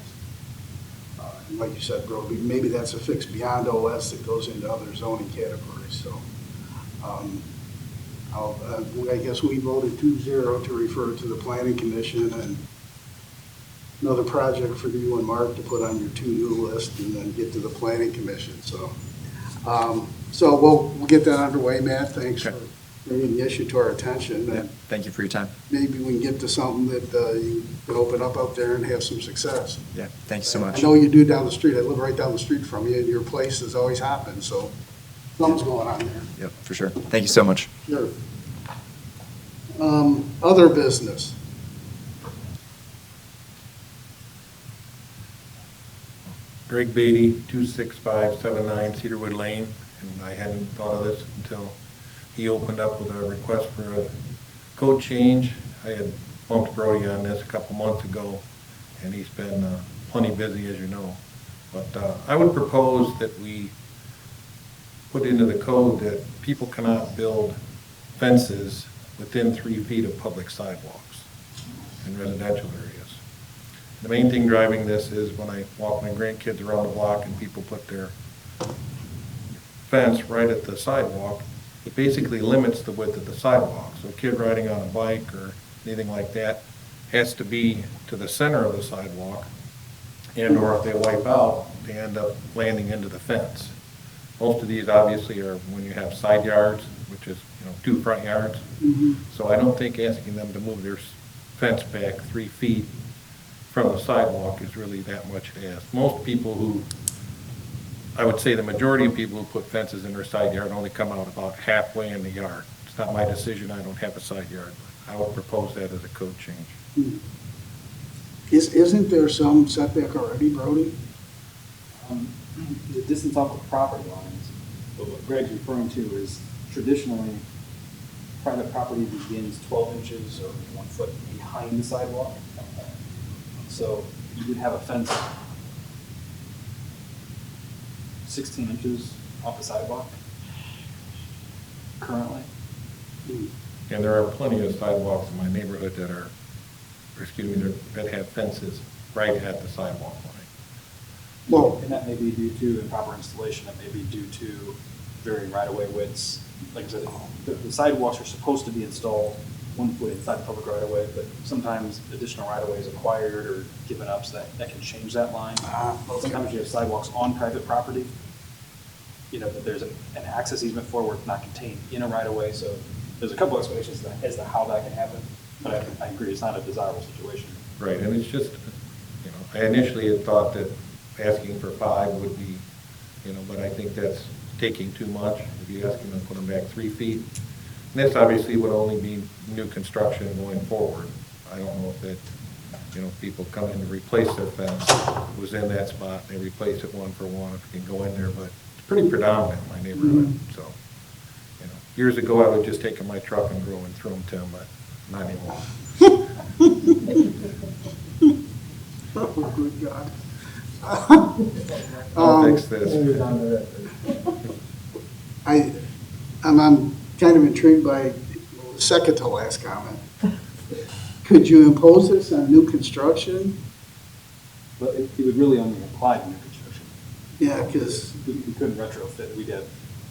And like you said, Brody, maybe that's a fix beyond OS that goes into other zoning categories, so. I guess we voted 2-0 to refer to the planning commission, and another project for you and Mark to put on your to-do list and then get to the planning commission, so. So we'll get that underway, Matt. Thanks Okay. for bringing the issue to our attention. Yeah, And thank you for your time. maybe we can get to something that you can open up out there and have some success. Yeah, thank you so I much. know you do down the street. I live right down the street from you, and your place is always hopping, so something's going on there. Yep, for sure. Thank you so much. Sure. Other business. Greg Beatty, 26579 Cedarwood Lane, and I hadn't thought of this until he opened up with a request for a code change. I had bumped Brody on this a couple months ago, and he's been plenty busy, as you know. But I would propose that we put into the code that people cannot build fences within 3 feet of public sidewalks in residential areas. The main thing driving this is when I walk my grandkids around the block and people put their fence right at the sidewalk, it basically limits the width of the sidewalk. So a kid riding on a bike or anything like that has to be to the center of the sidewalk, and or if they wipe out, they end up landing into the fence. Most of these obviously are when you have side yards, which is, 2 front yards. So I don't think asking them to move their fence back 3 feet from the sidewalk is really that much to ask. Most people I would say the majority of people who put fences in their side yard only come out about halfway in the yard. It's not my decision, I don't have a side yard, but I would propose that as a code change. Isn't there some setback already, Brody? The distance off of property lines, but what Greg's referring to is traditionally, private property begins 12 inches or 1 foot behind the sidewalk. So you would have a fence 16 inches off the sidewalk currently. And there are plenty of sidewalks in my neighborhood that that have fences right at the sidewalk line. Well, And that may be due to improper installation, it may be due to varying right-of-way widths. Like I said, the sidewalks are supposed to be installed 1 foot inside the public right-of-way, but sometimes additional right-of-way is acquired or given up, so that can change that line. Sometimes you have sidewalks on private property, that there's an access easement for where it's not contained in a right-of-way, so there's a couple explanations as to how that can happen, but I agree, it's not a desirable situation. Right, and it's just, I initially had thought that asking for 5 would be, but I think that's taking too much. If you ask them to put them back 3 feet, and this obviously would only be new construction going forward. I don't know if that, people come in to replace their fence, it was in that spot, they replace it 1 for 1, if you can go in there, but it's pretty predominant in my neighborhood, so. Years ago, I would just take in my truck and go and throw them to them, but not anymore. oh, good God. I'll fix this. I'm kind of intrigued by the second to last comment. Could you impose this on new construction? But it would really only apply to new construction. Yeah, because, We couldn't retrofit, we did.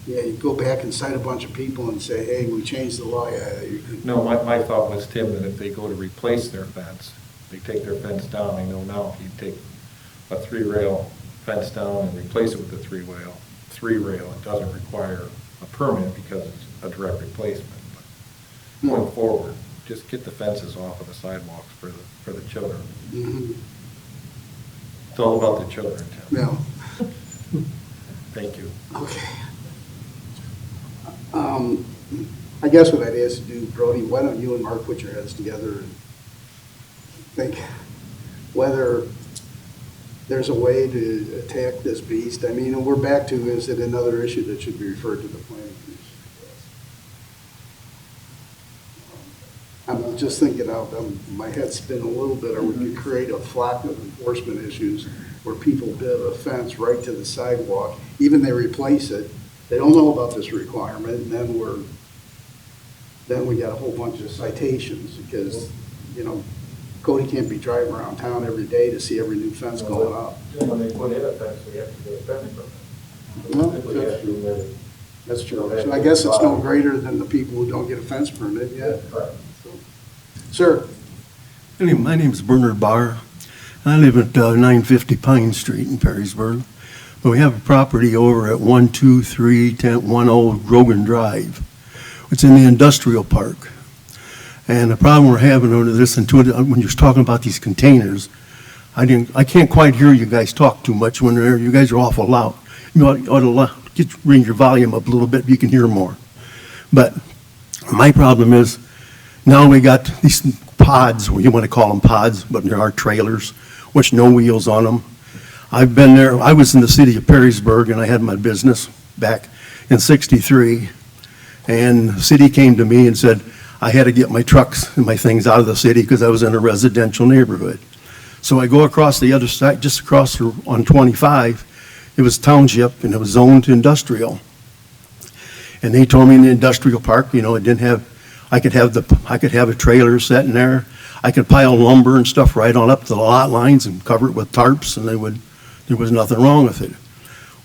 yeah, you go back and cite a bunch of people and say, hey, we changed the law. Yeah, you could. No, my thought was, Tim, that if they go to replace their fence, they take their fence down, I know now if you take a 3-rail fence down and replace it with a 3-rail, it doesn't require a permit because it's a direct replacement. But going forward, just get the fences off of the sidewalks for the children. Mhm. It's all about the children, Tim. Yeah. Thank you. Okay. I guess what I'd ask you to do, Brody, why don't you and Mark put your heads together and think whether there's a way to attack this beast. I mean, and we're back to, is it another issue that should be referred to the planning commission? I'm just thinking out, my head's spinning a little bit, or we could create a flock of enforcement issues where people build a fence right to the sidewalk, even they replace it, they don't know about this requirement, and then we got a whole bunch of citations, because, you know, Cody can't be driving around town every day to see every new fence going up. When they put in a fence, we have to do a fence permit. Well, We have to, that's true. So I guess it's no greater than the people who don't get a fence permit yet. Correct. Sir? Anyway, my name is Bernard Barr. I live at 950 Pine Street in Perrysburg. But we have a property over at 12310 Grogan Drive. It's in the industrial park. And the problem we're having under this, and when you're talking about these containers, I can't quite hear you guys talk too much when you guys are awful loud. You ought to bring your volume up a little bit, you can hear more. But my problem is, now we got these pods, or you want to call them pods, but there are trailers, which no wheels on them. I've been there, I was in the city of Perrysburg, and I had my business back in '63, and the city came to me and said I had to get my trucks and my things out of the city because I was in a residential neighborhood. So I go across the other side, just across on 25, it was township, and it was zoned industrial. And they told me in the industrial park, you know, it didn't have, I could have a trailer sitting there. I could pile lumber and stuff right on up to the lot lines and cover it with tarps, and there was nothing wrong with it.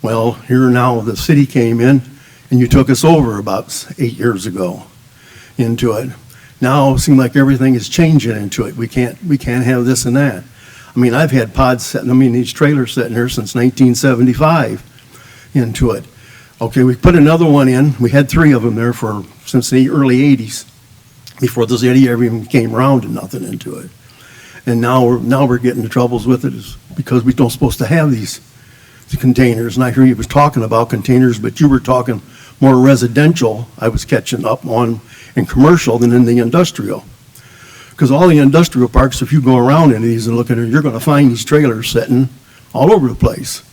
Well, here now the city came in, and you took us over about 8 years ago into it. Now it seems like everything is changing into it. We can't have this and that. I mean, I've had pods sitting, these trailers sitting here since 1975 into it. Okay, we put another one in. We had 3 of them there since the early 80s, before the city ever even came around and nothing into it. And now we're getting the troubles with it is because we don't supposed to have these containers. And I hear you was talking about containers, but you were talking more residential. I was catching up on in commercial than in the industrial. Because all the industrial parks, if you go around in these and look at it, you're going to find these trailers sitting all over the place.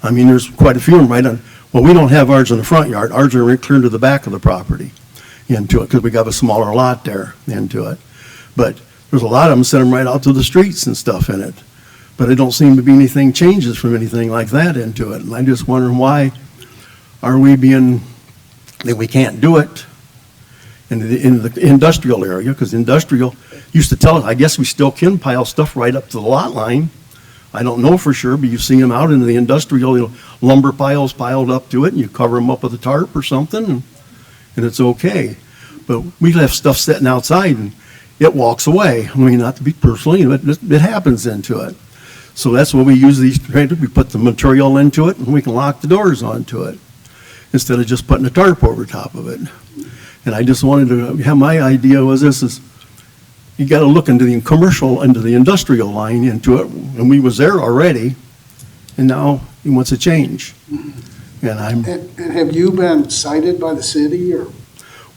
I mean, there's quite a few of them right on. Well, we don't have ours in the front yard. Ours are right clear to the back of the property into it because we got a smaller lot there into it. But there's a lot of them sitting right out to the streets and stuff in it. But it don't seem to be anything changes from anything like that into it. And I just wondering why are we being, that we can't do it in the industrial area, because industrial used to tell us, I guess we still can pile stuff right up to the lot line. I don't know for sure, but you see them out in the industrial, lumber piles piled up to it, and you cover them up with a tarp or something, and it's okay. But we left stuff sitting outside, and it walks away. I mean, not to be personally, but it happens into it. So that's what we use these trailers. We put the material into it, and we can lock the doors onto it instead of just putting a tarp over top of it. And I just wanted to, my idea was this is, you got to look into the commercial, into the industrial line into it, and we was there already, and now he wants to change. And have you been cited by the city, or?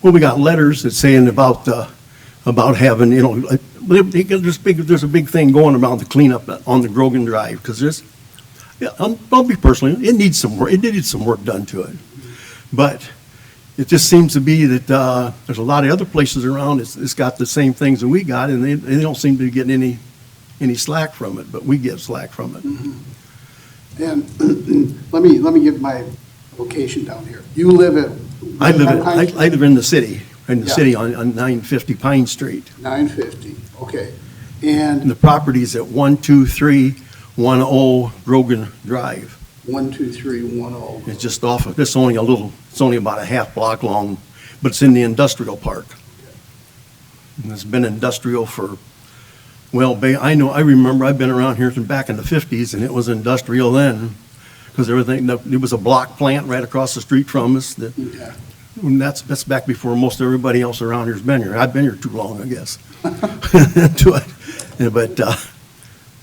Well, we got letters that saying about having, there's a big thing going around the cleanup on the Grogan Drive, because don't be personal, it needs some work, it needed some work done to it. But it just seems to be that there's a lot of other places around, it's got the same things that we got, and they don't seem to be getting any slack from it, but we get slack from it. Mm-hmm. And let me get my location down here. You live at? I live in the city, city on 950 Pine Street. 950, okay. And the property's at 12310 Grogan Drive. 12310. It's just off of, it's only about a half block long, but it's in the industrial park. And it's been industrial for, well, I remember I've been around here from back in the 50s, and it was industrial then, because it was a block plant right across the street from us. And that's back before most everybody else around here's been here. I've been here too long, I guess.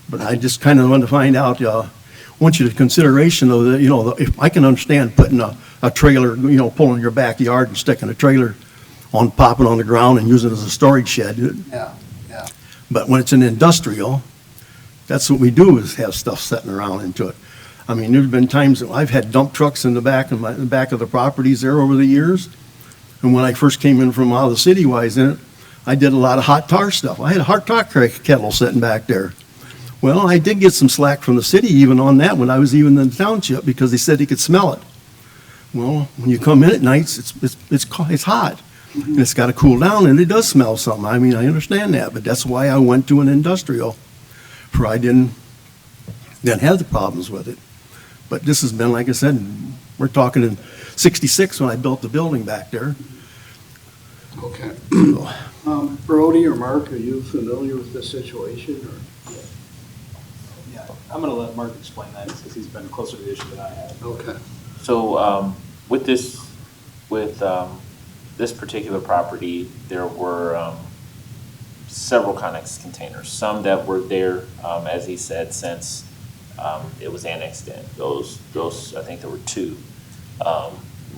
But I just kind of wanted to find out, want you to consideration though that, if I can understand putting a trailer, pulling your backyard and sticking a trailer popping on the ground and using it as a storage shed. Yeah. But when it's an industrial, that's what we do, is have stuff sitting around into it. I mean, there's been times that I've had dump trucks in the back of the properties there over the years. And when I first came in from out of the city-wise in it, I did a lot of hot tar stuff. I had a hot tar kettle sitting back there. Well, I did get some slack from the city even on that when I was even in the township because they said he could smell it. Well, when you come in at nights, it's hot. And it's got to cool down, and it does smell something. I mean, I understand that, but that's why I went to an industrial, for I didn't have the problems with it. But this has been, like I said, we're talking in '66 when I built the building back there. Okay. Brody or Mark, are you familiar with this situation, or? Yeah, I'm gonna let Mark explain that, because he's been closer to the issue than I have. Okay. So with this particular property, there were several Connex containers. Some that were there, as he said, since it was annexed in. Those I think there were 2.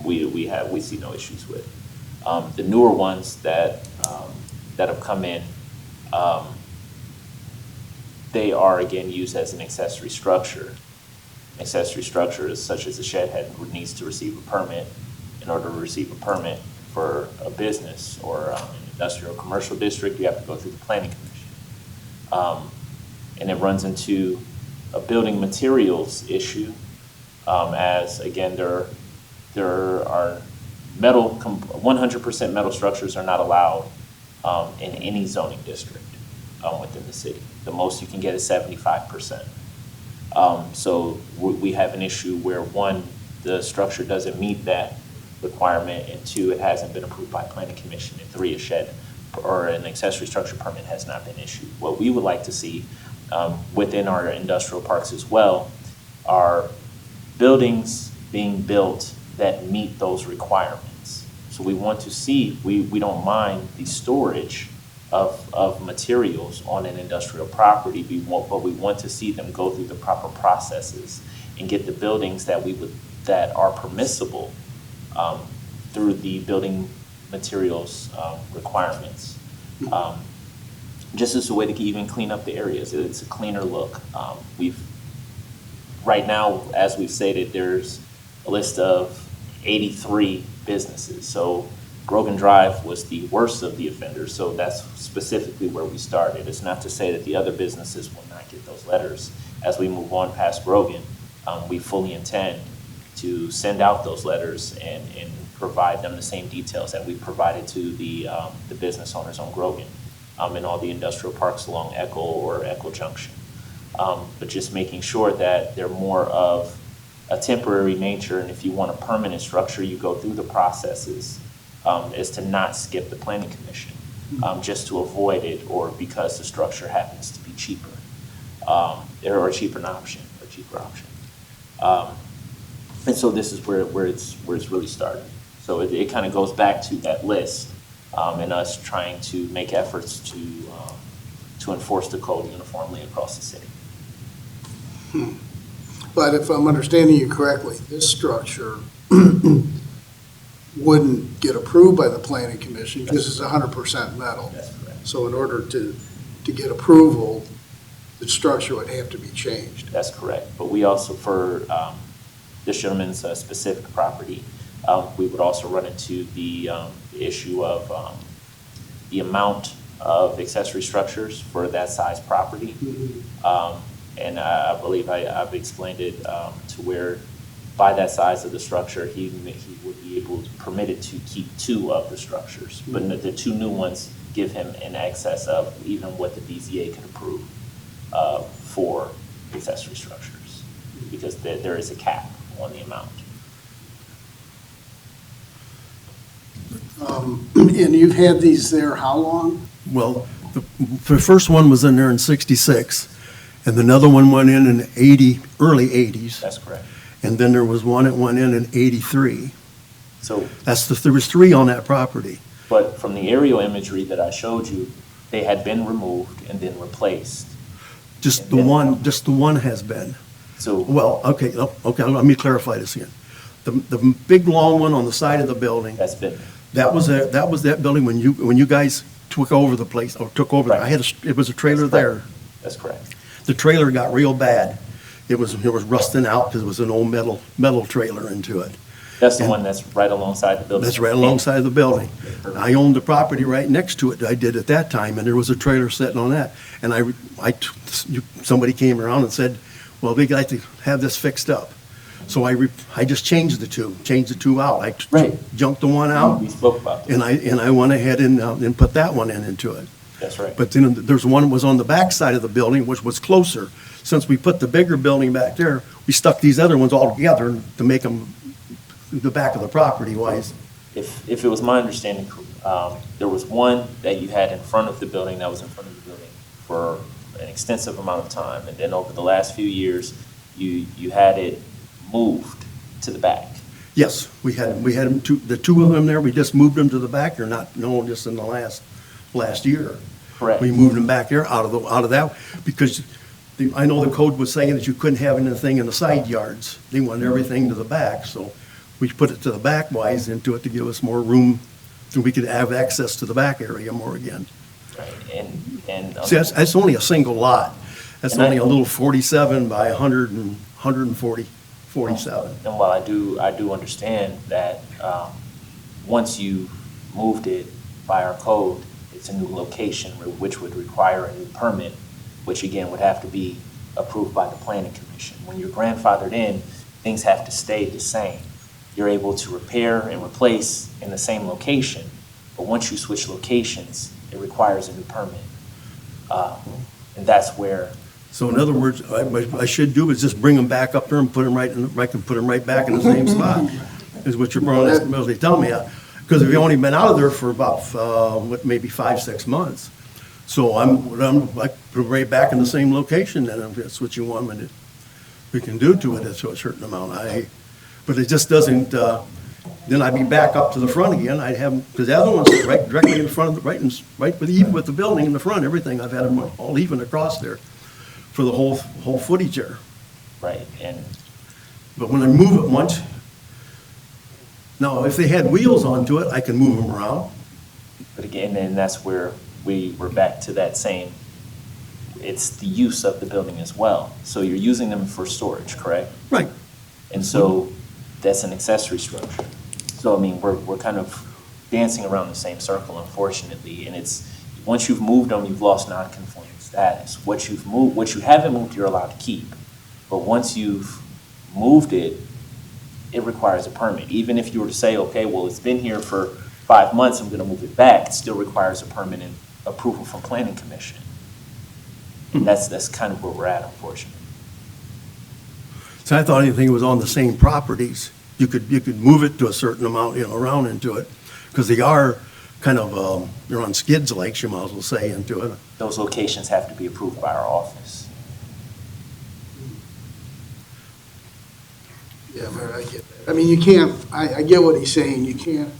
We see no issues with. The newer ones that have come in, they are again used as an accessory structure. Accessory structure is such as a shed head needs to receive a permit. In order to receive a permit for a business or an industrial commercial district, you have to go through the planning commission. And it runs into a building materials issue, as again, there are 100% metal structures are not allowed in any zoning district within the city. The most you can get is 75%. So we have an issue where 1, the structure doesn't meet that requirement, and 2, it hasn't been approved by planning commission, and 3, a shed or an accessory structure permit has not been issued. What we would like to see within our industrial parks as well are buildings being built that meet those requirements. So we want to see, we don't mind the storage of materials on an industrial property, but we want to see them go through the proper processes and get the buildings that are permissible through the building materials requirements. Just as a way to even clean up the areas. It's a cleaner look. Right now, as we've stated, there's a list of 83 businesses. So Grogan Drive was the worst of the offenders, so that's specifically where we started. It's not to say that the other businesses will not get those letters. As we move on past Grogan, we fully intend to send out those letters and provide them the same details that we provided to the business owners on Grogan and all the industrial parks along Echo or Echo Junction. But just making sure that they're more of a temporary nature, and if you want a permanent structure, you go through the processes, is to not skip the planning commission, just to avoid it, or because the structure happens to be cheaper, or a cheaper option. And so this is where it's really started. So it kind of goes back to that list, and us trying to make efforts to enforce the code uniformly across the city. But if I'm understanding you correctly, this structure wouldn't get approved by the planning commission because it's 100% metal. That's correct. So in order to get approval, the structure would have to be changed. That's correct. But we also, for this gentleman's specific property, we would also run into the issue of the amount of accessory structures for that size property. And I believe I've explained it to where by that size of the structure, he would be able to permit it to keep 2 of the structures. But the 2 new ones give him in excess of even what the BZA could approve for accessory structures, because there is a cap on the amount. And you've had these there how long? Well, the first one was in there in '66, and another one went in early '80s. That's correct. And then there was one that went in '83. So There was 3 on that property. But from the aerial imagery that I showed you, they had been removed and then replaced. Just the one has been. So, Well, okay, let me clarify this again. The big long one on the side of the building, that's been, that was that building when you guys took over the place, or took over. Right. It was a trailer there. that's correct. The trailer got real bad. It was rusting out because it was an old metal trailer into it. That's the And one that's right alongside the building. That's right alongside the building. I owned the property right next to it, I did at that time, and there was a trailer sitting on that. And somebody came around and said, well, we'd like to have this fixed up. So I just changed the two out. I Right. junked the one out, We spoke about that. and I went ahead and put that one into it. That's right. But then there's one that was on the back side of the building, which was closer. Since we put the bigger building back there, we stuck these other ones all together to make them the back of the property wise. If it was my understanding, there was one that you had in front of the building, that was in front of the building for an extensive amount of time. And then over the last few years, you had it moved to the back. Yes, we had them the two of them there, we just moved them to the back, or not, no, just in the last year. Correct. We moved them back there out of that, because I know the code was saying that you couldn't have anything in the side yards. They wanted everything to the back, so we put it to the back wise into it to give us more room, so we could have access to the back area more again. Right, and. See, that's only a single lot. That's And only I- a little 47 by 147. And while I do understand that, once you moved it by our code, it's a new location, which would require a new permit, which again would have to be approved by the planning commission. When you're grandfathered in, things have to stay the same. You're able to repair and replace in the same location, but once you switch locations, it requires a new permit. And that's where. So in other words, what I should do is just bring them back up there and put them right back in the same spot, is what you're probably telling me. Because we've only been out of there for about, maybe 5-6 months. So I put it right back in the same location, and if that's what you want me to, we can do to it at a certain amount. But it just doesn't, then I'd be back up to the front again. I'd have, because the other one's right directly in front of even with the building in the front, everything, I've had them all even across there for the whole footage there. Right, and. But when I move it once, now, if they had wheels onto it, I can move them around. But again, and that's where we're back to that same, it's the use of the building as well. So you're using them for storage, correct? Right. And so that's an accessory structure. So, I mean, we're kind of dancing around the same circle, unfortunately. And it's, once you've moved them, you've lost non-conforming status. What you haven't moved, you're allowed to keep. But once you've moved it, it requires a permit. Even if you were to say, okay, well, it's been here for 5 months, I'm gonna move it back, it still requires a permit and approval from planning commission. And that's kind of where we're at, unfortunately. So I thought anything was on the same properties, you could move it to a certain amount, around into it, because they are kind of, they're on skids, like you might as well say, into it. Those locations have to be approved by our office. Yeah, but I get that. I mean, you can't, I get what he's saying, you can't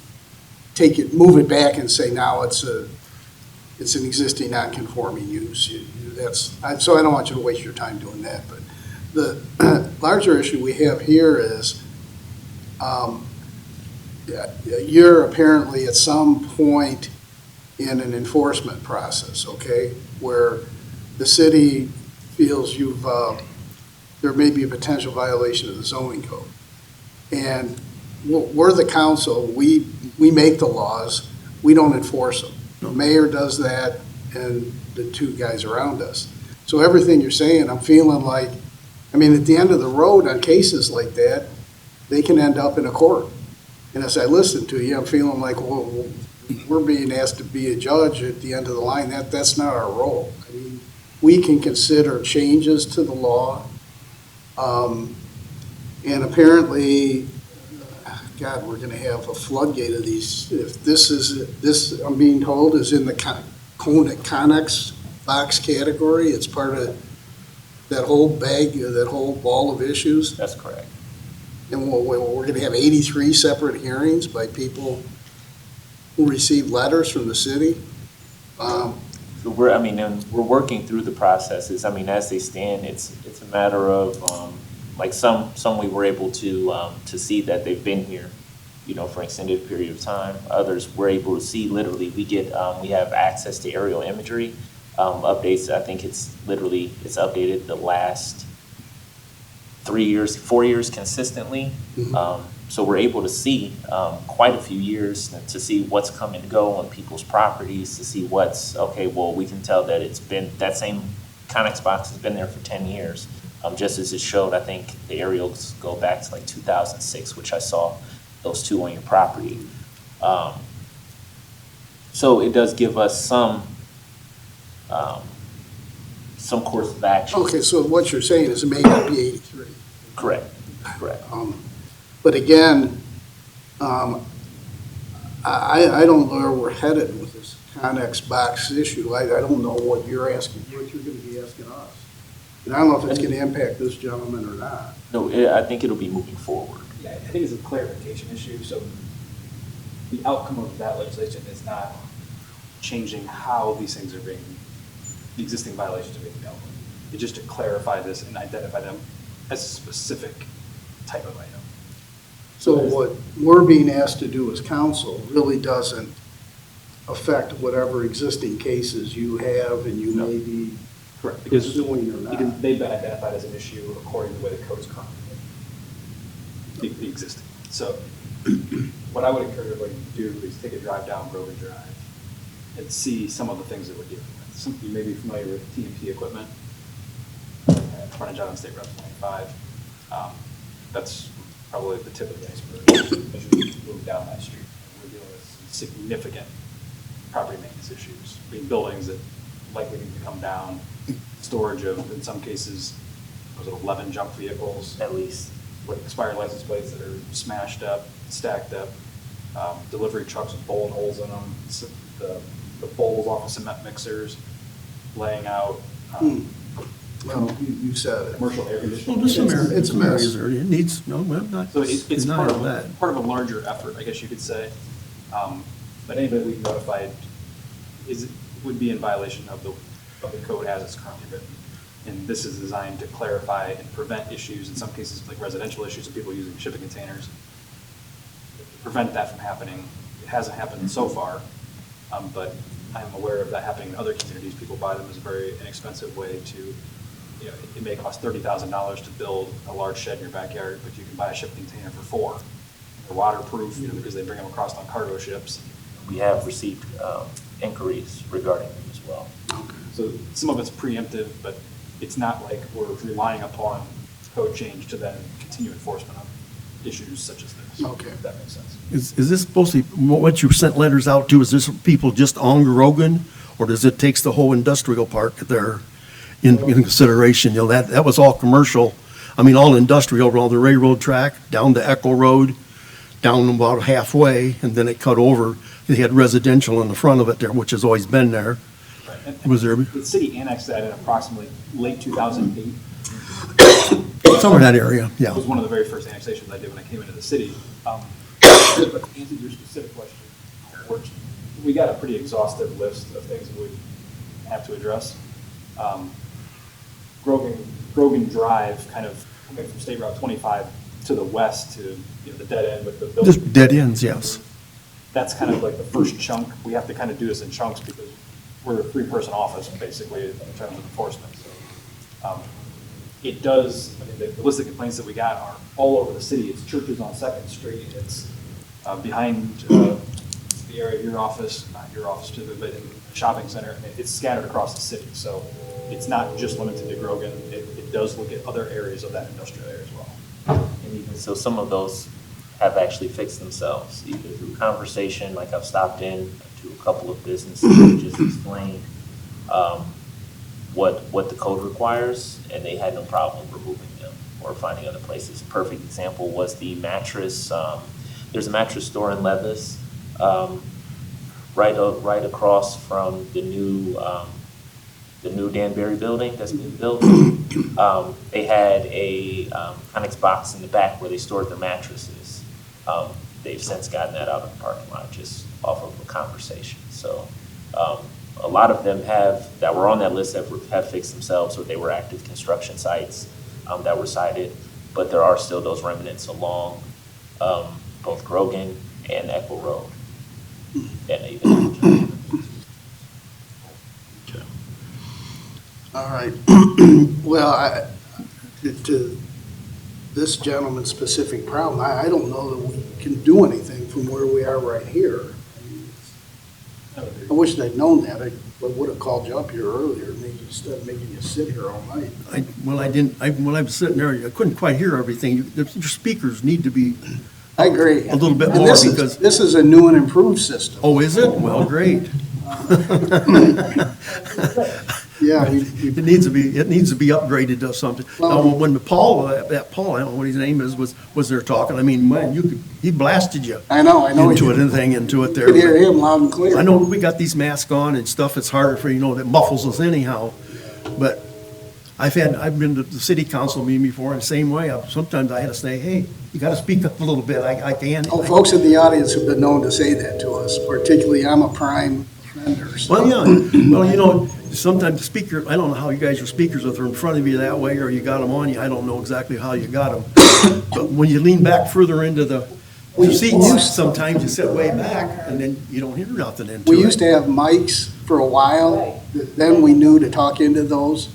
move it back and say now it's an existing non-conforming use. So I don't want you to waste your time doing that, but the larger issue we have here is, you're apparently at some point in an enforcement process, okay, where the city feels there may be a potential violation of the zoning code. And we're the council, we make the laws, we don't enforce them. The mayor does that and the two guys around us. So everything you're saying, I'm feeling like, I mean, at the end of the road on cases like that, they can end up in a court. And as I listen to you, I'm feeling like, well, we're being asked to be a judge at the end of the line. That's not our role. I mean, we can consider changes to the law. And apparently, God, we're going to have a floodgate of these. If this, I'm being told, is in the Connex box category, it's part of that whole bag, that whole ball of issues. That's correct. And we're going to have 83 separate hearings by people who received letters from the city. So we're working through the processes. I mean, as they stand, it's a matter of, like some we were able to see that they've been here, for an extended period of time. Others we're able to see literally. We have access to aerial imagery updates. I think it's updated the last 3 years, 4 years consistently. So we're able to see quite a few years to see what's come and go on people's properties, to see what's, okay, well, we can tell that it's been, that same Connex box has been there for 10 years. Just as it showed, I think the aerials go back to like 2006, which I saw those two on your property. So it does give us some course of action. Okay, so what you're saying is it may not be 83. Correct, correct. But again, I don't know where we're headed with this Connex box issue. I don't know what you're asking, what you're going to be asking us. And I don't know if it's going to impact this gentleman or not. No, I think it'll be moving forward. Yeah, I think it's a clarification issue, so the outcome of that legislation is not changing how these things are being, the existing violations are being dealt with. It's just to clarify this and identify them as a specific type of item. So what we're being asked to do as council really doesn't affect whatever existing cases you have and you may be Correct, because pursuing or not. they've been identified as an issue according to the way the code is currently written, the existing. So what I would encourage everybody to do is take a drive down Grogan Drive and see some of the things that we're dealing with. You may be familiar with TMP equipment, frontage out on State Route 25. That's probably the tip of the iceberg as you move down that street. We're dealing with some significant property maintenance issues, being buildings that likely need to come down, storage of, in some cases, was it 11 junk vehicles? At least. With expired license plates that are smashed up, stacked up, delivery trucks with bullet holes in them, the bowls off of cement mixers, laying out. Well, you said it. Commercial air conditioning. Well, It's a mess. It needs, no, I'm not So it's denying that. part of a larger effort, I guess you could say. But anybody we've notified would be in violation of the code as it's currently written. And this is designed to clarify and prevent issues, in some cases like residential issues of people using shipping containers. Prevent that from happening. It hasn't happened so far, but I'm aware of that happening in other communities. People buy them as a very inexpensive way to, it may cost $30,000 to build a large shed in your backyard, but you can buy a shipping container for $4,000. They're waterproof, because they bring them across on cargo ships. We have received inquiries regarding them as well. So some of it's preemptive, but it's not like we're relying upon code change to then continue enforcement of issues such as this. Okay. If that makes sense. Is this supposed to, what you sent letters out to, is this people just on Grogan? Or does it takes the whole industrial park there in consideration? That was all commercial. I mean, all industrial, all the railroad track, down to Echo Road, down about halfway, and then it cut over. They had residential in the front of it there, which has always been there. Right. Was there? The city annexed that in approximately late 2008. Somewhere in that area, yeah. It was one of the very first annexations I did when I came into the city. But to answer your specific question, we got a pretty exhaustive list of things that we have to address. Grogan Drive, kind of coming from State Route 25 to the west to the dead end with the building. Just dead ends, yes. That's kind of like the first chunk. We have to kind of do this in chunks because we're a three-person office, basically, in terms of enforcement. So, it does, the list of complaints that we got are all over the city. It's churches on 2nd Street. It's behind the area of your office, not your office too, but in the shopping center. And it's scattered across the city. So it's not just limited to Grogan. It does look at other areas of that industrial area as well. And even so, some of those have actually fixed themselves, either through conversation, like I've stopped in to a couple of businesses and just explained what the code requires, and they had no problem removing them or finding other places. A perfect example was the mattress. There's a mattress store in Levis, right across from the new Danbury building that's being built. They had a Connex box in the back where they stored their mattresses. They've since gotten that out of the parking lot just off of a conversation. So a lot of them that were on that list have fixed themselves, or they were active construction sites that were cited. But there are still those remnants along both Grogan and Echo Road. And even All right. Well, this gentleman's specific problem. I don't know that we can do anything from where we are right here. I wish they'd known that. I would have called you up here earlier, maybe instead of making you sit here all night. When I was sitting there, I couldn't quite hear everything. Your speakers need to be I agree. a little bit And more this is- because, This is a new and improved system. oh, is it? Well, great. Yeah, It needs to be upgraded to something. Now, when Paul, I don't know what his name is, was there talking, I mean, man, he blasted you I know. into it there. Could hear him loud and clear. I know we got these masks on and stuff, it's harder for, that muffles us anyhow. But I've been to the city council meeting before, and the same way, sometimes I had to say, hey, you gotta speak up a little bit, I can't. Oh, folks in the audience have been known to say that to us, particularly I'm a prime offender. So. Well, yeah, well, sometimes the speaker, I don't know how you guys, your speakers, if they're in front of you that way, or you got them on you, I don't know exactly how you got them. But when you lean back further into the seats, sometimes you sit way back, and then you don't hear nothing into it. We used to have mics for a while, then we knew to talk into those.